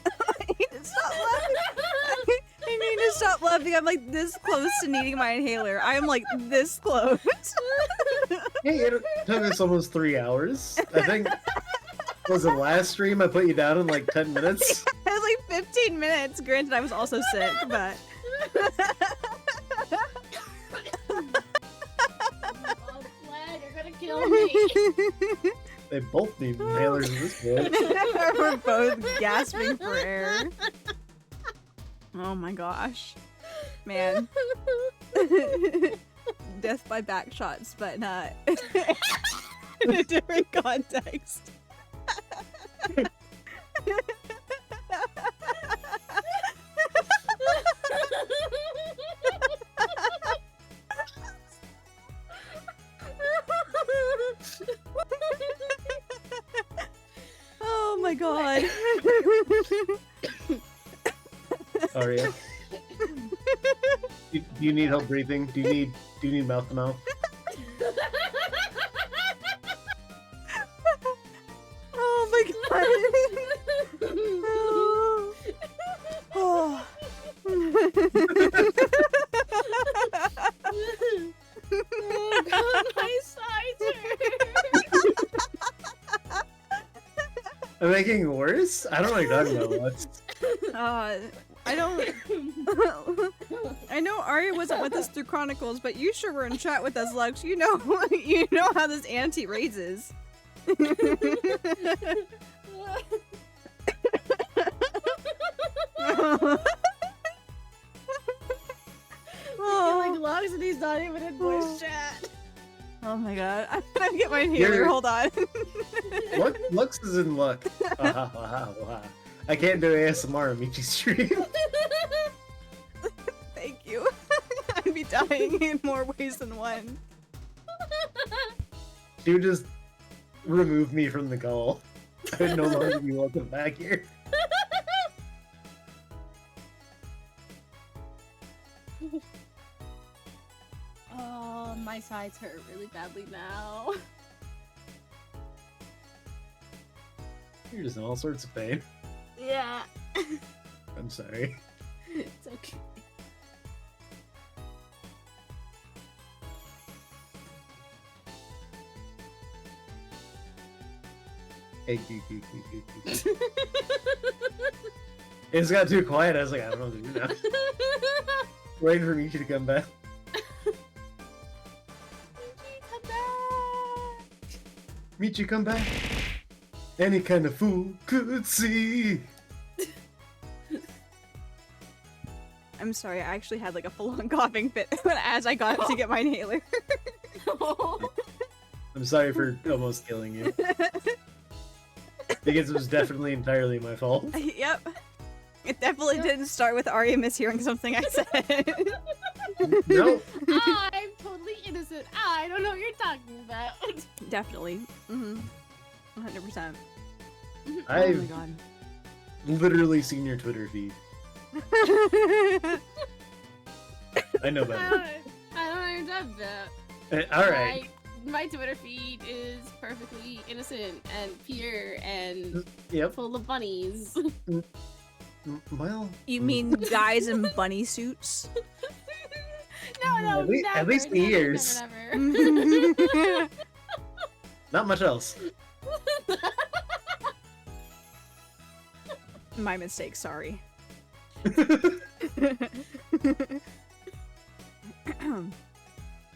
I need to stop laughing. I need to stop laughing. I'm like this close to needing my inhaler. I am like this close. Hey, it took us almost 3 hours. I think, was it last stream I put you down in like 10 minutes? It was like 15 minutes. Granted, I was also sick, but. Oh, Flag, you're gonna kill me. They both need inhalers at this point. We're both gasping for air. Oh my gosh. Man. Death by back shots, but not in a different context. Oh my god. Aria, do you need help breathing? Do you need mouth to mouth? Oh my god. I'm making it worse? I don't know what you're talking about. What? I don't. I know Aria wasn't with us through Chronicles, but you sure were in chat with us, Lux. You know, you know how this ante raises. Like Lux and he's not even in voice chat. Oh my god, I'm gonna get my inhaler. Hold on. Lux is in luck. I can't do ASMR on Michi's stream. Thank you. I'd be dying in more ways than one. She would just remove me from the call. I would no longer be welcome back here. Oh, my sides hurt really badly now. You're just in all sorts of pain. Yeah. I'm sorry. It's okay. Hey, it just got too quiet. I was like, I don't know what to do now. Waiting for Michi to come back. Come back. Michi, come back. Any kind of fool could see. I'm sorry, I actually had like a full-on coughing fit as I got to get my inhaler. I'm sorry for almost killing you. Because it was definitely entirely my fault. Yep. It definitely didn't start with Aria mishearing something I said. No. I'm totally innocent. I don't know what you're talking about. Definitely. 100%. Oh my I've god. literally seen your Twitter feed. I know better. I don't know what you're talking about. Alright. My Twitter feed is perfectly innocent and pure and Yep. full of bunnies. Well. You mean guys in bunny suits? No, At least the ears. Never. Not much else. My mistake, sorry.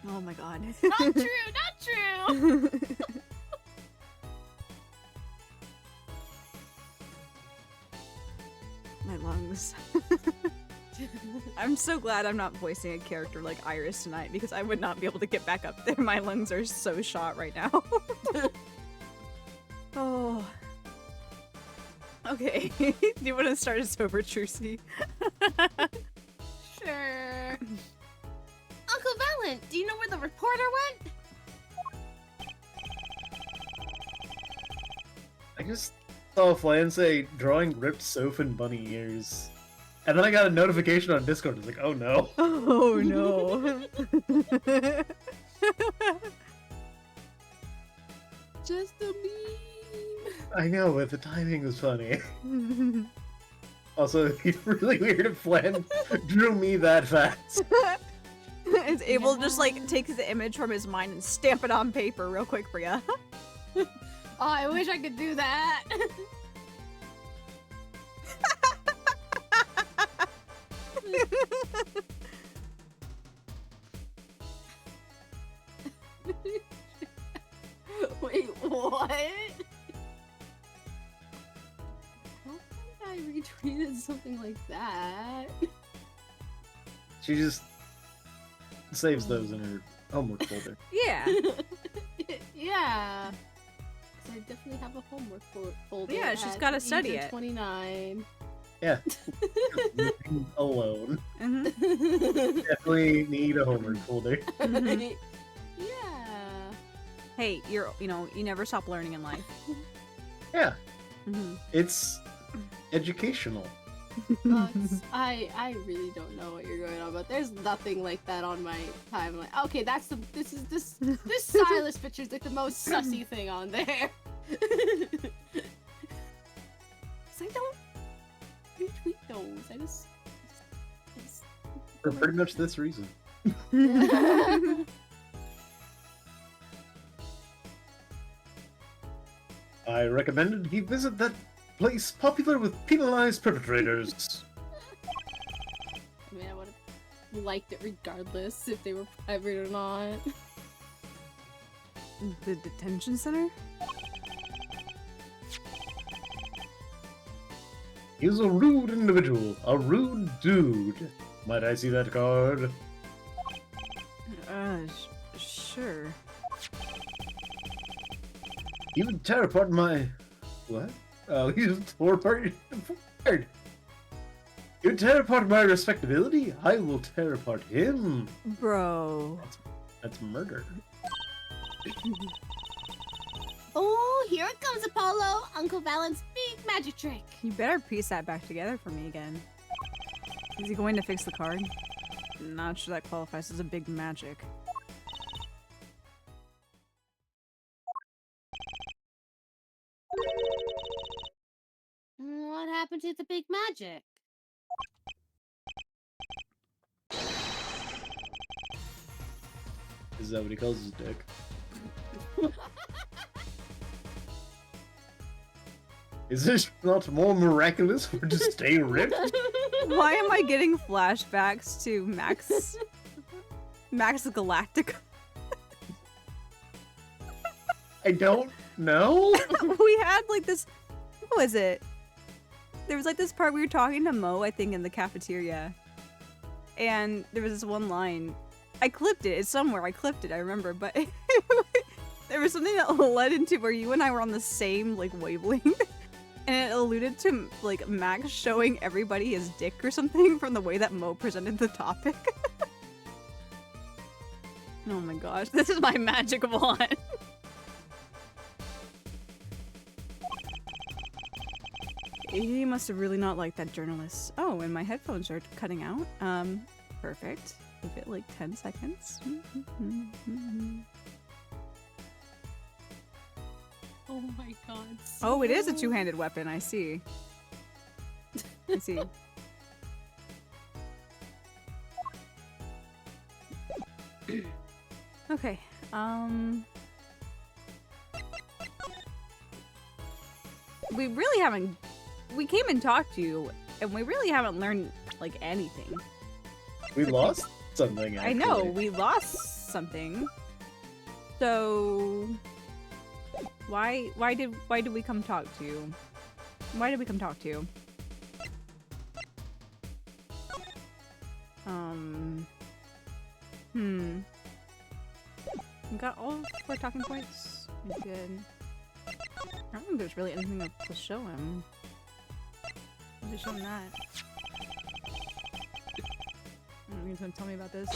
Oh my god. Not true, not true! My lungs. I'm so glad I'm not voicing a character like Iris tonight because I would not be able to get back up there. My lungs are so shot right now. Oh. Okay. Do you want to start a sober Trucy? Sure. Uncle Valent, do you know where the reporter went? I just saw a flan say drawing ripped Soph and bunny ears. And then I got a notification on Discord. I was like, oh no. Oh no. Just a meme. I know, but the timing was funny. Also, it'd be really weird if Flan drew me that fast. It's able to just like take the image from his mind and stamp it on paper real quick for you. Oh, I wish I could do that. Wait, what? I don't think I retweeted something like that. She just saves those in her homework folder. Yeah. Yeah. 'Cause I definitely have a homework folder. Yeah, that she's has gotta an study age of it. 29. Yeah. Living alone. Mhm. Definitely need a homework folder. Mhm. Yeah. Hey, you never stop learning in life. Yeah. Mhm. It's educational. I really don't know what you're going on about. There's nothing like that on my timeline. Okay, this Silas picture's like the most sussy thing on there. So I don't retweet those. I just For pretty much this reason. I recommended he visit that place popular with penalized perpetrators. I mean, I would have liked it regardless if they were private or not. The detention center? He's a rude individual, a rude dude. Might I see that card? Sure. He would tear apart my... What? Oh, he would tear apart... Word. He would tear apart my respectability? I will tear apart him. Bro. That's murder. Oh, here it comes, Apollo! Uncle Valen's big magic trick! You better piece that back together for me again. Is he going to fix the card? Not sure that qualifies as a big magic. What happened to the big magic? Is that what he calls his dick? Is this not more miraculous or just stay ripped? Why am I getting flashbacks to Max Galactica? I don't know. We had like this, what was it? There was like this part we were talking to Mo, I think, in the cafeteria. And there was this one line. I clipped it. It's somewhere. I clipped it, I remember. But there was something that led into where you and I were on the same like wavelength. And it alluded to like Max showing everybody his dick or something from the way that Mo presented the topic. Oh my gosh, this is my magic wand. He must have really not liked that journalist. Oh, and my headphones are cutting out. Perfect. Give it like 10 seconds. Oh my god. Oh, it is a two-handed weapon, I see. I see. Okay, we really haven't... We came and talked to you, and we really haven't learned, like, anything. We lost something, actually. I know, we lost something. So... Why did we come talk to you? Why did we come talk to you? We got all 4 talking points? Good. I don't think there's really anything to show him. Just show him that. He's gonna tell me about this.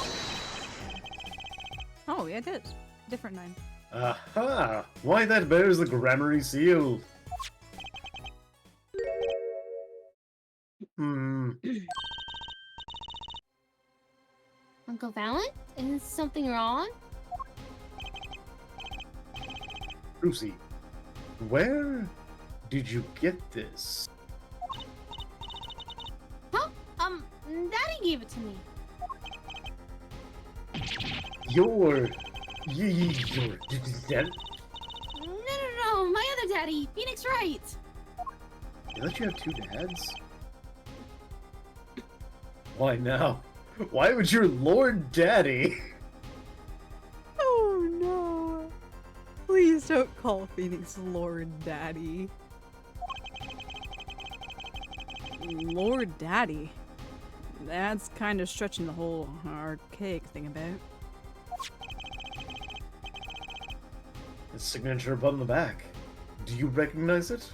Oh, yeah, it is. Different 9. Aha! Why, that bears the Grammary seal. Uncle Valen? Is something wrong? Lucy, where did you get this? Huh? Daddy gave it to me. Your dad? No, my other daddy, Phoenix Wright. You let you have 2 dads? Why now? Why would your Lord Daddy? Oh no. Please don't call Phoenix Lord Daddy. Lord Daddy? That's kind of stretching the whole archaic thing a bit. His signature upon the back. Do you recognize it?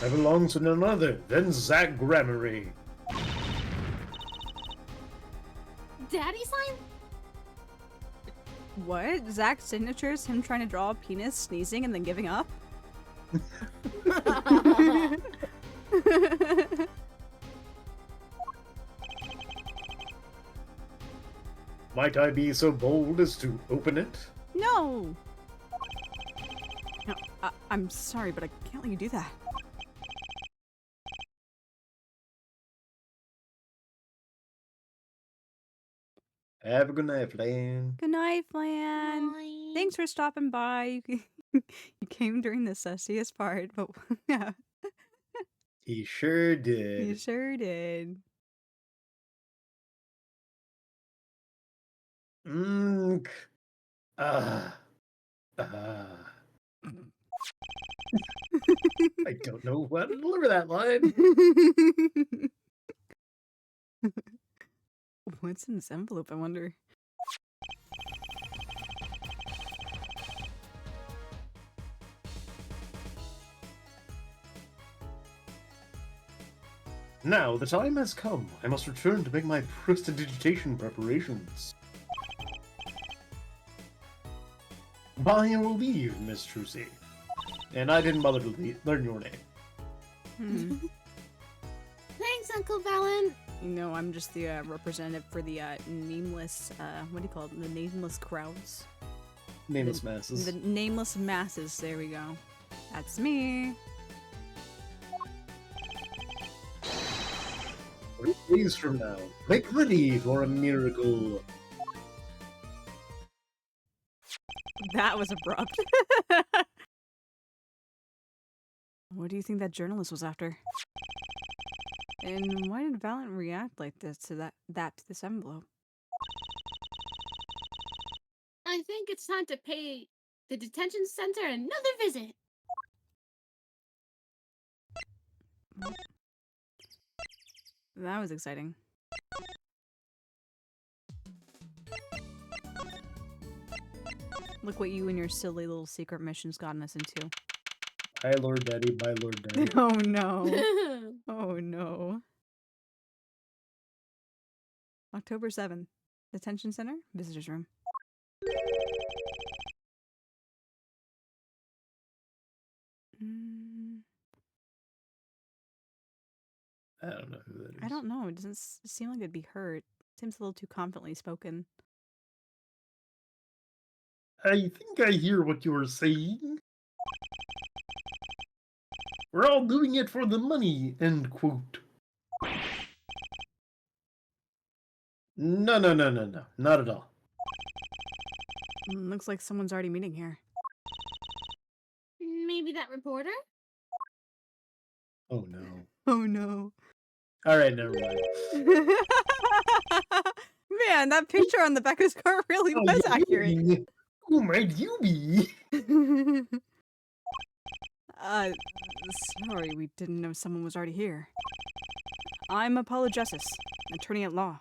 I belong to none other than Zach Grammary. Daddy sign? What? Zach's signature is him trying to draw a penis, sneezing, and then giving up? Might I be so bold as to open it? No! No, I'm sorry, but I can't let you do that. Have a good night, Flan. Good night, Flan. Bye. Thanks for stopping by. You came during the sussiest part, but yeah, He sure you did. sure did. Mmm. Ah. Ah. I don't know how to deliver that line. What's in this envelope, I wonder? Now the time has come. I must return to make my prestidigitation preparations. I will leave, Miss Trucy. And I didn't bother to learn your name. Hmm. Thanks, Uncle Valen. You know, I'm just the representative for the nameless, what do you call it? The nameless crowds. Nameless masses. The nameless masses, there we go. That's me. 3 days from now, make ready for a miracle. That was abrupt. What do you think that journalist was after? And why did Valiant react like this to this envelope? I think it's time to pay the detention center another visit. That was exciting. Look what you and your silly little secret missions gotten us into. Hi, Lord Daddy, my Lord Daddy. Oh no. Oh no. October 7th. Detention Center, Visitors Room. I don't know who that is. I don't know. It doesn't seem like it'd be hurt. Seems a little too confidently spoken. I think I hear what you are saying. We're all doing it for the money, end quote. No, no, no, no, no. Not at all. Looks like someone's already meeting here. Maybe that reporter? Oh no. Oh no. Alright, never mind. Man, that picture on the back of his car really was accurate. Who might you be? uh, sorry, we didn't know someone was already here. I'm Apollo Justice, attorney at law.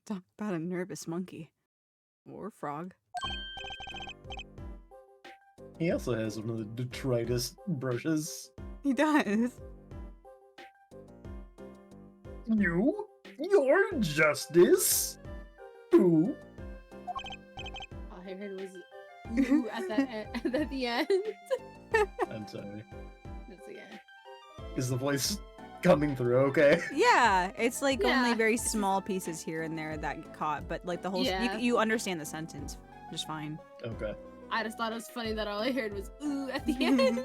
Talk about a nervous monkey. Or frog. He also has one of the detritus brushes. He does. Your justice? Who? All I heard was ooh at the end. I'm sorry. That's the end. Is the voice coming through okay? Yeah, it's like only Yeah. very small pieces here and there that get caught, but like the whole Yeah. you understand the sentence just fine. Okay. I just thought it was funny that all I heard was ooh at the end.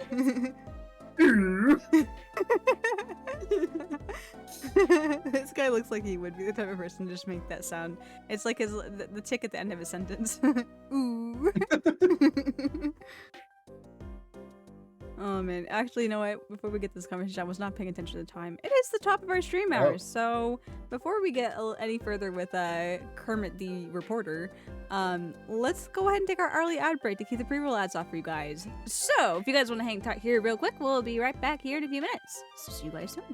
This guy looks like he would be the type of person to just make that sound. It's like the tick at the end of his sentence. Ooh. Oh man, actually, you know what? Before we get this conversation, I was not paying attention to the time. It is the top of our stream hours, so before we get any further with Kermit the reporter, let's go ahead and take our early ad break to keep the pre-roll ads off for you guys. So, if you guys want to hang tight here real quick, we'll be right back here in a few minutes. So see you guys soon.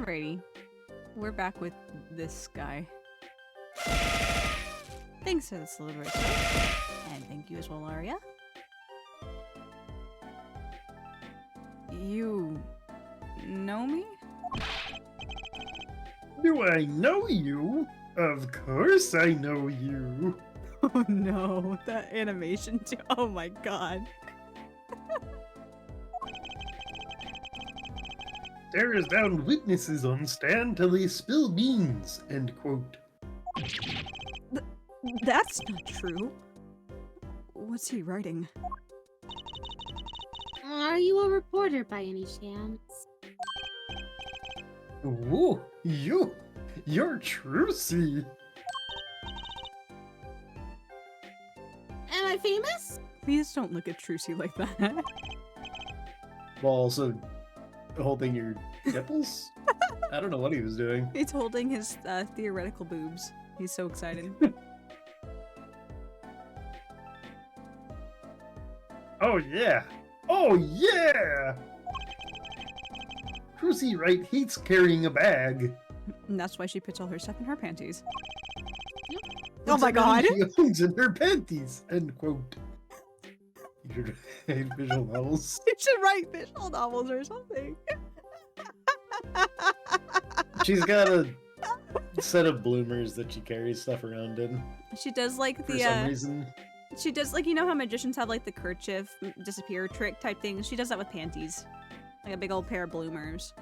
Alrighty. We're back with this guy. Thanks for the celebration. And thank you as well, Aria. You know me? Do I know you? Of course I know you. Oh no, that animation too. Oh my god. Stares down witnesses on stand till they spill beans. End quote. That's not true. What's he writing? Are you a reporter by any chance? Whoa, you're Trucy. Am I famous? Please don't look at Trucy like that. While also holding your nipples? I don't know what he was doing. He's holding his theoretical boobs. He's so excited. Oh yeah! Oh yeah! Trucy Wright hates carrying a bag. And that's why she puts all her stuff in her panties. Oh my God. She owns in her panties. End quote. You should write visual novels. You should write visual novels or something. She's got a set of bloomers that she carries stuff around in She does like for the some reason. she does like, you know how magicians have like the kerchief disappear trick type thing? She does that with panties. Like a big old pair of bloomers.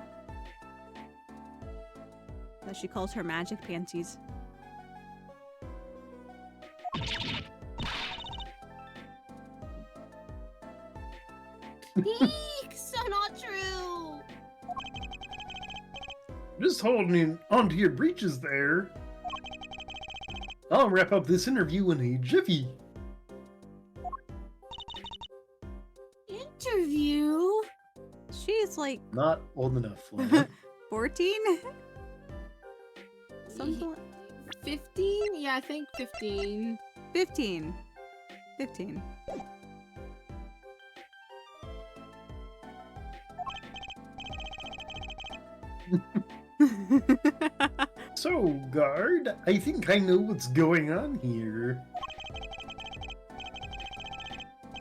That she calls her magic panties. Eek, so not true. Just holding onto your breeches there. I'll wrap up this interview in a jiffy. Interview? She's like Not old enough, Flynn. 14? Something like 15? Yeah, I think 15. 15. 15. So, guard, I think I know what's going on here.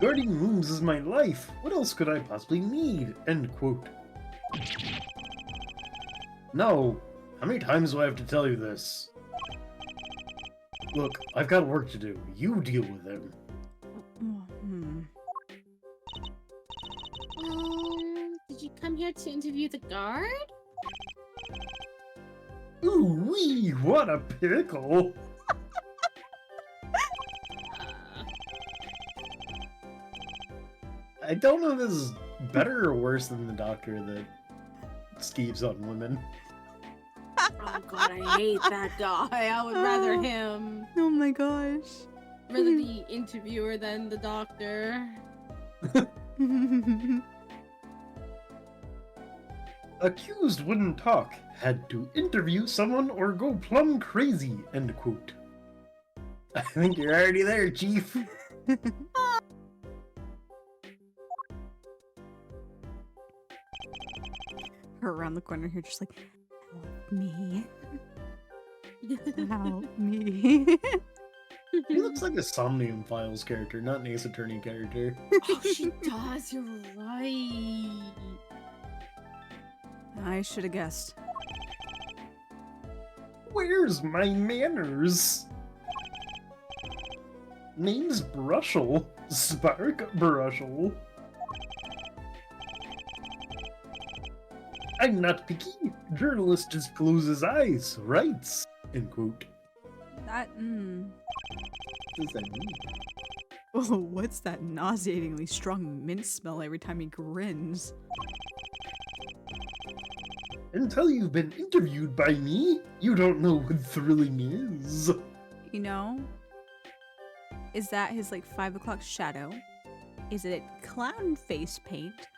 Guarding rooms is my life. What else could I possibly need? End quote. No. How many times do I have to tell you this? Look, I've got work to do. You deal with him. Hmm. Did you come here to interview the guard? Ooh wee, what a pickle! I don't know if this is better or worse than the doctor that skeeves on women. Oh god, I hate that guy. I would rather him. Oh my gosh. Rather the interviewer than the doctor. Accused wouldn't talk. Had to interview someone or go plumb crazy. End quote. I think you're already there, Chief. Her around the corner here just like, help me. Help me. He looks like a Somnium Files character, not an Ace Attorney character. Oh, she does. You're right. I should have guessed. Where's my manners? Name's Brushel. Spark Brushel. I'm not picky. Journalist just closes eyes, writes. End quote. That, What does that mean? Oh, what's that nauseatingly strong mint smell every time he grins? Until you've been interviewed by me, you don't know what thrilling is. You know? Is that his like 5 o'clock shadow? Is it clown face paint?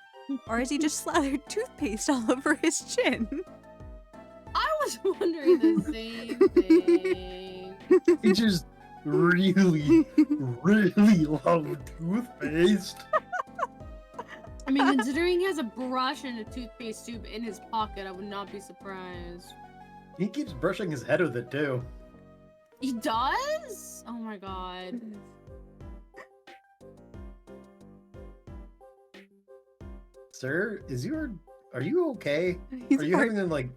Or is he just slathered toothpaste all over his chin? I was wondering the same thing. He just really, really love toothpaste. I mean, considering he has a brush and a toothpaste tube in his pocket, I would not be surprised. He keeps brushing his head with it too. He does? Oh my god. Sir, are you okay? He's Are you part... having like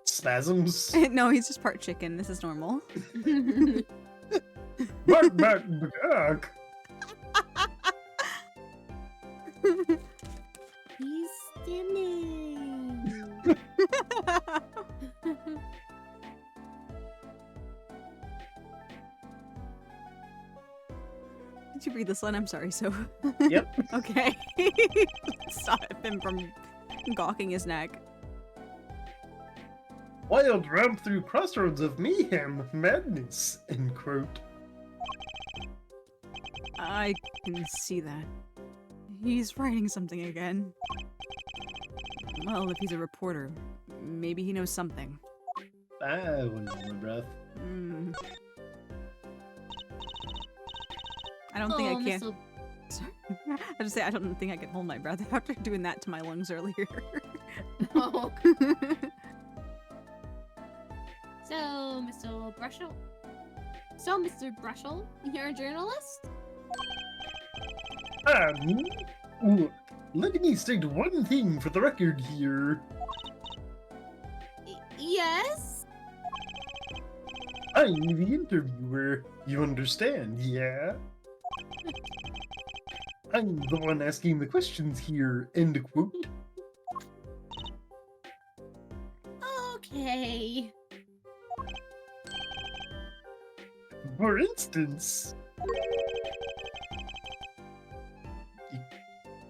spasms? No, he's just part chicken. This is normal. Back. He's stimming. Did you read this line? I'm sorry, so. Yep. Okay. Stop him from gawking his neck. Wild ramp through crossroads of mayhem, madness, end quote. I can see that. He's writing something again. Well, if he's a reporter, maybe he knows something. I wouldn't hold my breath. I don't think I can. Mr. Sorry. I just say I don't think I can hold my breath after doing that to my lungs earlier. Oh. So, Mr. Brushel. So, Mr. Brushel, you're a journalist? Look, let me state one thing for the record here. Yes? I'm the interviewer. You understand, yeah? I'm the one asking the questions here, end quote. Okay. For instance...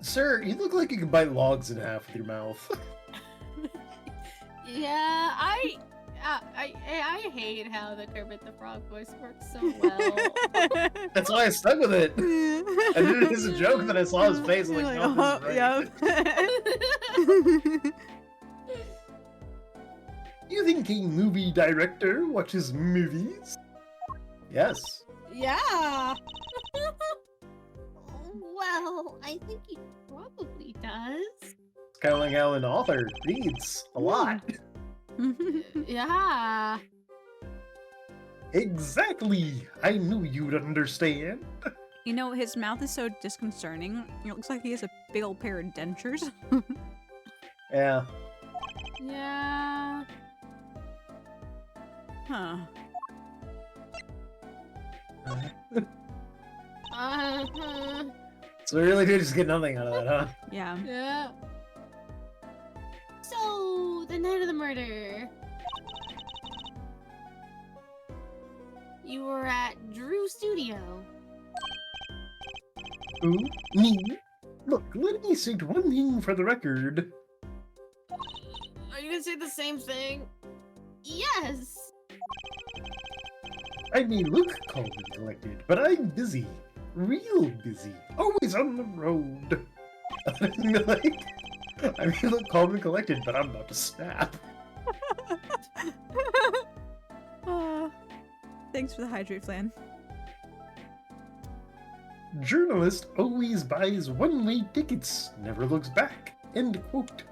Sir, you look like you can bite logs in half with your mouth. Yeah, I hate how the Kermit the Frog voice works so well. That's why I stuck with it. I did it as a joke, then I saw his face and like, no, this is right. Yep. You think a movie director watches movies? Yes. Yeah. Well, I think he probably does. It's kind of like how an author reads a lot. Yeah. Exactly. I knew you'd understand. You know, his mouth is so disconcerting. It looks like he has a big old pair of dentures. Yeah. Yeah. Huh. Uh-huh. So we really did just get nothing out of that, huh? Yeah. Yeah. So, the night of the murder. You were at Drew Studio. Who? Me? Look, let me state one thing for the record. Are you gonna say the same thing? Yes. I may look calm and collected, but I'm busy. Real busy. Always on the road. Like, I may look calm and collected, but I'm about to snap. Thanks for the hydrate flan. Journalist always buys one-way tickets, never looks back. End quote.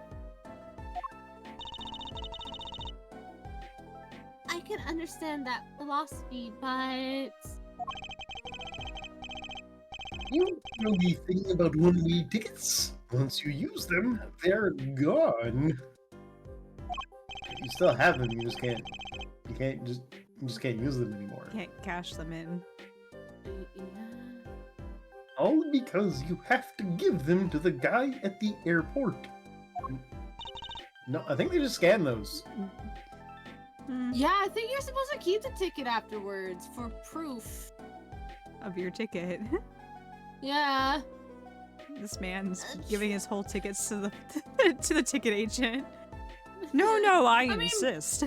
I can understand that philosophy, but... You don't know the thing about one-way tickets. Once you use them, they're gone. You still have them, you just can't use them anymore. Can't cash them in. All because you have to give them to the guy at the airport. No, I think they just scan those. Yeah, I think you're supposed to keep the ticket afterwards for proof. Of your ticket. Yeah. This man's giving his whole tickets to the to the ticket agent. No, I mean- insist.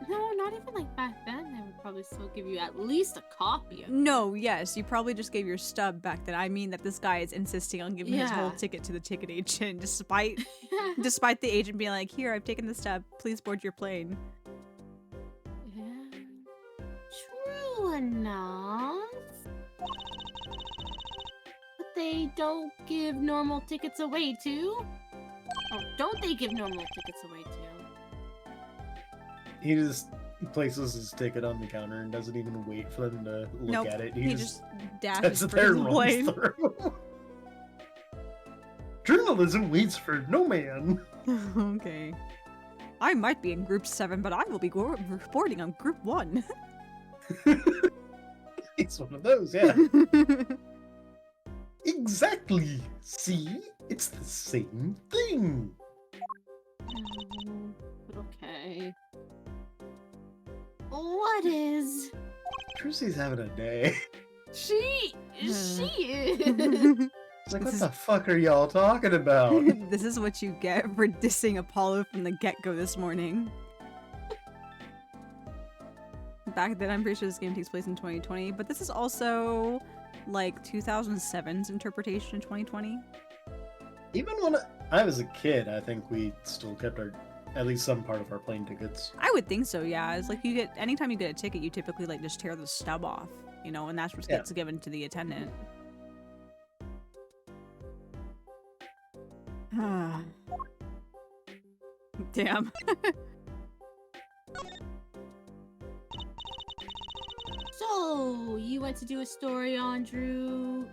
No, not even like back then. They would probably still give you at least a copy of it. No, yes, you probably just gave your stub back then. I mean that this guy is insisting on giving his whole Yeah. ticket to the ticket agent, despite the agent being like, "Here, I've taken the stub. Please board your plane." Yeah. True enough. But they don't give normal tickets away to? Or don't they give normal tickets away to? He just places his ticket on the counter and doesn't even wait for them to look Nope, at it. he just dashes sits for there the and runs plane. through. Journalism waits for no man. Okay. I might be in Group 7, but I will be reporting on Group 1. It's one of those, yeah. Exactly. See? It's the same thing. But okay. What is? Trucy's having a day. She is. It's like, what the fuck are y'all talking about? This is what you get for dissing Apollo from the get-go this morning. Back then, I'm pretty sure this game takes place in 2020, but this is also like 2007's interpretation in 2020. Even when I was a kid, I think we still kept at least some part of our plane tickets. I would think so, yeah. It's like anytime you get a ticket, you typically like just tear the stub off, you know, and that's what gets given to the attendant. Damn. So, you went to do a story on Drew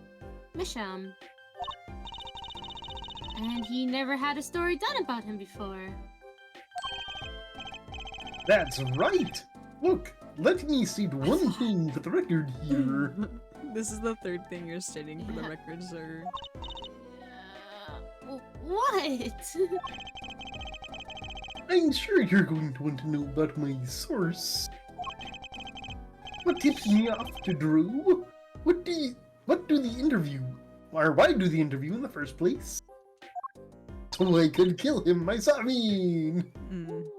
Misham. And he never had a story done about him before. That's right! Look, let me state one thing for the record here. This is the third thing you're stating for the record, sir. What? I'm sure you're going to want to know about my source. What tips me off to Drew? Why do the interview in the first place? So I could kill him myself. I mean,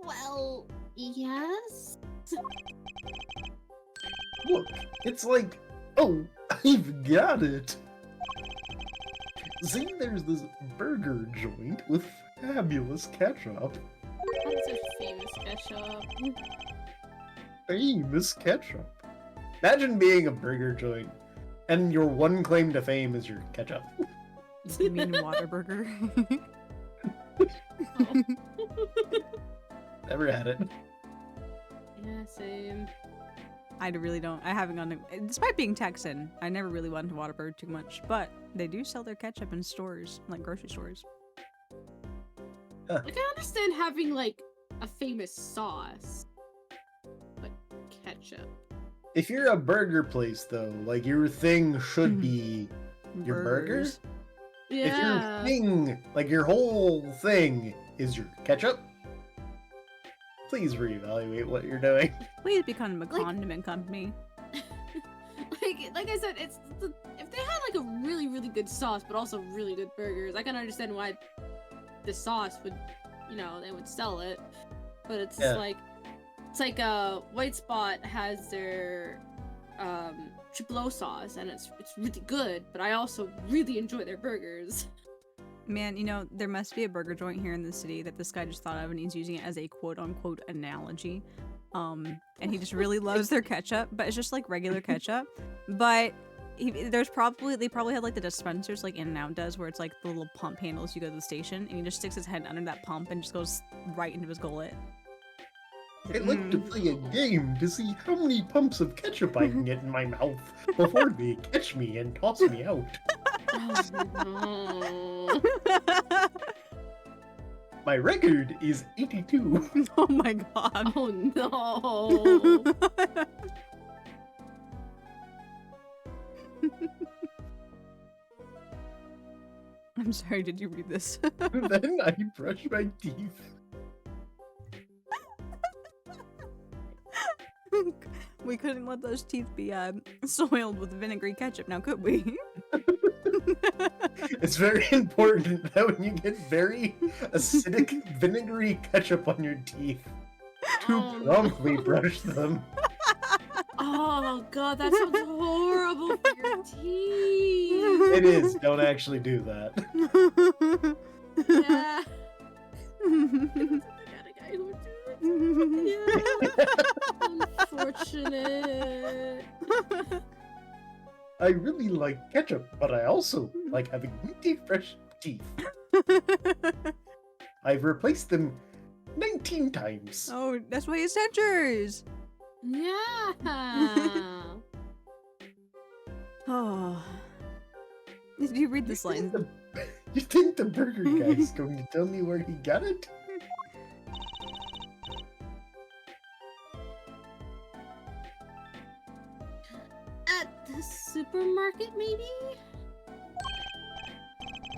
Well, yes. look, it's like, oh, I've got it. See, there's this burger joint with fabulous ketchup. That's a famous ketchup. Famous ketchup. Imagine being a burger joint, and your one claim to fame is your ketchup. You mean Whataburger? Never had it. Yeah, same. I really don't. I haven't gone to, despite being Texan, I never really went to Whataburger too much, but they do sell their ketchup in stores, like grocery stores. Like, I understand having, like, a famous sauce. But ketchup. If you're a burger place, though, like, your thing should be your burger. Yeah. If your thing, like, your whole thing is your ketchup, please reevaluate what you're doing. Please become a condiment company. like I said, if they had like a really, really good sauce, but also really good burgers, I can understand why the sauce would, you know, they would sell it. But it's like White Spot has their triple O sauce, and it's really good. But I also really enjoy their burgers. Man, you know, there must be a burger joint here in the city that this guy just thought of, and he's using it as a quote-unquote analogy. And he just really loves their ketchup, but it's just like regular ketchup. But they probably have like the dispensers like In-N-Out does, where it's like the little pump handles you go to the station, and he just sticks his head under that pump and just goes right into his gullet. I'd like to play a game to see how many pumps of ketchup I can get in my mouth before they catch me and toss me out. Oh, My record is 82. Oh my god. oh no. I'm sorry, did you read this? Then I brush my teeth. We couldn't let those teeth be soiled with vinegary ketchup, now could we? It's very important that when you get very acidic, vinegary ketchup on your teeth, to Oh, no. promptly brush them. Oh god, that sounds horrible for your teeth. It is. Don't actually do that. Yeah. I got a guy who would do it. Yeah. Unfortunate. I really like ketchup, but I also like having meaty, fresh teeth. I've replaced them 19 times. Oh, that's why it's dentures. Yeah. Oh. Did you read this line? You think the burger guy's going to tell me where he got it? At the supermarket, maybe?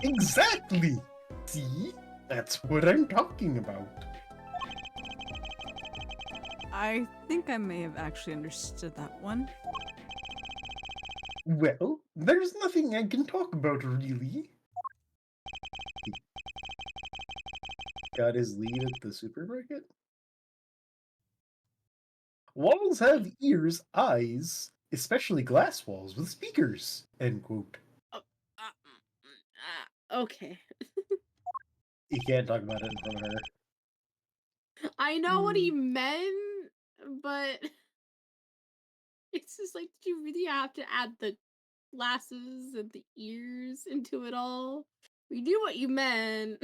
Exactly! See? That's what I'm talking about. I think I may have actually understood that one. Well, there's nothing I can talk about, really. Got his lead at the supermarket? Walls have ears, eyes, especially glass walls with speakers. End quote. Okay. You can't talk about it in front of her. I know what he meant, but it's just like, did you really have to add the glasses and the ears into it all? We knew what you meant.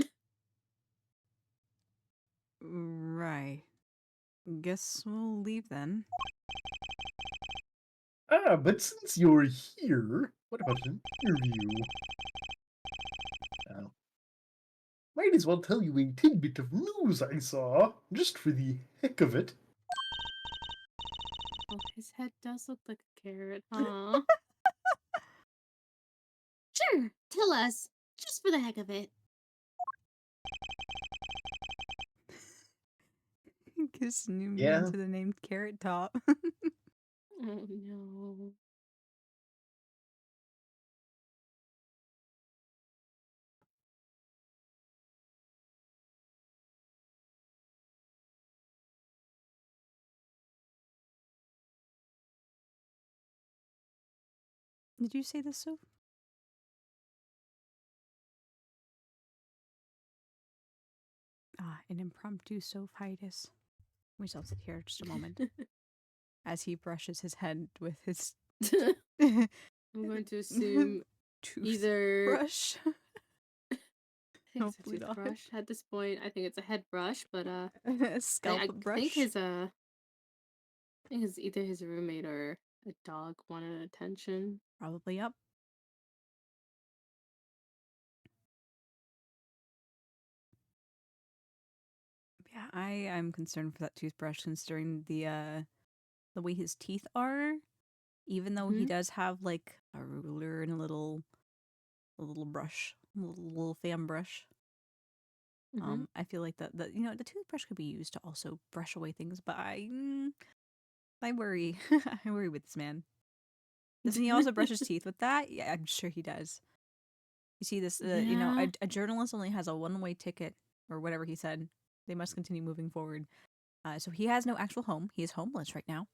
Right. Guess we'll leave then. Ah, but since you're here, what about an interview? Oh. Might as well tell you a tidbit of news I saw, just for the heck of it. Oh, his head does look like a carrot, huh? Sure, tell us, just for the heck of it. Gives new meaning Yeah. to the name Carrot Top. Oh no. Did you say this, Soph? Ah, an impromptu Sophitis. We shall sit here just a moment as he brushes his head with his I'm going to assume either toothbrush. I think it's a Hopefully not. toothbrush. At this point, I think it's a head brush, but A I scalp brush. think his either his roommate or a dog wanted attention. Probably up. Yeah, I am concerned for that toothbrush considering the way his teeth are. Even though he Mhm. does have like a ruler and a little brush, little fan brush. Mhm. I feel like the the toothbrush could be used to also brush away things, but I worry. I worry with this man. Doesn't he also brush his teeth with that? Yeah, I'm sure he does. You see this, Yeah. a journalist only has a one-way ticket, or whatever he said. They must continue moving forward. So he has no actual home. He is homeless right now.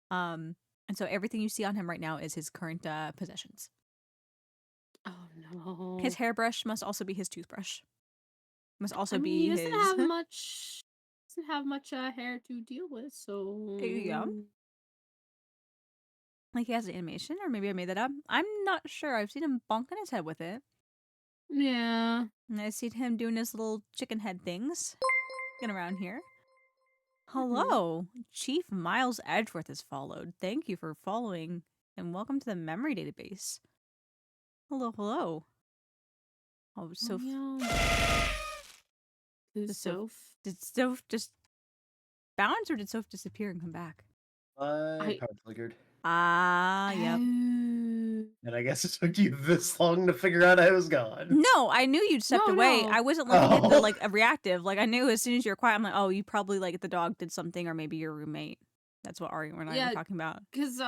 And so everything you see on him right now is his current possessions. Oh no. His hairbrush must also be his toothbrush. Must also I mean, be he doesn't his. have much. Doesn't have much hair to deal with, so. Yeah. Like he has an animation, or maybe I made that up. I'm not sure. I've seen him bonking his head with it. Yeah. And I've seen him doing his little chicken head things. Getting around here. Mhm. Hello, Chief Miles Edgeworth has followed. Thank you for following, and welcome to the memory database. Hello, hello. Oh, so yeah. Who's Does Soph- Soph? did Soph just bounce, or did Soph disappear and come back? My power flickered. Ah, yep. Oh. And I guess it took you this long to figure out I was gone. No, I knew you'd stepped No, away. no. I wasn't looking at the Oh. like a reactive. Like I knew as soon as you were quiet, I'm like, oh, you probably like the dog did something, or maybe your roommate. That's what Ari and I Yeah. were talking about. Because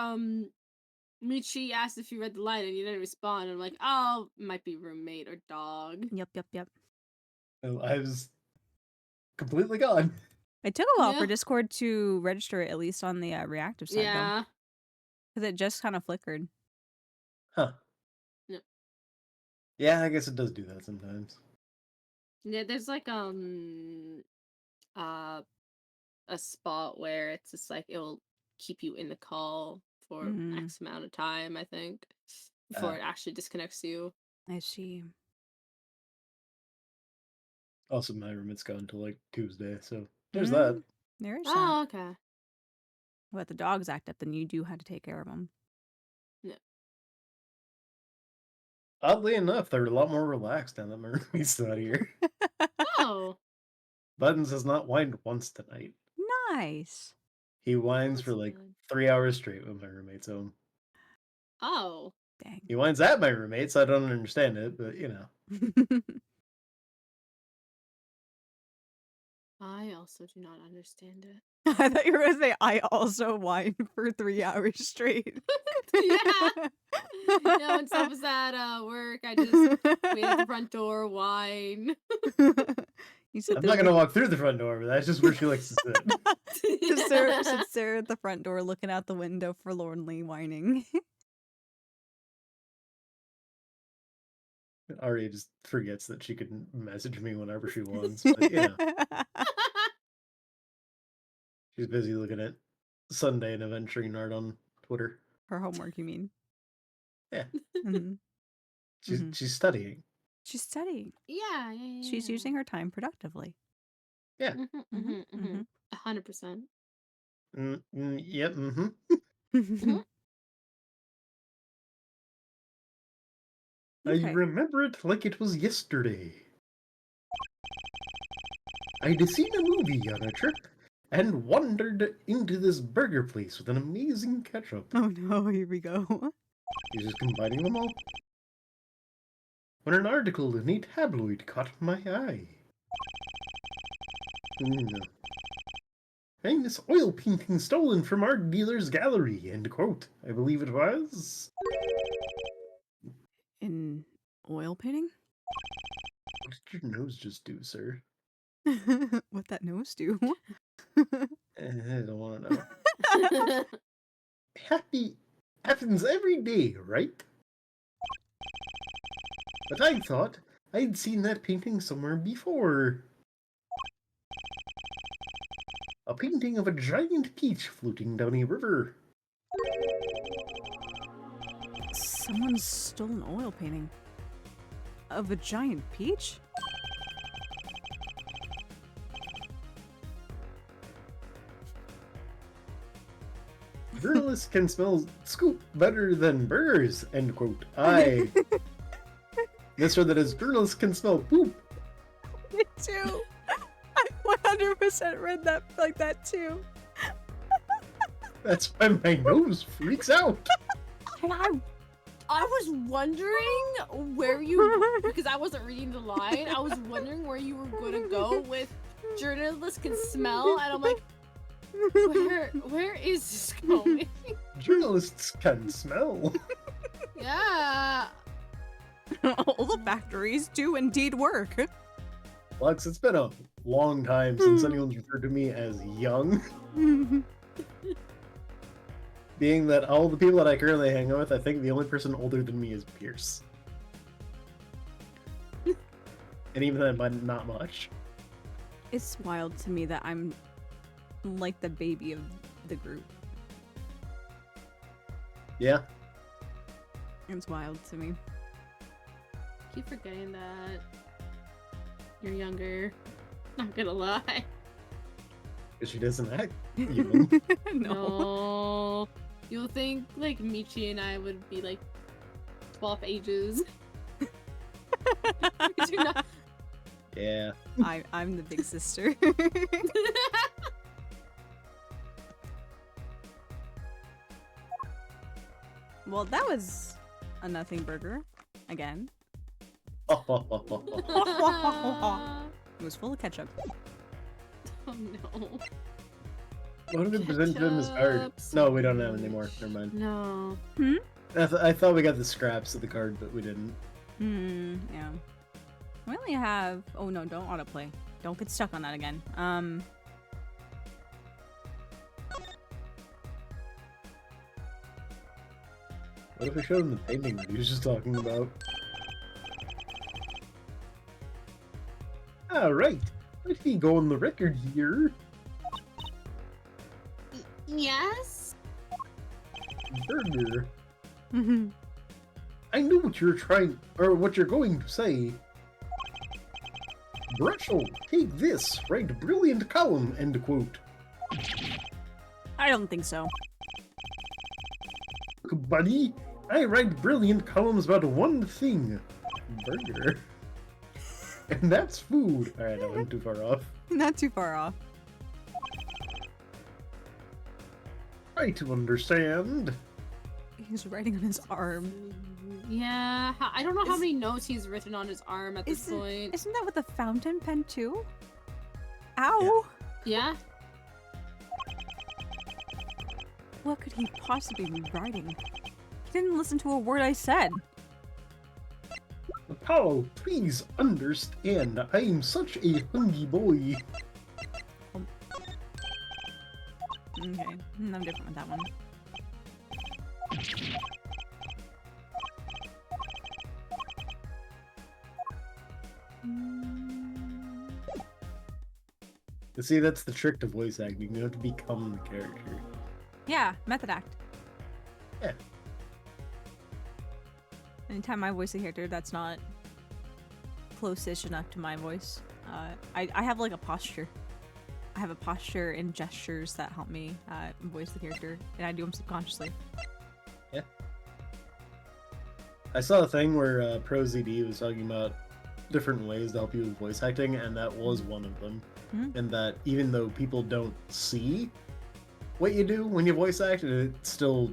Michi asked if you read the line and you didn't respond. I'm like, oh, might be roommate or dog. Yep, yep, yep. Well, I was completely gone. It took a while for Yeah. Discord to register it, at least on the reactive side, Yeah. because it just kind of flickered. Huh. Yep. Yeah, I guess it does do that sometimes. Yeah, there's like a spot where it's just like it will keep you in the call for Mhm. X amount of time, I think, before it actually disconnects you. I see. Also, my roommate's gone until like Tuesday, so there's that. Mm, there is that. Oh, okay. Well, if the dogs act up, then you do have to take care of them. Oddly enough, they're a lot more relaxed now that my roommate's not here. Oh, Buttons has not whined once tonight. Nice. He whines That's for like good. 3 hours straight when my roommate's home. oh. Dang. He whines at my roommate, so I don't understand it, but you know. I also do not understand it. I thought you were gonna say I also whined for 3 hours straight. Yeah. Yeah, when stuff was at work, I just wait at the front door, whine. You sit I'm there not gonna walk through the front door, but that's just where she likes to sit. Just there, sits there at the front door looking out the window forlornly whining. Aria just forgets that she can message me whenever she wants, but you know, she's busy looking at Sunday and adventuring art on Twitter. Her homework, you mean? Yeah. Mhm. Mhm. She's studying. She's studying. Yeah. She's using her time productively. Yeah. Mhm. 100%. Yep. Mm-hmm. I Okay. remember it like it was yesterday. I'd seen a movie on a trip and wandered into this burger place with an amazing ketchup. Oh no, here we go. He's just combining them all. When an article in a tabloid caught my eye. Famous oil painting stolen from art dealer's gallery, end quote. I believe it was. In oil painting? What did your nose just do, sir? What that nose do? I don't want to know. Happens every day, right? But I thought I'd seen that painting somewhere before. A painting of a giant peach floating down a river. Someone stole an oil painting of a giant peach? Journalists can smell scoop better than burgers, end quote. I misread that as journalists can smell poop. Me too. I 100% read that like that too. That's why my nose freaks out. And I was wondering where you, because I wasn't reading the line, I was wondering where you were going to go with journalists can smell, and I'm like, where is this going? Journalists can smell. Yeah. All the factories do indeed work. Lux, it's been a long time since anyone's referred to me as young. Being that all the people that I currently hang out with, I think the only person older than me is Pierce. And even then, but not much. It's wild to me that I'm like the baby of the group. Yeah. It's wild to me. Keep forgetting that you're younger. Not gonna lie. Because she doesn't act young. No. No. You'll think like Michi and I would be like 12 ages. You're not- Yeah. I'm the big sister. Well, that was a nothing burger. Again. It was full of ketchup. Oh no. 100% Jim is hard. No, we don't have it anymore. Never mind. No. I thought we got the scraps of the card, but we didn't. Yeah. We only have... Oh no, don't autoplay. Don't get stuck on that again. What if we showed him the painting that he was just talking about? Alright, let me go on the record here. Yes? Burger. I know what you're trying, or what you're going to say. Brushel, take this, write brilliant column, end quote. I don't think so. Look, buddy, I write brilliant columns about one thing. Burger. And that's food. Alright, I went too far off. Not too far off. Try to understand. He's writing on his arm. Yeah, I don't know how many notes he's written on his arm at this point. Isn't that with a fountain pen too? Ow! Yeah? What could he possibly be writing? He didn't listen to a word I said. Apollo, please understand. I am such a hungry boy. Okay, I'm different with that one. See, that's the trick to voice acting. You have to become the character. Yeah, method act. Yeah. Anytime I voice a character that's not close-ish enough to my voice, I have like a posture. I have a posture and gestures that help me voice the character, and I do them subconsciously. Yeah. I saw a thing where ProZD was talking about different ways to help you with voice acting, and that was one of them. Mhm. And that even though people don't see what you do when you voice act, it still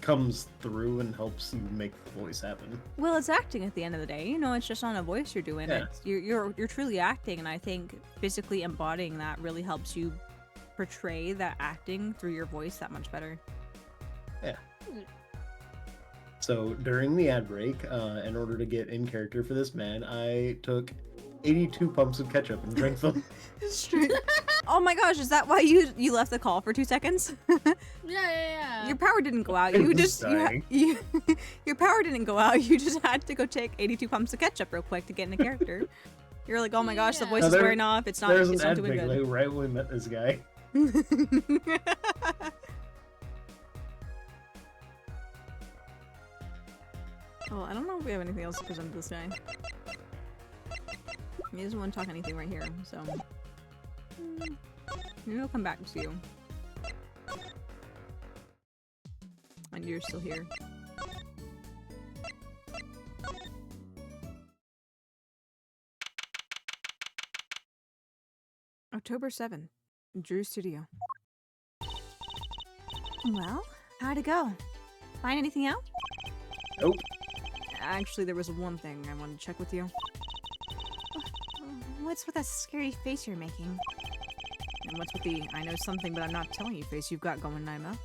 comes through and helps you make the voice happen. Well, it's acting at the end of the day. You know, it's just not a voice you're doing. Yeah. It's, you're truly acting, and I think physically embodying that really helps you portray that acting through your voice that much better. Yeah. So during the ad break, in order to get in character for this man, I took 82 pumps of ketchup and drank them. Oh my gosh, is that why you left the call for 2 seconds? Yeah. Your power didn't go out. I You was just dying. your power didn't go out. You just had to go take 82 pumps of ketchup real quick to get in the character. You're like, oh my gosh, the Yeah. voice Now is wearing off. It's not. There's It's an not ad doing break good. like, right when we met this guy. Well, I don't know if we have anything else to present to this guy. He doesn't want to talk anything right here, so maybe I'll come back to you. And you're still here. October 7th, Drew Studio. Well, how'd it go? Find anything out? Nope. Actually, there was one thing I wanted to check with you. What's with that scary face you're making? And what's with the I know something but I'm not telling you face you've got going, Naima?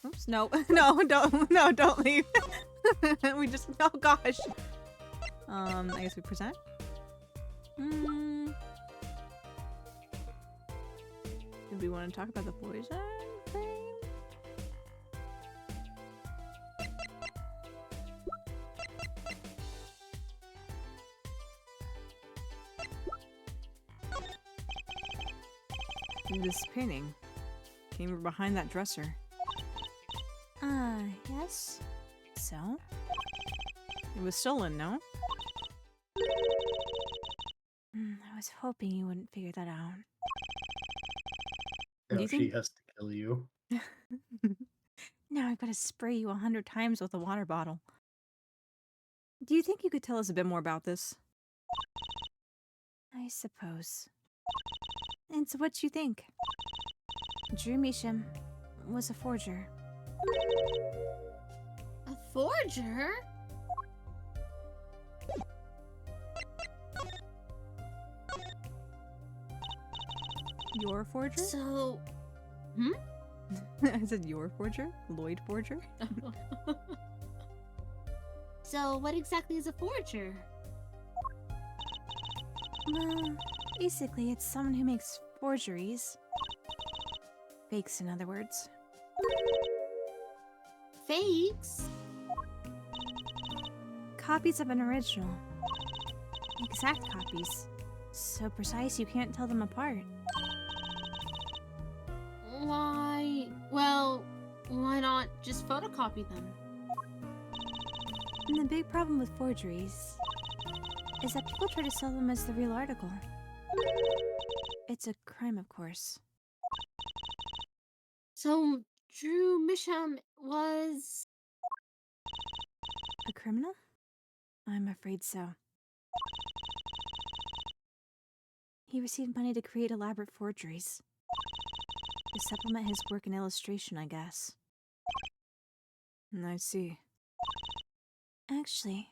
Oops, no, don't leave. We just, oh gosh. I guess we present? Did we want to talk about the poison thing? This painting came from behind that dresser. Yes? So? It was stolen, no? I was hoping you wouldn't figure that out. Do you No, she think- has to kill you. Now I've got to spray you 100 times with a water bottle. Do you think you could tell us a bit more about this? I suppose. And so what you think? Drew Measham was a forger. A forger? Your forger? So, I said your forger? Lloyd forger? so what exactly is a forger? Well, basically it's someone who makes forgeries. Fakes, in other words. Fakes? Copies of an original. Exact copies. So precise you can't tell them apart. Why? Well, Why not just photocopy them? And the big problem with forgeries is that people try to sell them as the real article. It's a crime, of course. So, Drew Misham was... A criminal? I'm afraid so. He received money to create elaborate forgeries. To supplement his work in illustration, I guess. I see. Actually,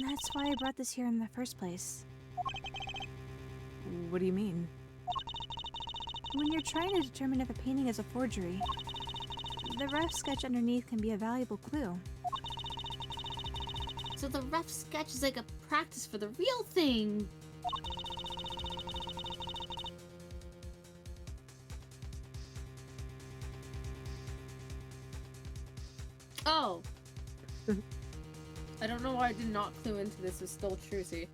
that's why I brought this here in the first place. What do you mean? When you're trying to determine if a painting is a forgery, the rough sketch underneath can be a valuable clue. So the rough sketch is like a practice for the real thing. Oh. I don't know why I did not clue into this is still Trucy.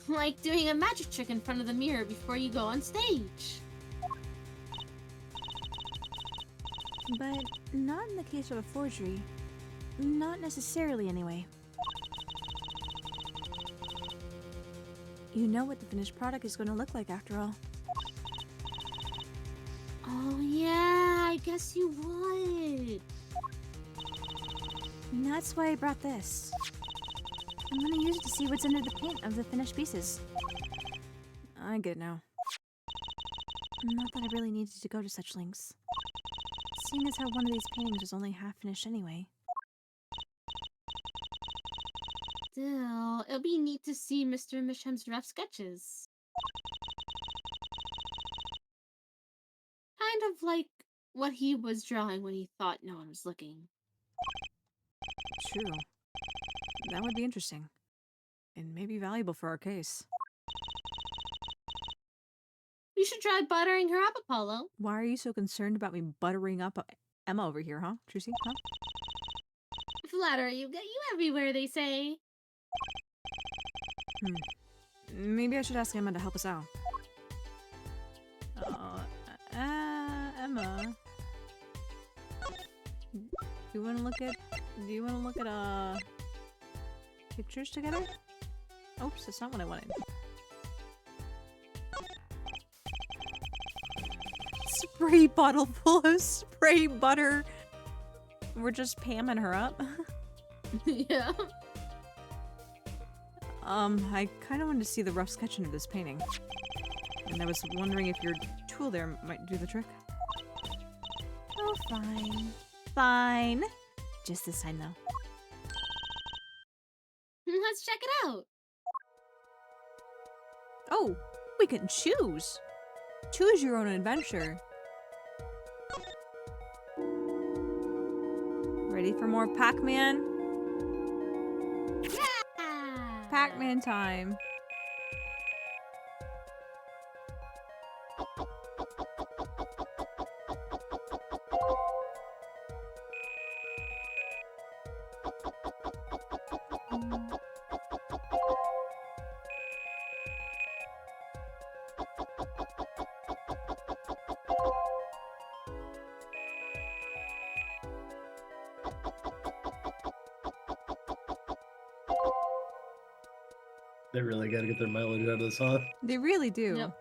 Like doing a magic trick in front of the mirror before you go on stage. But not in the case of a forgery. Not necessarily, anyway. You know what the finished product is going to look like after all. Oh yeah, I guess you would. And that's why I brought this. I'm gonna use it to see what's under the paint of the finished pieces. I get it now. Not that I really needed to go to such lengths. Seeing as how one of these paintings was only half finished anyway. Still, it'll be neat to see Mr. Misham's rough sketches. Kind of like what he was drawing when he thought no one was looking. True. That would be interesting. And maybe valuable for our case. You should try buttering her up, Apollo. Why are you so concerned about me buttering up Emma over here, huh, Trucy? Huh? Flatter you get you everywhere, they say. Maybe I should ask Emma to help us out. Emma. Do you want to look at pictures together? Oops, that's not what I wanted. Spray bottle full of spray butter. We're just pamming her up. Yeah. I kind of wanted to see the rough sketching of this painting. And I was wondering if your tool there might do the trick. Oh, fine. Fine. Just this time, though. Let's check it out. Oh, we can choose. Choose your own adventure. Ready for more Pac-Man? Yeah. Pac-Man time. They really gotta get their mileage out of this, huh? They really do. Yep.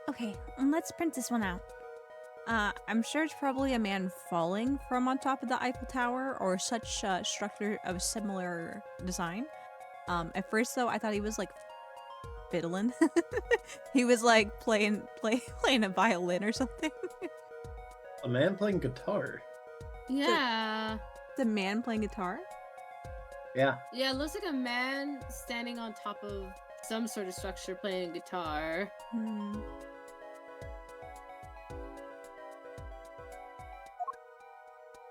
Okay, let's print this one out. I'm sure it's probably a man falling from on top of the Eiffel Tower or such structure of similar design. At first, though, I thought he was like fiddling. He was like playing a violin or something. A man playing guitar. Yeah. The man playing guitar. Yeah. Yeah, it looks like a man standing on top of some sort of structure playing guitar.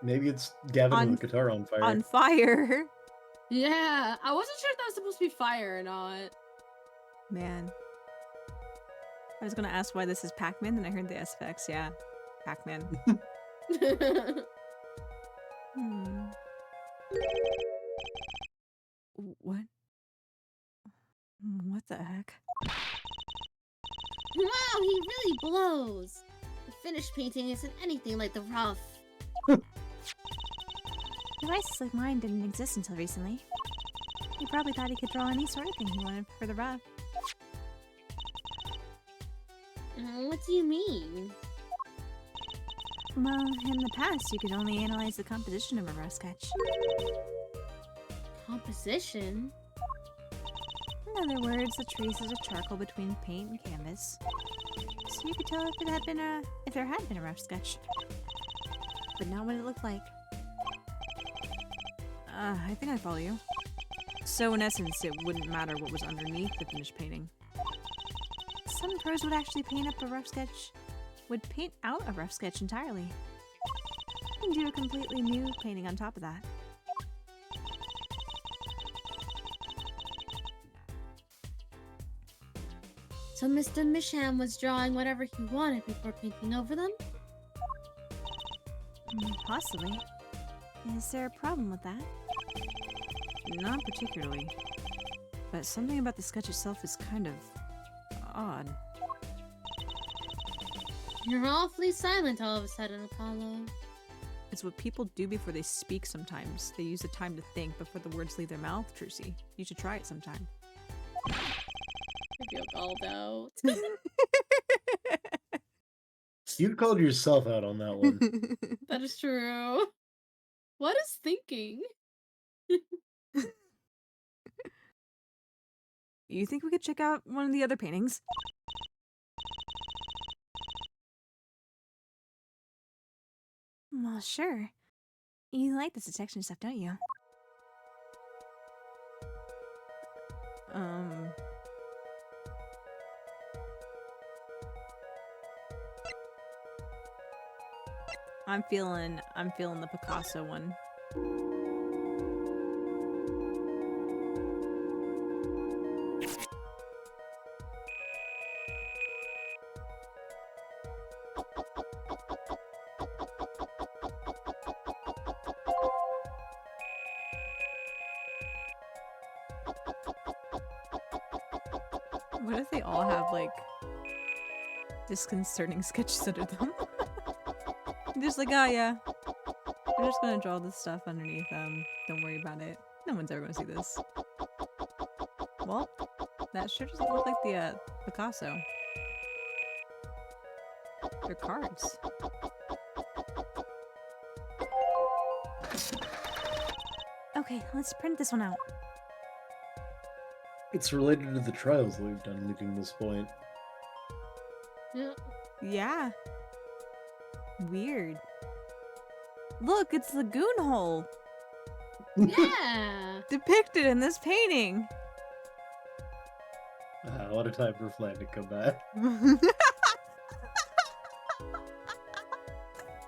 Maybe it's Gavin with guitar on fire. On fire. Yeah, I wasn't sure if that was supposed to be fire or not. Man. I was gonna ask why this is Pac-Man, then I heard the SFX. Yeah, Pac-Man. What? What the heck? Wow, he really blows. The finished painting isn't anything like the rough. Devices like mine didn't exist until recently. He probably thought he could draw any sort of thing he wanted for the rough. What do you mean? Well, in the past, you could only analyze the composition of a rough sketch. Composition? In other words, the traces of charcoal between paint and canvas. So you could tell if there had been a rough sketch, but not what it looked like. I think I follow you. So in essence, it wouldn't matter what was underneath the finished painting. Some pros would actually paint out a rough sketch entirely. And do a completely new painting on top of that. So Mr. Misham was drawing whatever he wanted before painting over them? Possibly. Is there a problem with that? Not particularly. But something about the sketch itself is kind of odd. You're awfully silent all of a sudden, Apollo. It's what people do before they speak sometimes. They use the time to think before the words leave their mouth, Trucy. You should try it sometime. I feel called out. You called yourself out on that one. That is true. What is thinking? You think we could check out one of the other paintings? Well, sure. You like this detection stuff, don't you? I'm feeling the Picasso one. What if they all have, like, disconcerting sketches under them? Just like, oh yeah, we're just gonna draw this stuff underneath them. Don't worry about it. No one's ever gonna see this. Well, that sure doesn't look like the Picasso. They're cards. Okay, let's print this one out. It's related to the trials that we've done leading this point. Yeah. Yeah. Weird. Look, it's the goon hole Yeah. depicted in this painting. What a time for Flan to come back.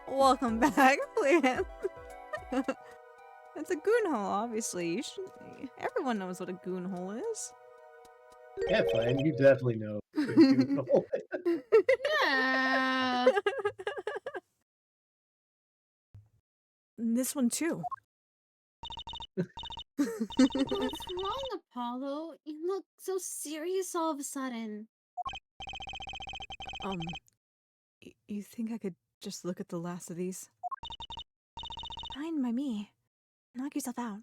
Welcome back, Flan. It's a goon hole, obviously. You should. Everyone knows what a goon hole is. Yeah, Flan, you definitely know. Yeah. This one too. What's wrong, Apollo? You look so serious all of a sudden. You think I could just look at the last of these? Fine by me. Knock yourself out.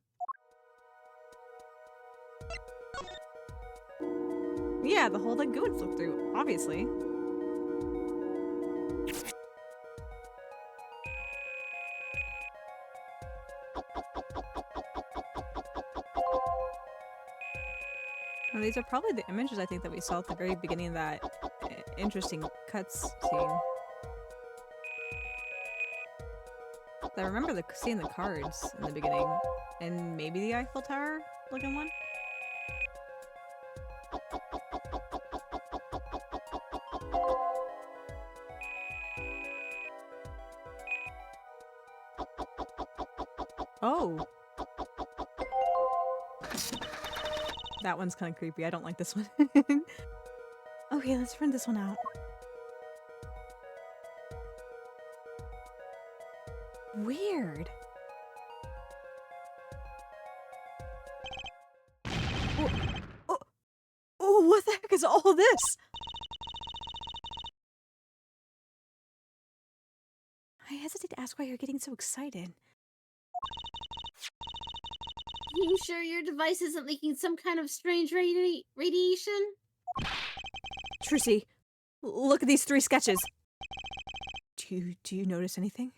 Yeah, the hole that goon flipped through, obviously. Well, these are probably the images I think that we saw at the very beginning of that interesting cuts scene. I remember seeing the cards in the beginning, and maybe the Eiffel Tower looking one. Oh. That one's kind of creepy. I don't like this one. Okay, let's print this one out. Weird. Oh, what the heck is all this? ask why you're getting so excited. You sure your device isn't leaking some kind of strange radiation? Trucy, look at these 3 sketches. Do you notice anything?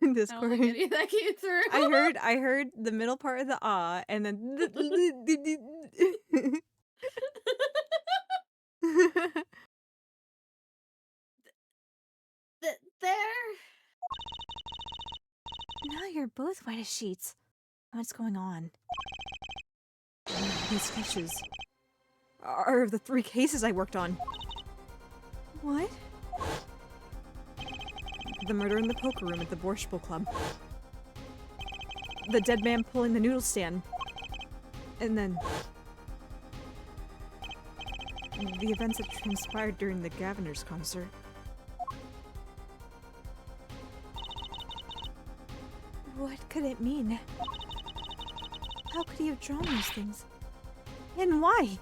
I don't Discord. think any of that came through. I heard the middle part of the ah, and then There. Now you're both white as sheets. What's going on? These sketches are the 3 cases I worked on. What? The murder in the poker room at the Borscht Bowl Club. The dead man pulling the noodle stand. And then the events that transpired during the Gaviners concert. What could it mean? How could he have drawn these things? And why?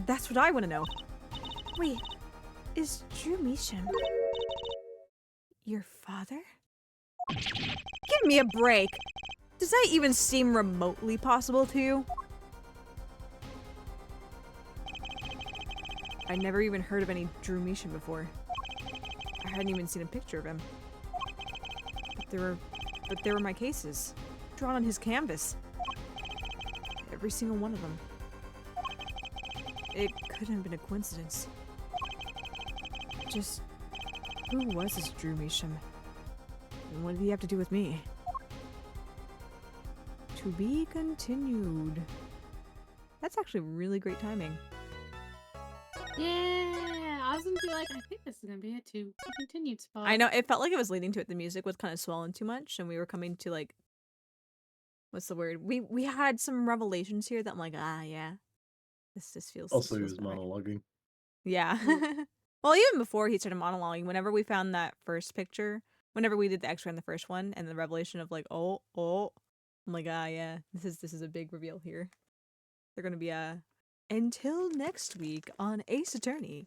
That's what I want to know. Wait, is Drew Measham your father? Give me a break! Does that even seem remotely possible to you? I never even heard of any Drew Measham before. I hadn't even seen a picture of him. But there were my cases, drawn on his canvas. Every single one of them. It couldn't have been a coincidence. Just, who was this Drew Measham? And what did he have to do with me? To be continued. That's actually really great timing. Yeah, I was gonna be like, I think this is gonna be a continued spot. I know, it felt like it was leading to it. The music was kind of swollen too much, and we were coming to like, what's the word? We had some revelations here that I'm like, yeah, this feels. Also, this he feels was about right. monologuing. Yeah. Well, even before he started monologuing, whenever we found that first picture, whenever we did the X-ray on the first one, and the revelation of like, oh, I'm like, yeah, this is a big reveal here. They're gonna be until next week on Ace Attorney.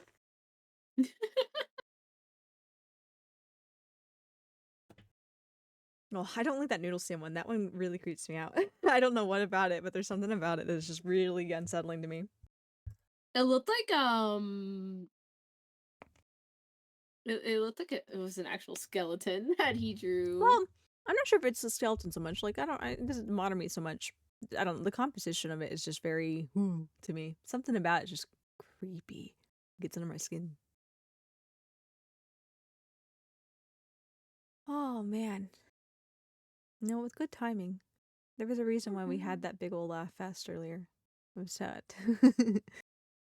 Well, I don't like that noodle stand one. That one really creeps me out. I don't know what about it, but there's something about it that's just really unsettling to me. It looked like it looked like it was an actual skeleton that he drew. Well, I'm not sure if it's the skeleton so much. Like, it doesn't bother me so much. The composition of it is just very to me. Something about it is just creepy. It gets under my skin. Oh, man. No, with good timing. There was a reason why we had that big old laugh fest earlier. It was sad.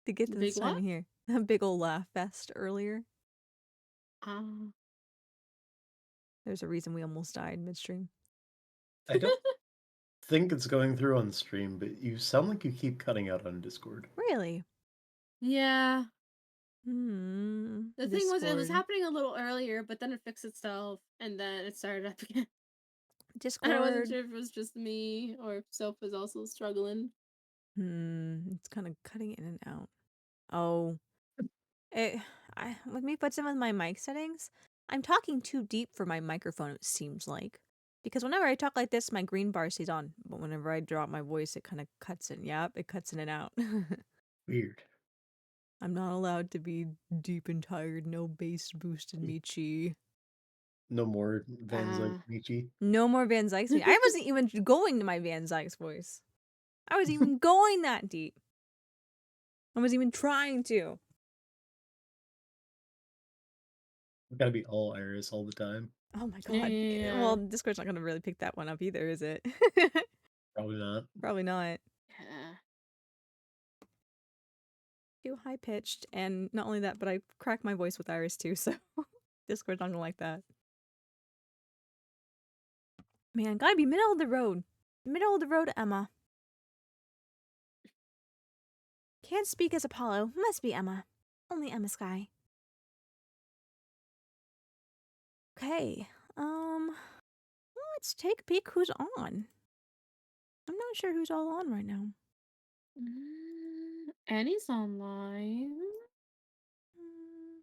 To get to Big this time what? of here. A big old laugh fest earlier. There's a reason we almost died midstream. I don't think it's going through on stream, but you sound like you keep cutting out on Discord. Really? Yeah. The thing was, it was Discord. happening a little earlier, but then it fixed itself, and then it started up again. Discord. And I wasn't sure if it was just me or if Soph was also struggling. It's kind of cutting in and out. Oh. With me putting with my mic settings, I'm talking too deep for my microphone, it seems like. Because whenever I talk like this, my green bar stays on. But whenever I drop my voice, it kind of cuts in. Yep, it cuts in and out. Weird. I'm not allowed to be deep and tired. No bass boost in me, chi. No more Van Zyke Michi. No more Van Zyke's me. I wasn't even going to my Van Zyke's voice. I was even going that deep. I was even trying to. Gotta be all Iris all the time. Oh my god. Yeah. Well, Discord's not gonna really pick that one up either, is it? Probably not. Probably not. Yeah. Too high pitched, and not only that, but I crack my voice with Iris too, so Discord's not gonna like that. Man, gotta be middle of the road. Middle of the road, Emma. Can't speak as Apollo. Must be Emma. Only Emma Sky. Okay. Let's take a peek who's on. I'm not sure who's all on right now. Annie's online. Mm.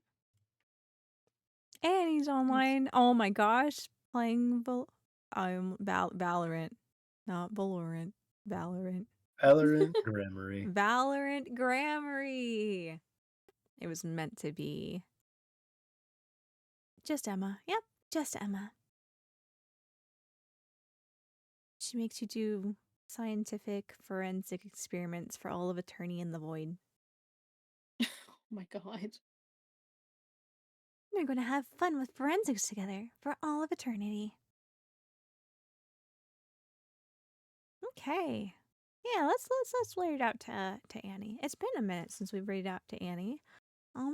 Annie's online. Oh my gosh, playing Valorant, not Valorant. Valorant. Valorant Grammary. Valorant Grammary. It was meant to be. Just Emma. Yep, just Emma. She makes you do scientific forensic experiments for all of eternity in the void. Oh my god. We're going to have fun with forensics together for all of eternity. Okay. Yeah, let's lay it out to Annie. It's been a minute since we've laid it out to Annie.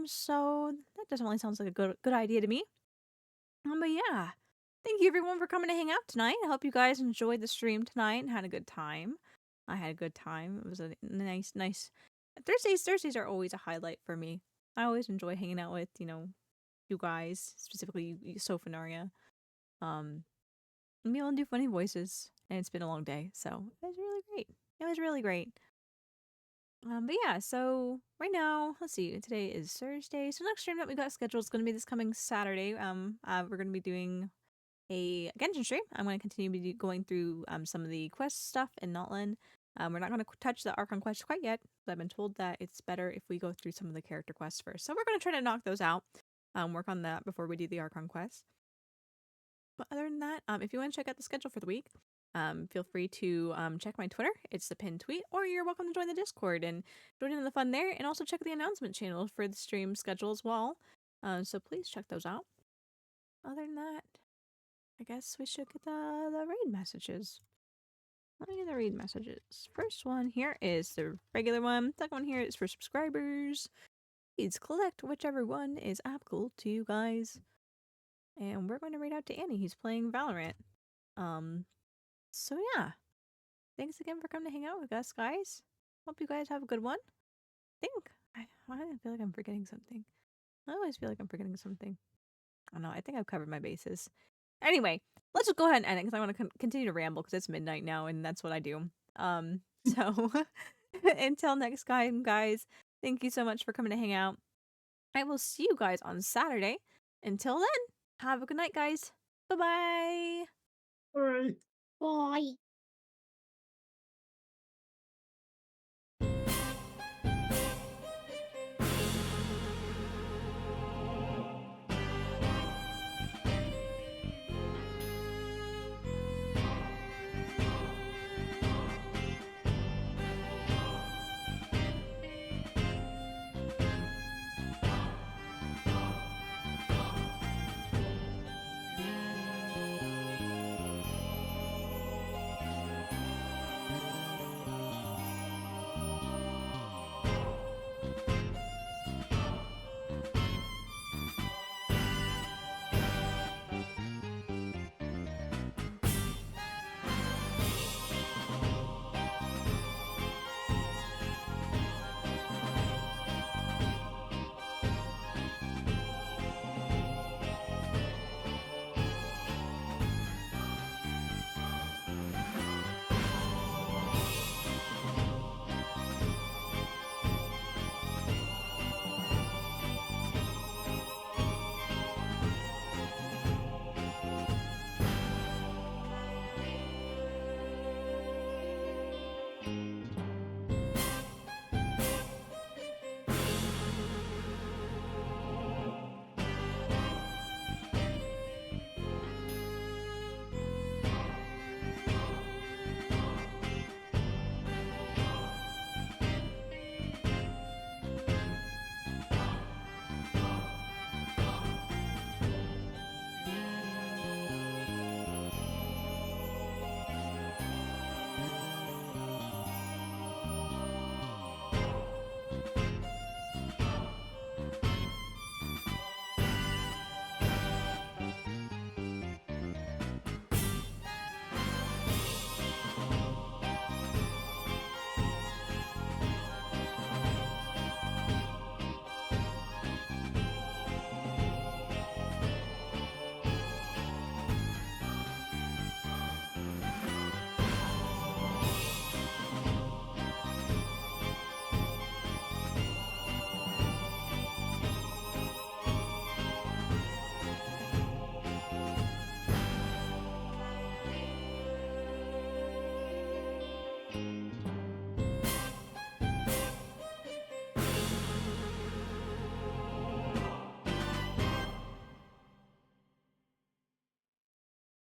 So that doesn't really sound like a good idea to me. But yeah. Thank you everyone for coming to hang out tonight. I hope you guys enjoyed the stream tonight and had a good time. I had a good time. It was a nice Thursdays are always a highlight for me. I always enjoy hanging out with, you guys, specifically Soph and Aria. And be able to do funny voices. And it's been a long day, so it was really great. It was really great. But yeah, so right now, let's see. Today is Thursday. So next stream that we got scheduled is going to be this coming Saturday. We're going to be doing a Genshin stream. I'm going to continue to be going through some of the quest stuff in Notland. We're not going to touch the Archon quest quite yet, but I've been told that it's better if we go through some of the character quests first. So we're going to try to knock those out, work on that before we do the Archon quest. But other than that, if you want to check out the schedule for the week, feel free to check my Twitter. It's the pinned tweet, or you're welcome to join the Discord and join in the fun there. And also check the announcement channel for the stream schedule as well. So please check those out. Other than that, I guess we should get the raid messages. Let me get the raid messages. First one here is the regular one. Second one here is for subscribers. Please collect whichever one is applicable to you guys. And we're going to read out to Annie. He's playing Valorant. So yeah. Thanks again for coming to hang out with us, guys. Hope you guys have a good one. I feel like I'm forgetting something. I always feel like I'm forgetting something. I don't know. I think I've covered my bases. Anyway, let's just go ahead and end it because I want to continue to ramble because it's midnight now and that's what I do. So until next time, guys, thank you so much for coming to hang out. I will see you guys on Saturday. Until then, have a good night, guys. Bye-bye. All right. Bye.